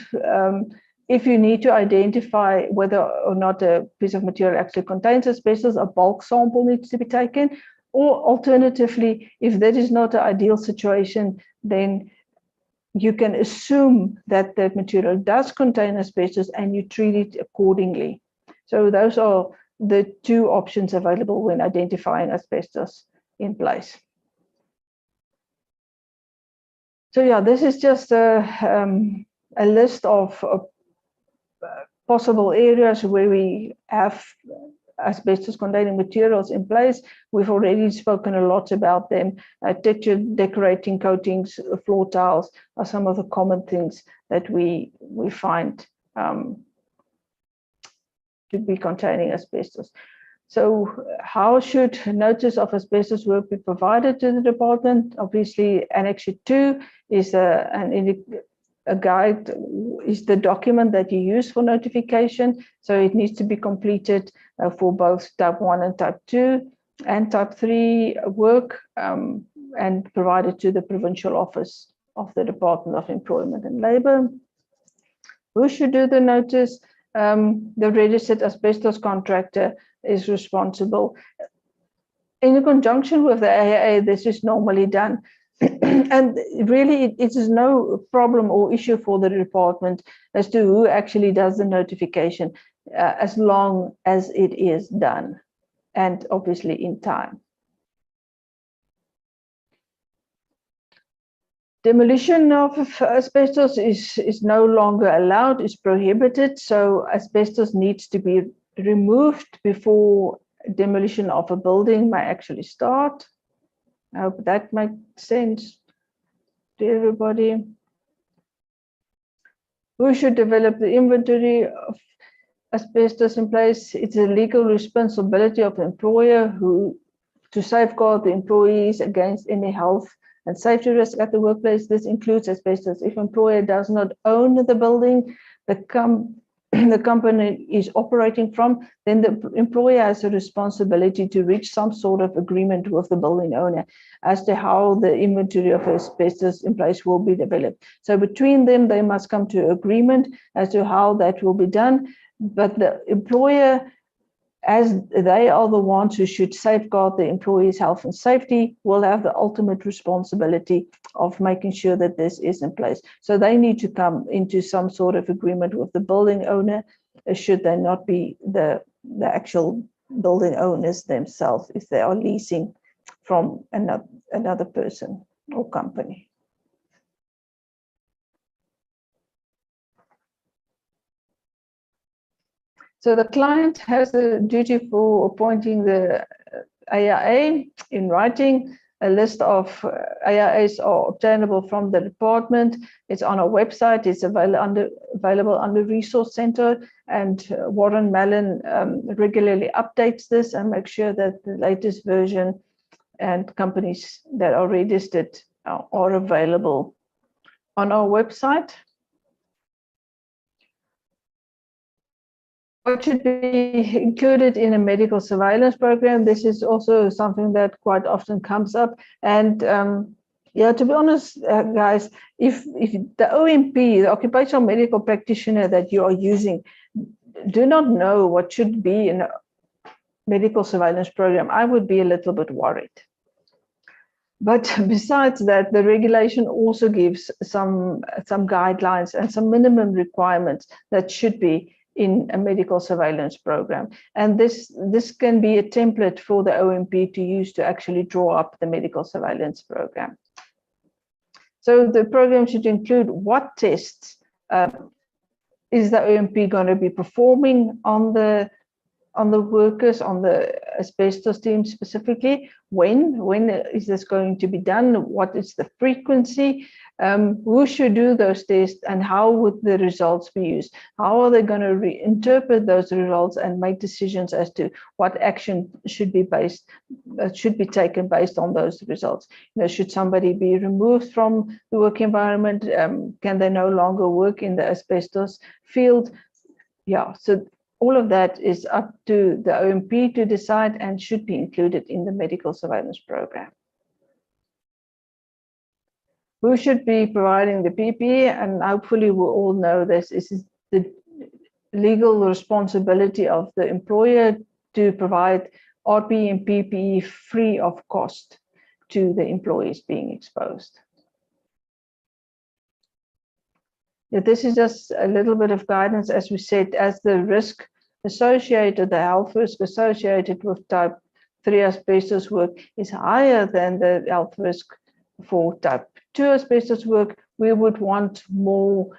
if you need to identify whether or not a piece of material actually contains asbestos, a bulk sample needs to be taken. Or alternatively, if that is not an ideal situation, then you can assume that the material does contain asbestos and you treat it accordingly. So those are the two options available when identifying asbestos in place. So yeah, this is just a list of possible areas where we have asbestos containing materials in place. We've already spoken a lot about them. Textured decorating coatings, floor tiles are some of the common things that we find to be containing asbestos. So how should notice of asbestos work be provided to the department? Obviously, Annex 2 is a guide, is the document that you use for notification. So it needs to be completed for both type 1 and type 2 and type 3 work and provided to the provincial office of the Department of Employment and Labour. Who should do the notice? The registered asbestos contractor is responsible. In conjunction with the AAA, this is normally done. And really, it is no problem or issue for the department as to who actually does the notification, as long as it is done, and obviously in time. Demolition of asbestos is no longer allowed, is prohibited, so asbestos needs to be removed before demolition of a building may actually start. I hope that makes sense to everybody. Who should develop the inventory of asbestos in place? It's a legal responsibility of the employer to safeguard the employees against any health and safety risk at the workplace. This includes asbestos. If employer does not own the building the company is operating from, then the employer has a responsibility to reach some sort of agreement with the building owner as to how the inventory of asbestos in place will be developed. So between them, they must come to agreement as to how that will be done. But the employer, as they are the ones who should safeguard the employees' health and safety, will have the ultimate responsibility of making sure that this is in place. So they need to come into some sort of agreement with the building owner, should they not be the actual building owners themselves, if they are leasing from another person or company. So the client has the duty for appointing the AIA in writing. A list of AIAs are obtainable from the department. It's on our website. It's available under Resource Center, and Warren Mallon regularly updates this and makes sure that the latest version and companies that are registered are available on our website. What should be included in a medical surveillance program? This is also something that quite often comes up. And yeah, to be honest, guys, if the OMP, the occupational medical practitioner that you are using, do not know what should be in a medical surveillance program, I would be a little bit worried. But besides that, the regulation also gives some guidelines and some minimum requirements that should be in a medical surveillance program. And this can be a template for the OMP to use to actually draw up the medical surveillance program. So the program should include what tests is the OMP going to be performing on the workers, on the asbestos team specifically. When is this going to be done? What is the frequency? Who should do those tests, and how would the results be used? How are they going to reinterpret those results and make decisions as to what action should be taken based on those results? You know, should somebody be removed from the work environment? Can they no longer work in the asbestos field? Yeah, so all of that is up to the OMP to decide and should be included in the medical surveillance program. Who should be providing the PPE? And hopefully we all know this is the legal responsibility of the employer to provide RPE and PPE free of cost to the employees being exposed. Yeah, this is just a little bit of guidance, as we said, as the risk associated, the health risk associated with type 3 asbestos work is higher than the health risk for type 2 asbestos work. We would want more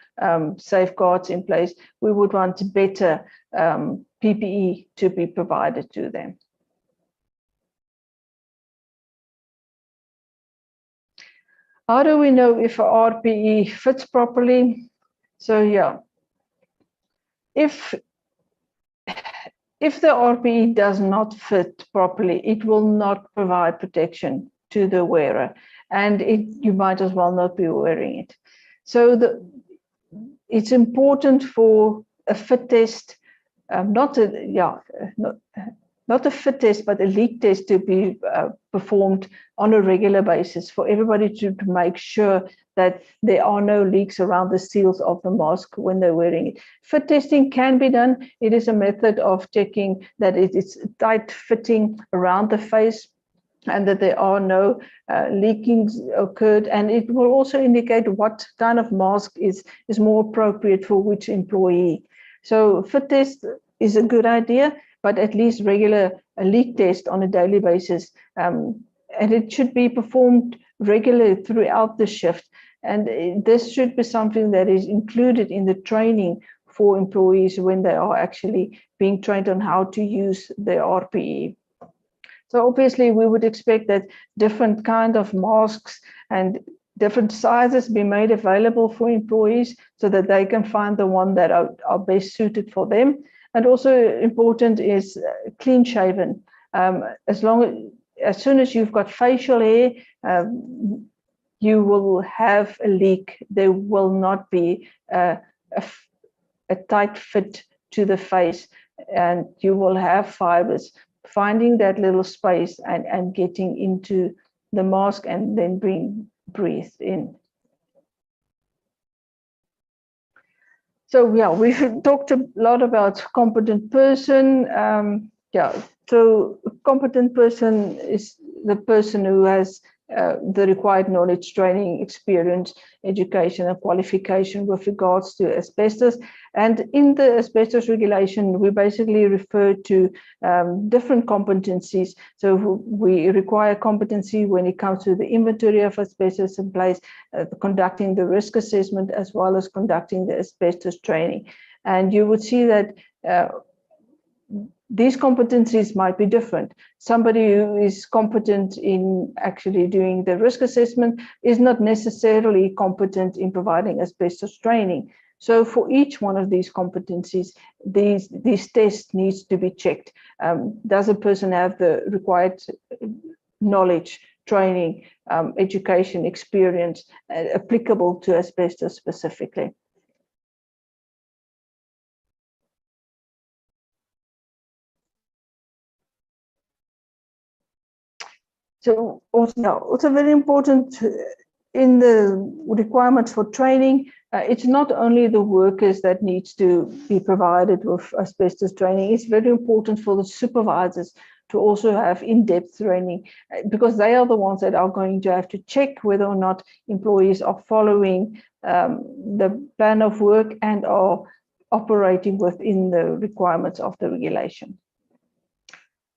safeguards in place. We would want better PPE to be provided to them. How do we know if a RPE fits properly? So yeah, if the RPE does not fit properly, it will not provide protection to the wearer, and you might as well not be wearing it. So it's important for a fit test, not a fit test, but a leak test to be performed on a regular basis for everybody to make sure that there are no leaks around the seals of the mask when they're wearing it. Fit testing can be done. It is a method of checking that it is tight fitting around the face and that there are no leakings occurred. And it will also indicate what kind of mask is more appropriate for which employee. So fit test is a good idea, but at least regular leak test on a daily basis. And it should be performed regularly throughout the shift. And this should be something that is included in the training for employees when they are actually being trained on how to use the RPE. So obviously we would expect that different kind of masks and different sizes be made available for employees so that they can find the one that are best suited for them. And also important is clean shaven. As soon as you've got facial hair, you will have a leak. There will not be a tight fit to the face, and you will have fibers finding that little space and getting into the mask and then breathe in. So yeah, we've talked a lot about competent person. So competent person is the person who has the required knowledge, training, experience, education, and qualification with regards to asbestos. And in the asbestos regulation, we basically refer to different competencies. So we require competency when it comes to the inventory of asbestos in place, conducting the risk assessment, as well as conducting the asbestos training. And you would see that these competencies might be different. Somebody who is competent in actually doing the risk assessment is not necessarily competent in providing asbestos training. So for each one of these competencies, these tests needs to be checked. Does a person have the required knowledge, training, education, experience applicable to asbestos specifically? So also very important in the requirements for training, it's not only the workers that needs to be provided with asbestos training. It's very important for the supervisors to also have in-depth training, because they are the ones that are going to have to check whether or not employees are following the plan of work and are operating within the requirements of the regulation.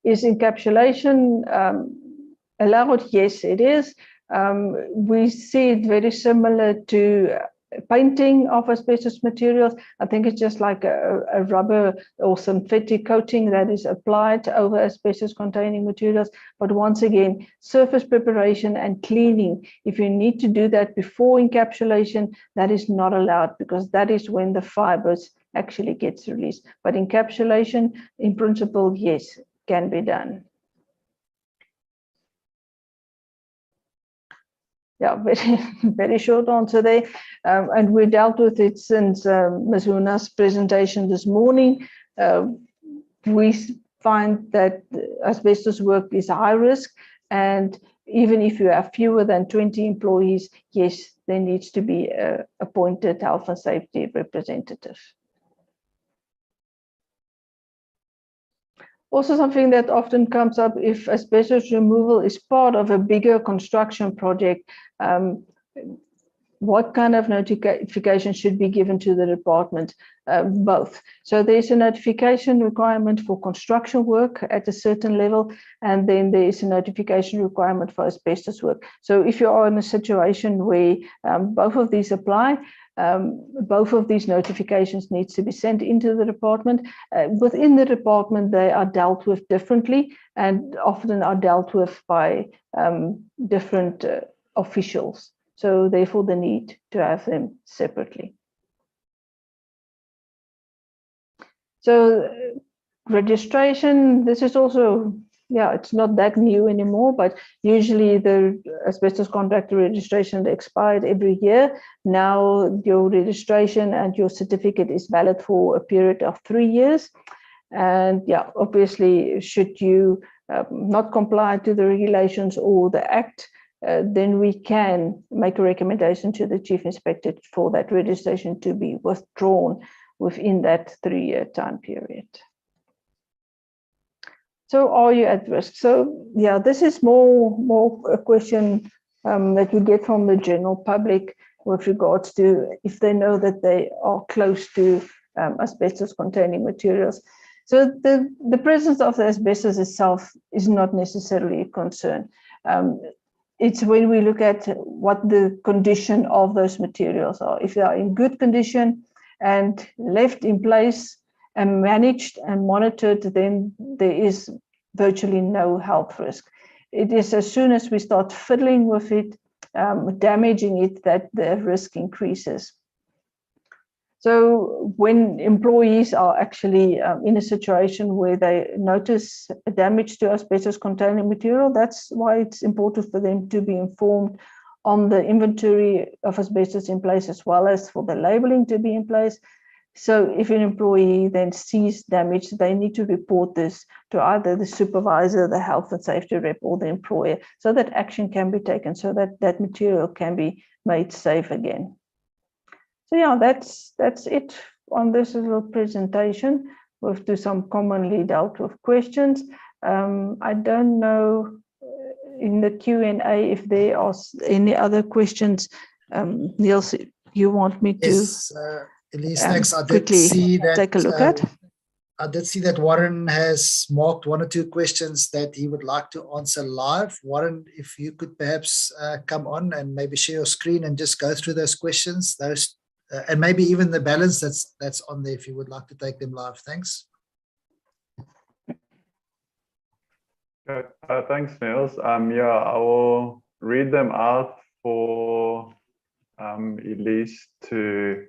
Is encapsulation allowed? Yes, it is. We see it very similar to painting of asbestos materials. I think it's just like a rubber or synthetic coating that is applied over asbestos containing materials. But once again, surface preparation and cleaning, if you need to do that before encapsulation, that is not allowed, because that is when the fibers actually gets released. But encapsulation, in principle, yes, can be done. Yeah, very short answer there. And we dealt with it since Ms. Huna's presentation this morning. We find that asbestos work is high risk, and even if you have fewer than 20 employees, yes, there needs to be an appointed health and safety representative. Also, something that often comes up, if asbestos removal is part of a bigger construction project, what kind of notification should be given to the department? Both. So there's a notification requirement for construction work at a certain level, and then there is a notification requirement for asbestos work. So if you are in a situation where both of these apply, both of these notifications needs to be sent into the department. Within the department, they are dealt with differently and often are dealt with by different officials. So therefore, the need to have them separately. So registration, this is also, yeah, it's not that new anymore, but usually the asbestos contractor registration expired every year. Now your registration and your certificate is valid for a period of 3 years. And yeah, obviously, should you not comply to the regulations or the act, then we can make a recommendation to the chief inspector for that registration to be withdrawn within that 3-year time period. So are you at risk? So yeah, this is more a question that you get from the general public with regards to if they know that they are close to asbestos containing materials. So the presence of the asbestos itself is not necessarily a concern. It's when we look at what the condition of those materials are. If they are in good condition and left in place and managed and monitored, then there is virtually no health risk. It is as soon as we start fiddling with it, damaging it, that the risk increases. So when employees are actually in a situation where they notice damage to asbestos containing material, that's why it's important for them to be informed on the inventory of asbestos in place, as well as for the labeling to be in place. So if an employee then sees damage, they need to report this to either the supervisor, the health and safety rep, or the employer, so that action can be taken, so that that material can be made safe again. So yeah, that's it on this little presentation. We'll do some commonly dealt with questions. I don't know in the Q&A if there are any other questions. Niels, you want me to Yes, Elise, thanks. I did quickly see that. take a look at? I did see that Warren has marked 1 or 2 questions that he would like to answer live. Warren, if you could perhaps come on and maybe share your screen and just go through those questions, and maybe even the balance that's on there if you would like to take them live. Thanks. Okay. Thanks, Niels. Yeah, I will read them out for Elise to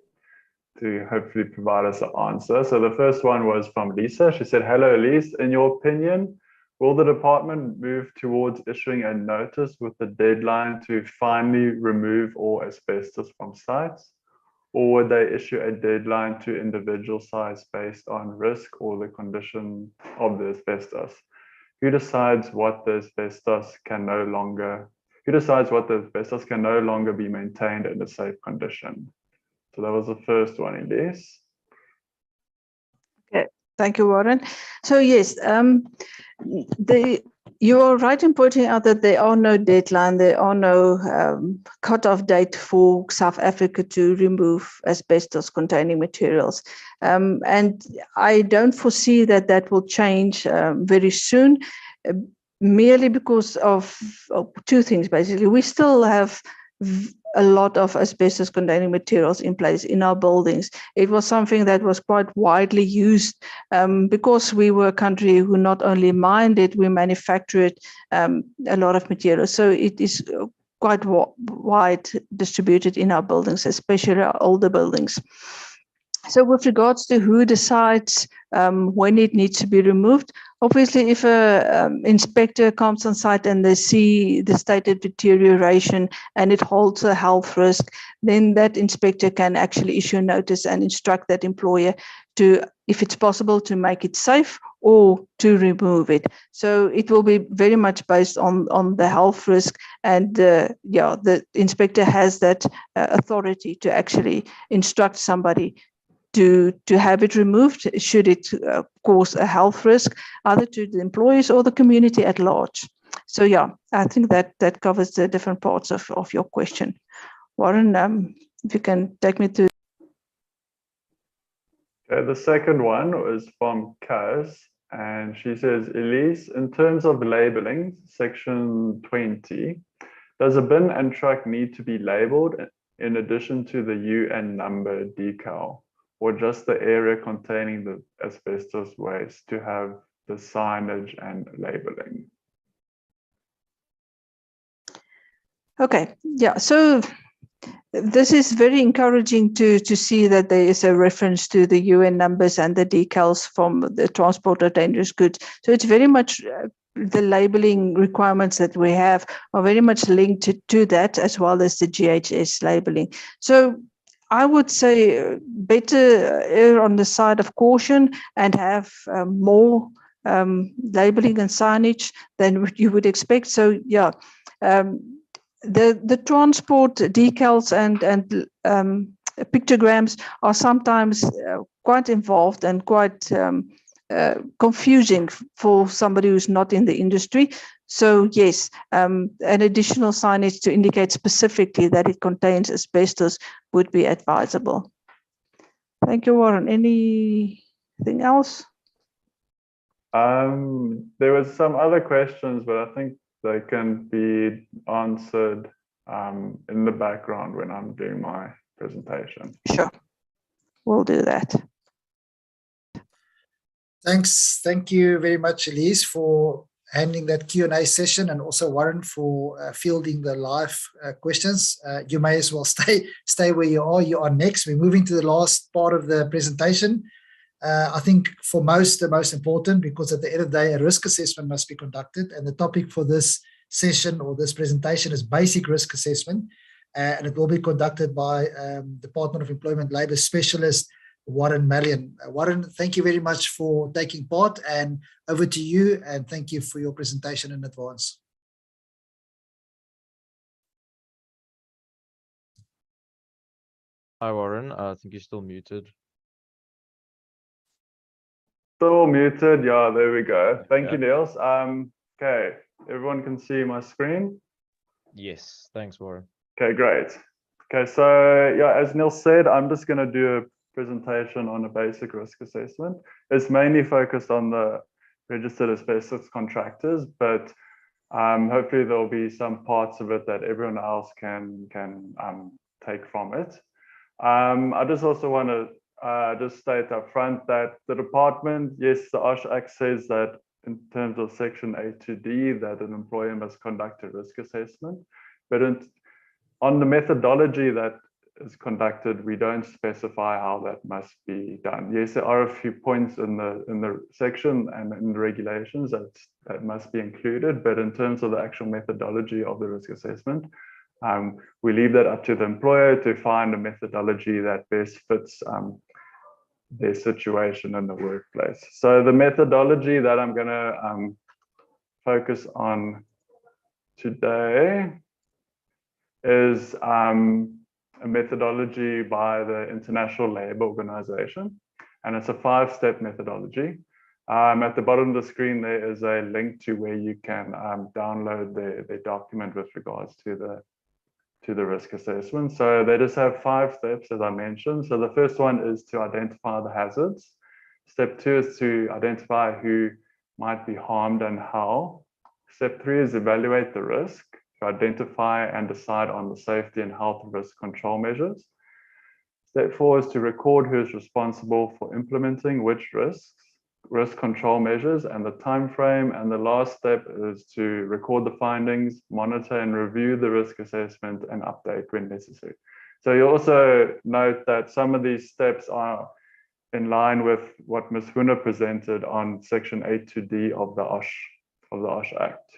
hopefully provide us an answer. So the first one was from Lisa. She said, hello, Elise. In your opinion, will the department move towards issuing a notice with the deadline to finally remove all asbestos from sites? Or would they issue a deadline to individual sites based on risk or the condition of the asbestos? Who decides what the asbestos can no longer be maintained in a safe condition? So that was the first one, Elise. Okay, thank you, Warren. So yes, you are right in pointing out that there are no deadline, there are no cut-off date for South Africa to remove asbestos-containing materials. And I don't foresee that will change very soon, merely because of 2 things, basically. We still have a lot of asbestos-containing materials in place in our buildings. It was something that was quite widely used because we were a country who not only mined it, we manufactured a lot of materials. So it is quite wide distributed in our buildings, especially our older buildings. So with regards to who decides when it needs to be removed, obviously if an inspector comes on site and they see the stated deterioration and it holds a health risk, then that inspector can actually issue a notice and instruct that employer to, if it's possible, to make it safe or to remove it. So it will be very much based on the health risk, and the inspector has that authority to actually instruct somebody to have it removed should it cause a health risk, either to the employees or the community at large. So yeah, I think that covers the different parts of your question. Warren, if you can take me to. Okay, the second one was from Kaz, and she says, Elise, in terms of labeling, section 20, does a bin and truck need to be labeled in addition to the UN number decal, or just the area containing the asbestos waste to have the signage and labeling? Okay, yeah, so this is very encouraging to see that there is a reference to the UN numbers and the decals from the transport of dangerous goods. So it's very much the labeling requirements that we have are very much linked to that, as well as the GHS labeling. So I would say better err on the side of caution and have more labeling and signage than what you would expect. So yeah, the transport decals and pictograms are sometimes quite involved and quite confusing for somebody who's not in the industry. So yes, an additional signage to indicate specifically that it contains asbestos would be advisable. Thank you, Warren. Anything else? There was some other questions, but I think they can be answered in the background when I'm doing my presentation. Sure, we'll do that. Thanks. Thank you very much, Elise, for handling that Q&A session, and also Warren for fielding the live questions. You may as well stay where you are. You are next. We're moving to the last part of the presentation. I think for most, the most important, because at the end of the day, a risk assessment must be conducted, and the topic for this session or this presentation is basic risk assessment, and it will be conducted by Department of Employment Labour Specialist Warren Mallion. Warren, thank you very much for taking part, and over to you, and thank you for your presentation in advance. Hi, Warren. I think you're still muted. Still muted. Yeah, there we go. Thank you, Niels. Okay, everyone can see my screen? Yes, thanks, Warren. Okay, great. Okay, so yeah, as Neil said, I'm just going to do a presentation on a basic risk assessment. It's mainly focused on the registered asbestos contractors, but hopefully there'll be some parts of it that everyone else can take from it. I just also want to just state up front that the department, yes, the OSH Act says that in terms of section A to D, that an employer must conduct a risk assessment, but on the methodology that is conducted, we don't specify how that must be done. Yes, there are a few points in the section and in the regulations that must be included, but in terms of the actual methodology of the risk assessment, we leave that up to the employer to find a methodology that best fits their situation in the workplace. So the methodology that I'm going to focus on today is a methodology by the International Labour Organization, and it's a 5-step methodology. At the bottom of the screen, there is a link to where you can download the document with regards to the risk assessment. So they just have 5 steps, as I mentioned. So the first one is to identify the hazards. Step 2 is to identify who might be harmed and how. Step 3 is evaluate the risk, to identify and decide on the safety and health risk control measures. Step 4 is to record who is responsible for implementing which risks, risk control measures, and the time frame. And the last step is to record the findings, monitor and review the risk assessment, and update when necessary. So you also note that some of these steps are in line with what Ms. Huna presented on section 8 to D of the OSH Act.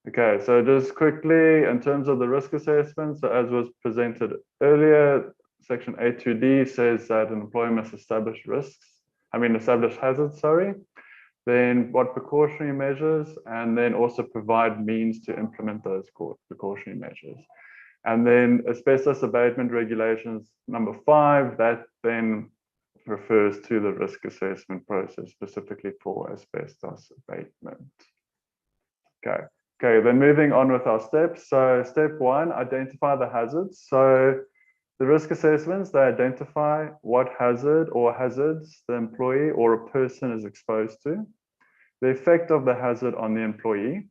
Okay, so just quickly, in terms of the risk assessment, so as was presented earlier, section 8 to D says that an employer must establish hazards, then what precautionary measures, and then also provide means to implement those precautionary measures. And then asbestos abatement regulations number 5, that then refers to the risk assessment process specifically for asbestos abatement. Okay, then moving on with our steps. So step 1, identify the hazards. So the risk assessments, they identify what hazard or hazards the employee or a person is exposed to, the effect of the hazard on the employee,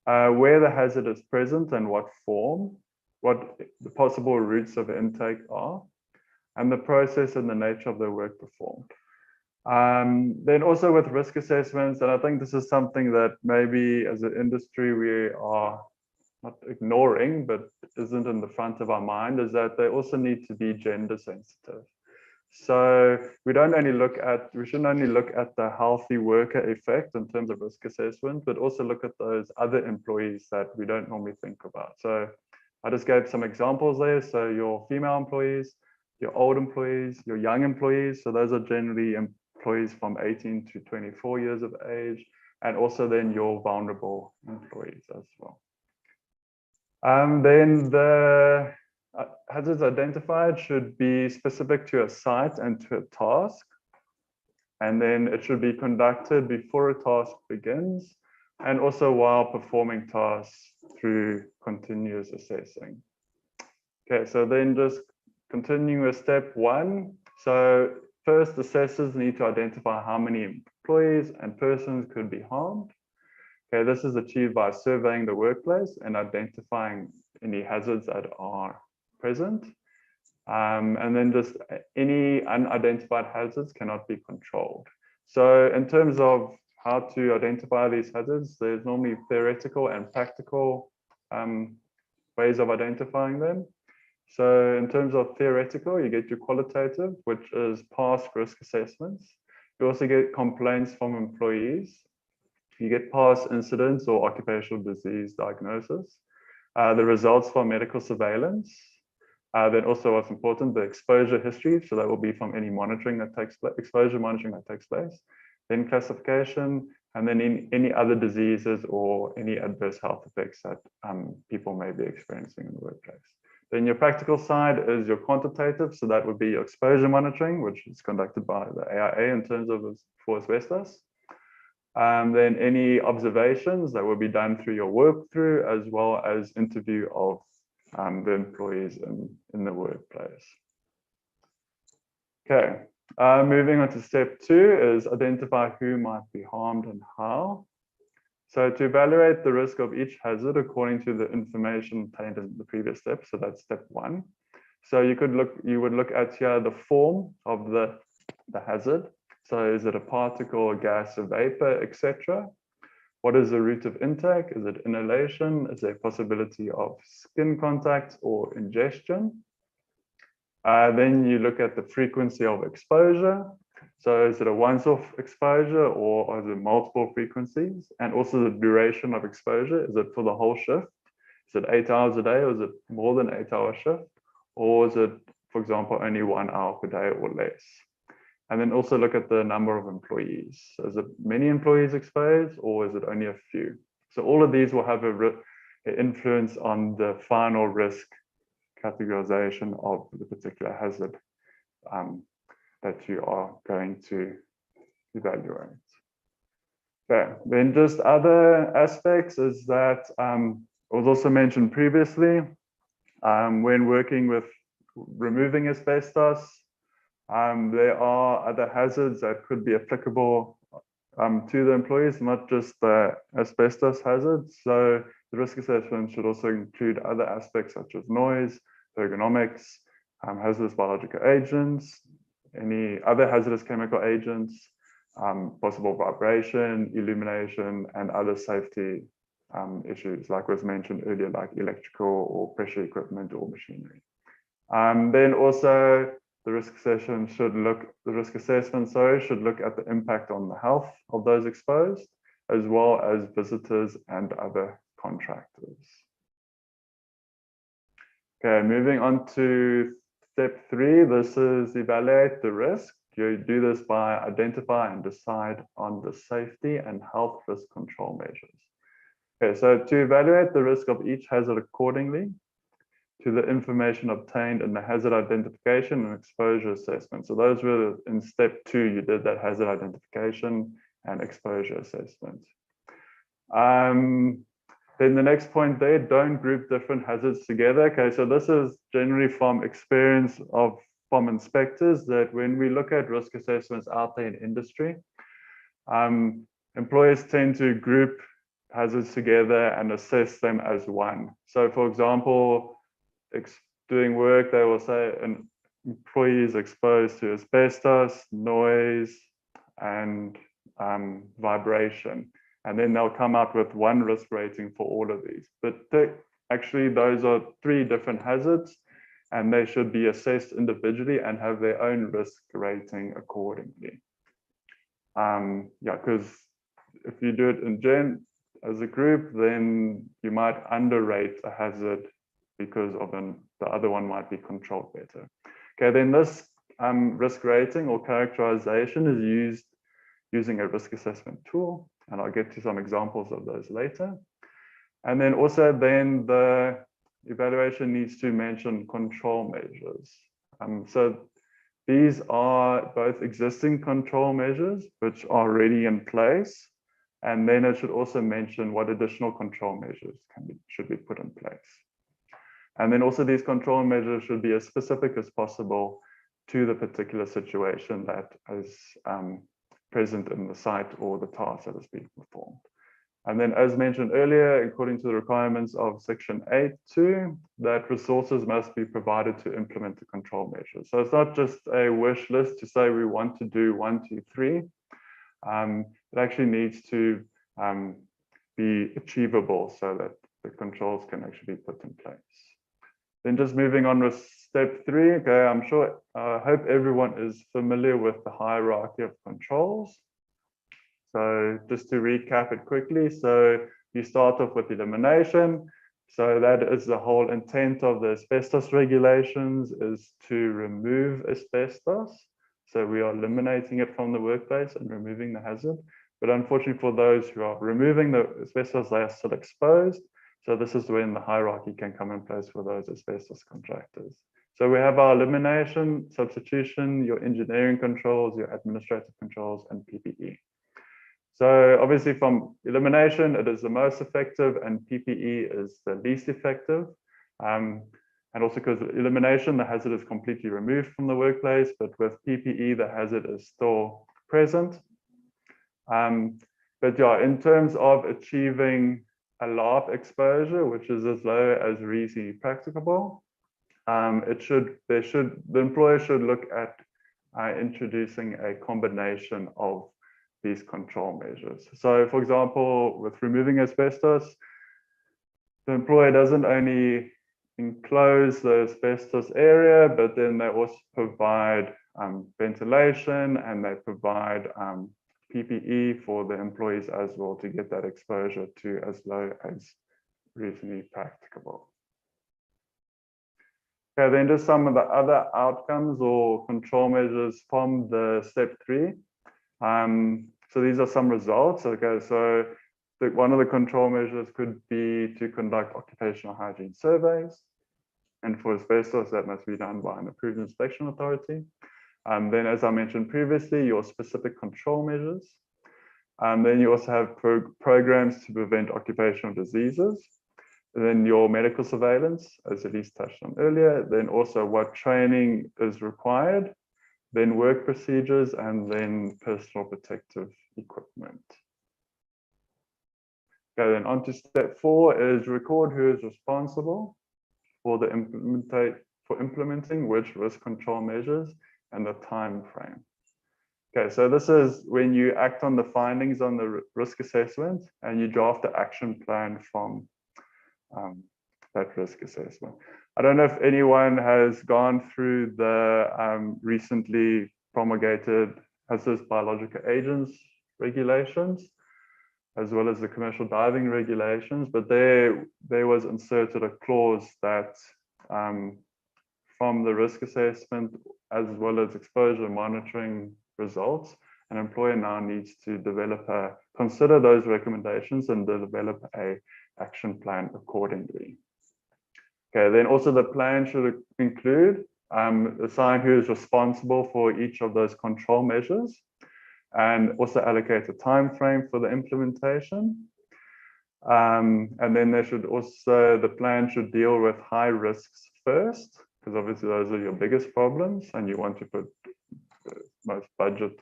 where the hazard is present and what form, what the possible routes of intake are, and the process and the nature of the work performed. Then also with risk assessments, and I think this is something that maybe as an industry we are not ignoring, but isn't in the front of our mind, is that they also need to be gender sensitive. So we shouldn't only look at the healthy worker effect in terms of risk assessment, but also look at those other employees that we don't normally think about. So I just gave some examples there. So your female employees, your old employees, your young employees. So those are generally employees from 18 to 24 years of age, and also then your vulnerable employees as well. Then the hazards identified should be specific to a site and to a task. And then it should be conducted before a task begins, and also while performing tasks through continuous assessing. Okay, so then just continuing with step 1. So first, assessors need to identify how many employees and persons could be harmed. Okay, this is achieved by surveying the workplace and identifying any hazards that are present. And then just any unidentified hazards cannot be controlled. So in terms of how to identify these hazards, there's normally theoretical and practical ways of identifying them. So in terms of theoretical, you get your qualitative, which is past risk assessments. You also get complaints from employees. You get past incidents or occupational disease diagnosis, the results from medical surveillance, then also what's important, the exposure history. So that will be from any monitoring that takes place, exposure monitoring that takes place, then classification, and then any other diseases or any adverse health effects that people may be experiencing in the workplace. Then your practical side is your quantitative. So that would be your exposure monitoring, which is conducted by the AIA in terms of for asbestos. Then any observations that will be done through your work through, as well as interview of the employees in the workplace. Okay, moving on to step 2 is identify who might be harmed and how. So to evaluate the risk of each hazard according to the information obtained in the previous step, so that's step 1. So you would look at here the form of the hazard. So is it a particle, a gas, a vapor, etc.? What is the route of intake? Is it inhalation? Is there a possibility of skin contact or ingestion? Then you look at the frequency of exposure. So is it a once-off exposure or is it multiple frequencies? And also the duration of exposure. Is it for the whole shift? Is it 8 hours a day or is it more than 8-hour shift? Or is it, for example, only 1 hour per day or less? And then also look at the number of employees. So is it many employees exposed or is it only a few? So all of these will have an influence on the final risk categorization of the particular hazard that you are going to evaluate. Okay, then just other aspects is that was also mentioned previously when working with removing asbestos, there are other hazards that could be applicable to the employees, not just the asbestos hazards. So the risk assessment should also include other aspects such as noise, ergonomics, hazardous biological agents, any other hazardous chemical agents, possible vibration, illumination, and other safety issues, like was mentioned earlier, like electrical or pressure equipment or machinery. Then also the risk assessment should look at the impact on the health of those exposed, as well as visitors and other contractors. Okay, moving on to step 3, this is evaluate the risk. You do this by identify and decide on the safety and health risk control measures. Okay, so to evaluate the risk of each hazard accordingly to the information obtained in the hazard identification and exposure assessment. So those were in step 2, you did that hazard identification and exposure assessment. Then the next point there, don't group different hazards together. Okay, so this is generally from experience from inspectors that when we look at risk assessments out there in industry, employers tend to group hazards together and assess them as one. So for example, doing work, they will say an employee is exposed to asbestos, noise, and vibration. And then they'll come up with one risk rating for all of these. But actually, those are 3 different hazards, and they should be assessed individually and have their own risk rating accordingly. Yeah, because if you do it as a group, then you might underrate a hazard because of the other one might be controlled better. Okay, then this risk rating or characterization is used using a risk assessment tool, and I'll get to some examples of those later. And then also then the evaluation needs to mention control measures. So these are both existing control measures which are already in place, and then it should also mention what additional control measures should be put in place. And then also these control measures should be as specific as possible to the particular situation that is present in the site or the task that is being performed. And then as mentioned earlier, according to the requirements of section 8.2, that resources must be provided to implement the control measures. So it's not just a wish list to say we want to do 1, 2, 3. It actually needs to be achievable so that the controls can actually be put in place. Then just moving on with step 3, okay, I hope everyone is familiar with the hierarchy of controls. So just to recap it quickly, so you start off with elimination. So that is the whole intent of the asbestos regulations, is to remove asbestos. So we are eliminating it from the workplace and removing the hazard. But unfortunately for those who are removing the asbestos, they are still exposed. So this is when the hierarchy can come in place for those asbestos contractors. So we have our elimination, substitution, your engineering controls, your administrative controls, and PPE. So obviously from elimination, it is the most effective and PPE is the least effective. And also because elimination, the hazard is completely removed from the workplace, but with PPE, the hazard is still present. But yeah, in terms of achieving a LARP exposure, which is as low as reasonably practicable, the employer should look at introducing a combination of these control measures. So for example, with removing asbestos, the employer doesn't only enclose the asbestos area, but then they also provide ventilation and they provide PPE for the employees as well to get that exposure to as low as reasonably practicable. Okay, then just some of the other outcomes or control measures from the step 3. So these are some results. Okay, so one of the control measures could be to conduct occupational hygiene surveys. And for asbestos, that must be done by an approved inspection authority. Then, as I mentioned previously, your specific control measures. Then you also have programs to prevent occupational diseases. And then your medical surveillance, as Elise touched on earlier. Then also what training is required. Then work procedures, and then personal protective equipment. Okay, then on to step 4 is record who is responsible for the implementing which risk control measures and the time frame. Okay, so this is when you act on the findings on the risk assessment and you draft the action plan from that risk assessment. I don't know if anyone has gone through the recently promulgated hazardous biological agents regulations, as well as the commercial diving regulations, but there was inserted a clause that from the risk assessment, as well as exposure monitoring results, an employer now needs to consider those recommendations and develop a action plan accordingly. Okay, then also the plan should include assign who is responsible for each of those control measures, and also allocate a time frame for the implementation. And then the plan should deal with high risks first, because obviously those are your biggest problems and you want to put the most budget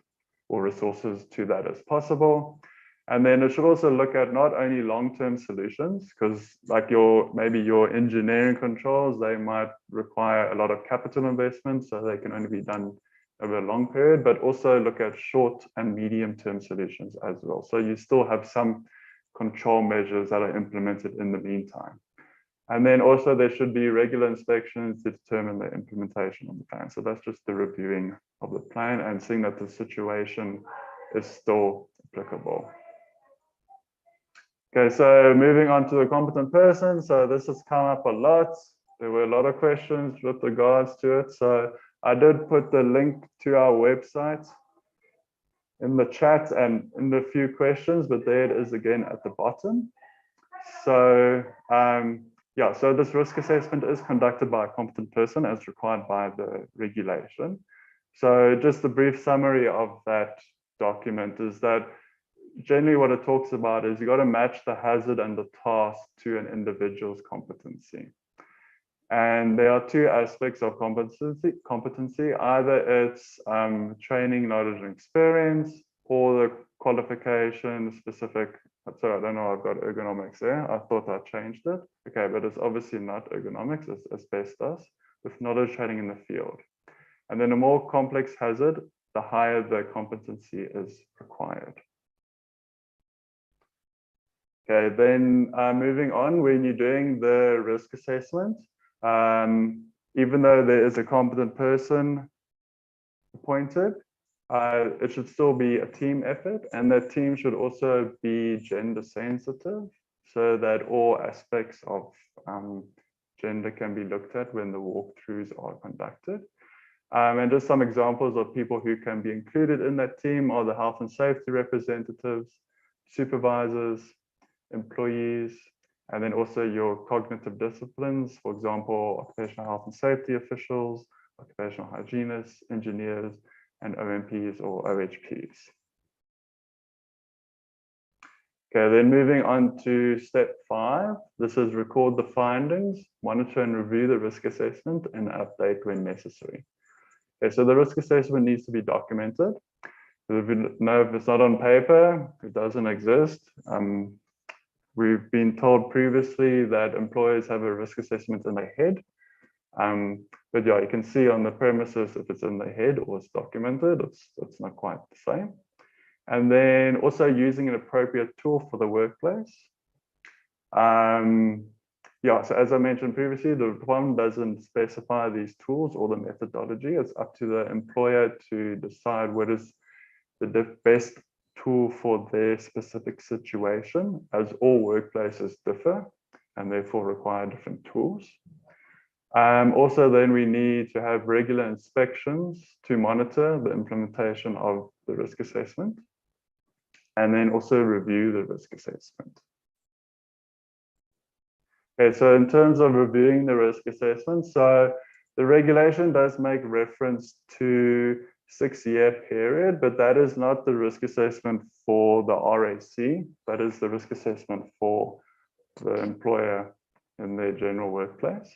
or resources to that as possible. And then it should also look at not only long-term solutions, because like maybe your engineering controls, they might require a lot of capital investment, so they can only be done over a long period, but also look at short and medium-term solutions as well. So you still have some control measures that are implemented in the meantime. And then also there should be regular inspections to determine the implementation of the plan. So that's just the reviewing of the plan and seeing that the situation is still applicable. Okay, so moving on to the competent person. So this has come up a lot. There were a lot of questions with regards to it. So I did put the link to our website in the chat and in the few questions, but there it is again at the bottom. So yeah, so this risk assessment is conducted by a competent person as required by the regulation. So just a brief summary of that document is that generally what it talks about is you got to match the hazard and the task to an individual's competency. And there are two aspects of competency. Either it's training, knowledge, and experience, or the qualification specific. So I don't know, I've got ergonomics there. I thought I changed it. Okay, but it's obviously not ergonomics, it's asbestos, with knowledge, training in the field. And then a more complex hazard, the higher the competency is required. Okay, then moving on, when you're doing the risk assessment, even though there is a competent person appointed, it should still be a team effort, and that team should also be gender sensitive so that all aspects of gender can be looked at when the walkthroughs are conducted. And just some examples of people who can be included in that team are the health and safety representatives, supervisors, employees, and then also your cognitive disciplines, for example, occupational health and safety officials, occupational hygienists, engineers, and OMPs or OHPs. Okay, then moving on to step 5. This is record the findings, monitor and review the risk assessment, and update when necessary. Okay, so the risk assessment needs to be documented. If it's not on paper, it doesn't exist. We've been told previously that employers have a risk assessment in their head. But yeah, you can see on the premises if it's in the head or it's documented, it's not quite the same. And then also using an appropriate tool for the workplace. Yeah, so as I mentioned previously, the department doesn't specify these tools or the methodology. It's up to the employer to decide what is the best tool for their specific situation, as all workplaces differ and therefore require different tools. Also, then we need to have regular inspections to monitor the implementation of the risk assessment, and then also review the risk assessment. Okay, so in terms of reviewing the risk assessment, so the regulation does make reference to 6-year period, but that is not the risk assessment for the RAC, that is the risk assessment for the employer in their general workplace.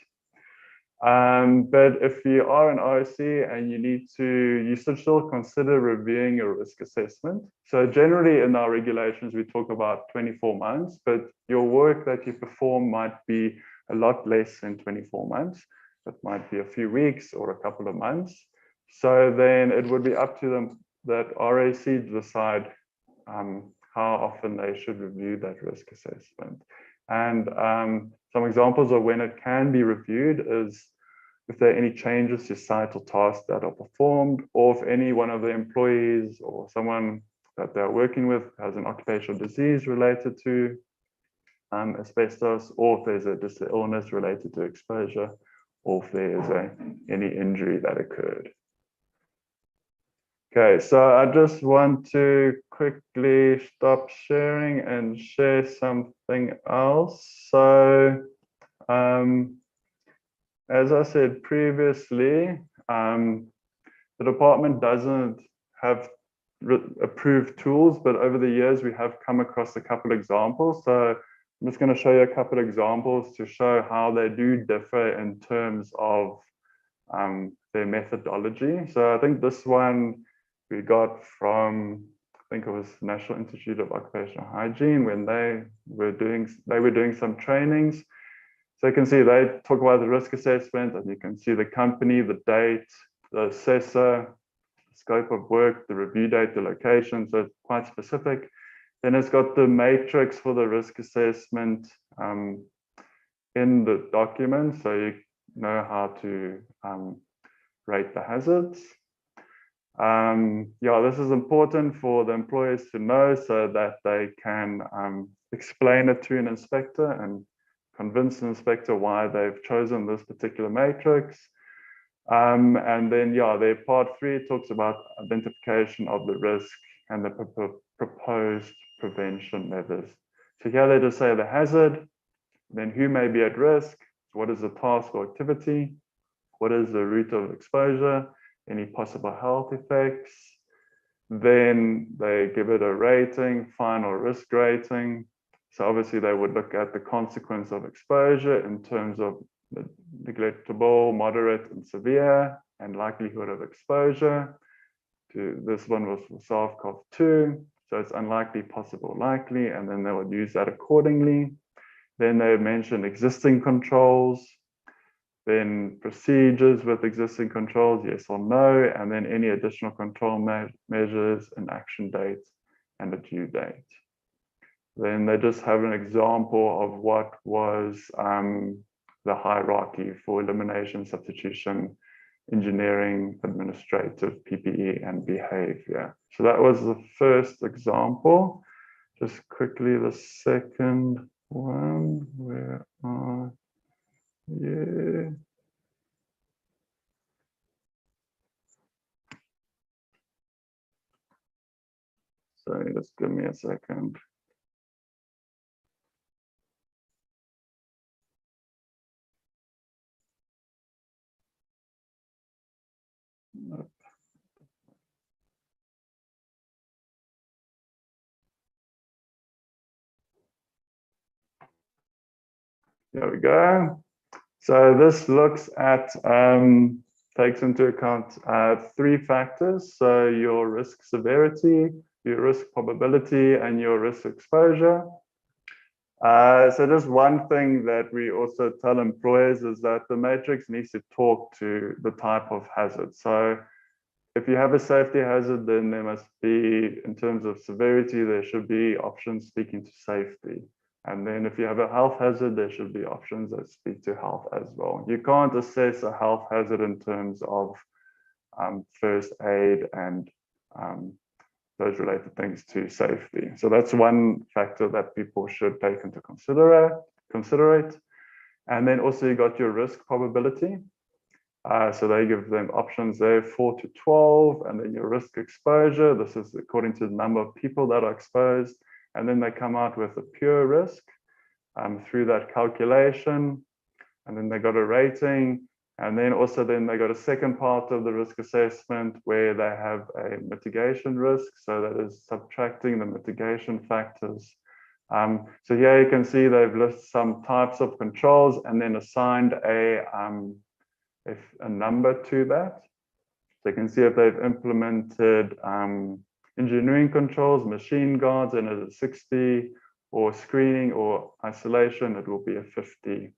But if you are an RAC and you should still consider reviewing your risk assessment. So generally in our regulations, we talk about 24 months, but your work that you perform might be a lot less than 24 months. It might be a few weeks or a couple of months. So then it would be up to them, that RAC, to decide how often they should review that risk assessment. And some examples of when it can be reviewed is if there are any changes to site or tasks that are performed, or if any one of the employees or someone that they're working with has an occupational disease related to asbestos, or if there's just an illness related to exposure, or if there is any injury that occurred. Okay, so I just want to quickly stop sharing and share something else. So as I said previously, the department doesn't have approved tools, but over the years we have come across a couple examples. So I'm just going to show you a couple examples to show how they do differ in terms of their methodology. So I think this one we got from, I think it was National Institute of Occupational Hygiene, when they were doing some trainings. So you can see they talk about the risk assessment, and you can see the company, the date, the assessor, scope of work, the review date, the location. So it's quite specific. Then it's got the matrix for the risk assessment in the document, so you know how to rate the hazards. Yeah, this is important for the employers to know so that they can explain it to an inspector and convince the inspector why they've chosen this particular matrix. And then, yeah, their part 3 talks about identification of the risk and the proposed prevention measures. So here they just say the hazard, then who may be at risk, what is the task or activity, what is the route of exposure, any possible health effects. Then they give it a rating, final risk rating. So obviously they would look at the consequence of exposure in terms of the neglectable, moderate, and severe, and likelihood of exposure. This one was for SARS-CoV-2, so it's unlikely, possible, likely, and then they would use that accordingly. Then they mention existing controls, then procedures with existing controls, yes or no, and then any additional control measures, an action date, and a due date. Then they just have an example of what was the hierarchy for elimination, substitution, engineering, administrative, PPE, and behavior. So that was the first example. Just quickly, the second one, where are you? Sorry, just give me a second. There we go. So this looks at, takes into account 3 factors. So your risk severity, your risk probability, and your risk exposure. So just one thing that we also tell employers is that the matrix needs to talk to the type of hazard. So if you have a safety hazard, then there must be, in terms of severity, there should be options speaking to safety. And then if you have a health hazard, there should be options that speak to health as well. You can't assess a health hazard in terms of first aid and those related things to safety. So that's one factor that people should take into considerate. And then also you got your risk probability. So they give them options there, 4 to 12, and then your risk exposure. This is according to the number of people that are exposed. And then they come out with a pure risk through that calculation. And then they got a rating. And then also then they got a second part of the risk assessment where they have a mitigation risk. So that is subtracting the mitigation factors. So here you can see they've listed some types of controls and then assigned a number to that. So you can see if they've implemented engineering controls, machine guards, and at a 60, or screening or isolation, it will be a 50.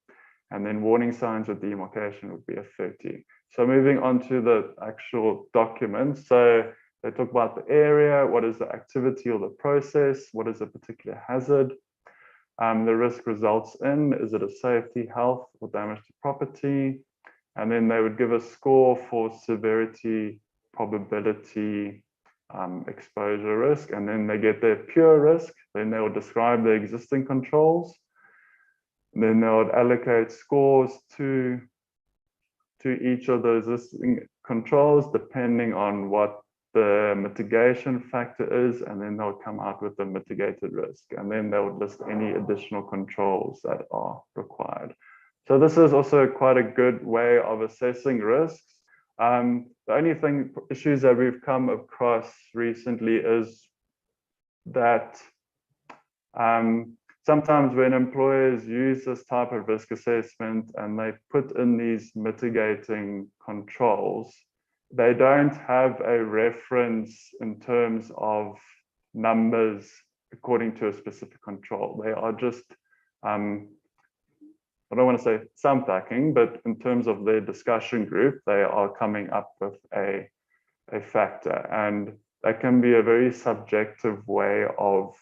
And then warning signs with demarcation would be a 30. So moving on to the actual document. So they talk about the area, what is the activity or the process, what is a particular hazard, the risk results in, is it a safety, health, or damage to property? And then they would give a score for severity, probability, exposure risk, and then they get their pure risk. Then they will describe the existing controls. And then they would allocate scores to each of those existing controls depending on what the mitigation factor is, and then they'll come out with the mitigated risk. And then they would list any additional controls that are required. So this is also quite a good way of assessing risks. The only issues that we've come across recently is that sometimes when employers use this type of risk assessment and they put in these mitigating controls, they don't have a reference in terms of numbers according to a specific control. They are just, I don't want to say some packing, but in terms of their discussion group, they are coming up with a factor. And that can be a very subjective way of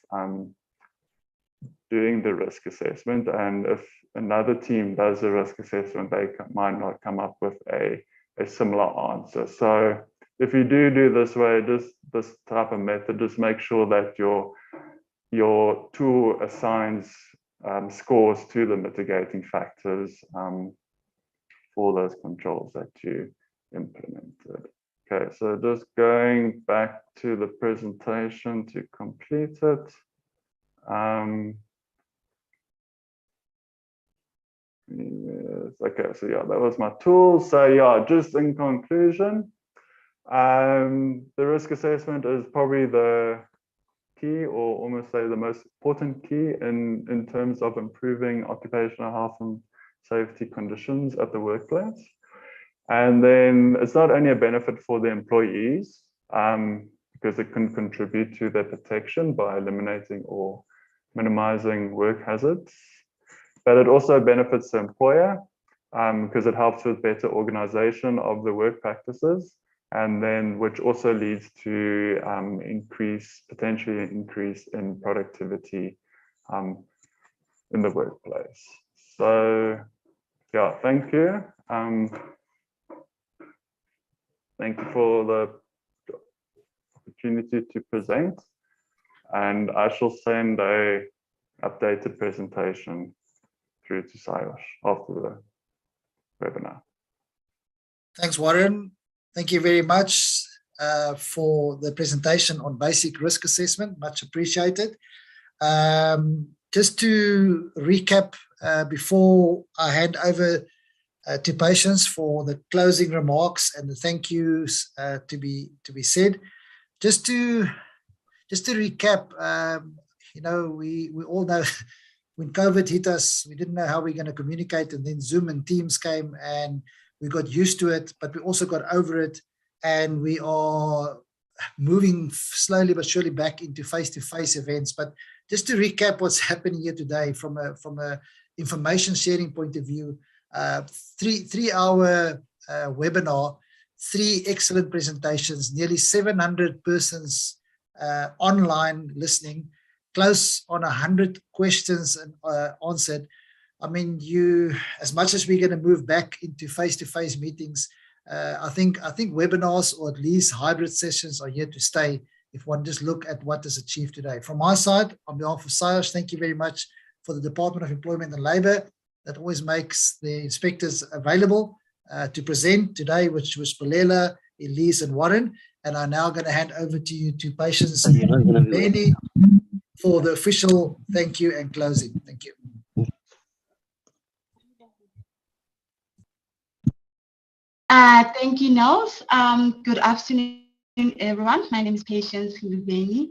doing the risk assessment. And if another team does a risk assessment, they might not come up with a similar answer. So if you do this way, this type of method, just make sure that your tool assigns scores to the mitigating factors for those controls that you implemented. Okay, so just going back to the presentation to complete it. Yes, okay, so yeah, that was my tool. So yeah, just in conclusion, the risk assessment is probably the key, or almost say the most important key in terms of improving occupational health and safety conditions at the workplace. And then it's not only a benefit for the employees, because it can contribute to their protection by eliminating or minimizing work hazards, but it also benefits the employer because it helps with better organization of the work practices, and then which also leads to potentially increase in productivity in the workplace. So yeah, thank you. Thank you for the opportunity to present, and I shall send a updated presentation through to Sayosh after the webinar. Thanks, Warren. Thank you very much for the presentation on basic risk assessment. Much appreciated. Just to recap before I hand over to Patience for the closing remarks and the thank yous to be said. Just to recap, you know, we all know when COVID hit us, we didn't know how we're going to communicate, and then Zoom and Teams came, and we got used to it, but we also got over it, and we are moving slowly but surely back into face-to-face events. But just to recap what's happening here today from a information sharing point of view, 3-hour webinar, 3 excellent presentations, nearly 700 persons online listening, close on 100 questions answered. I mean, as much as we're going to move back into face-to-face meetings, I think webinars, or at least hybrid sessions, are here to stay if one just look at what is achieved today. From my side, on behalf of SIOS, thank you very much for the Department of Employment and Labour that always makes the inspectors available to present today, which was Palela, Elise and Warren. And I'm now going to hand over to you to Patience Benny for the official thank you and closing. Thank you. Thank you, Nels. Good afternoon, everyone. My name is Patience Lubeni,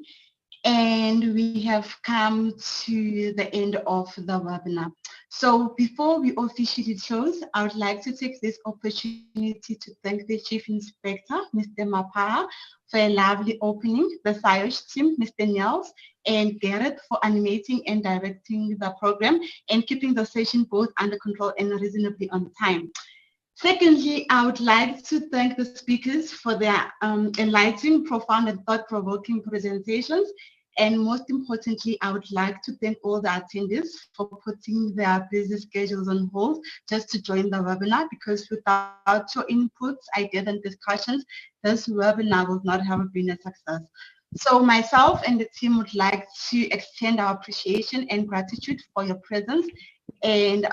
and we have come to the end of the webinar. So before we officially close, I would like to take this opportunity to thank the Chief Inspector, Mr. Mapara, for a lovely opening, the SIOS team, Mr. Nels, and Garrett for animating and directing the program and keeping the session both under control and reasonably on time. Secondly, I would like to thank the speakers for their enlightening, profound, and thought-provoking presentations. And most importantly, I would like to thank all the attendees for putting their busy schedules on hold just to join the webinar, because without your inputs, ideas, and discussions, this webinar would not have been a success. So myself and the team would like to extend our appreciation and gratitude for your presence. And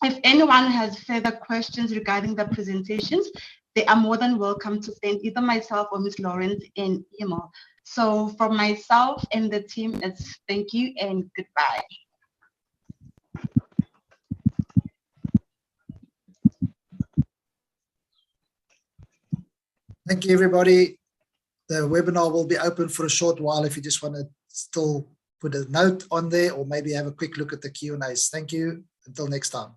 if anyone has further questions regarding the presentations, they are more than welcome to send either myself or Ms. Lawrence an email. So from myself and the team, it's thank you and goodbye. Thank you, everybody. The webinar will be open for a short while if you just want to still put a note on there, or maybe have a quick look at the Q&As. Thank you. Until next time.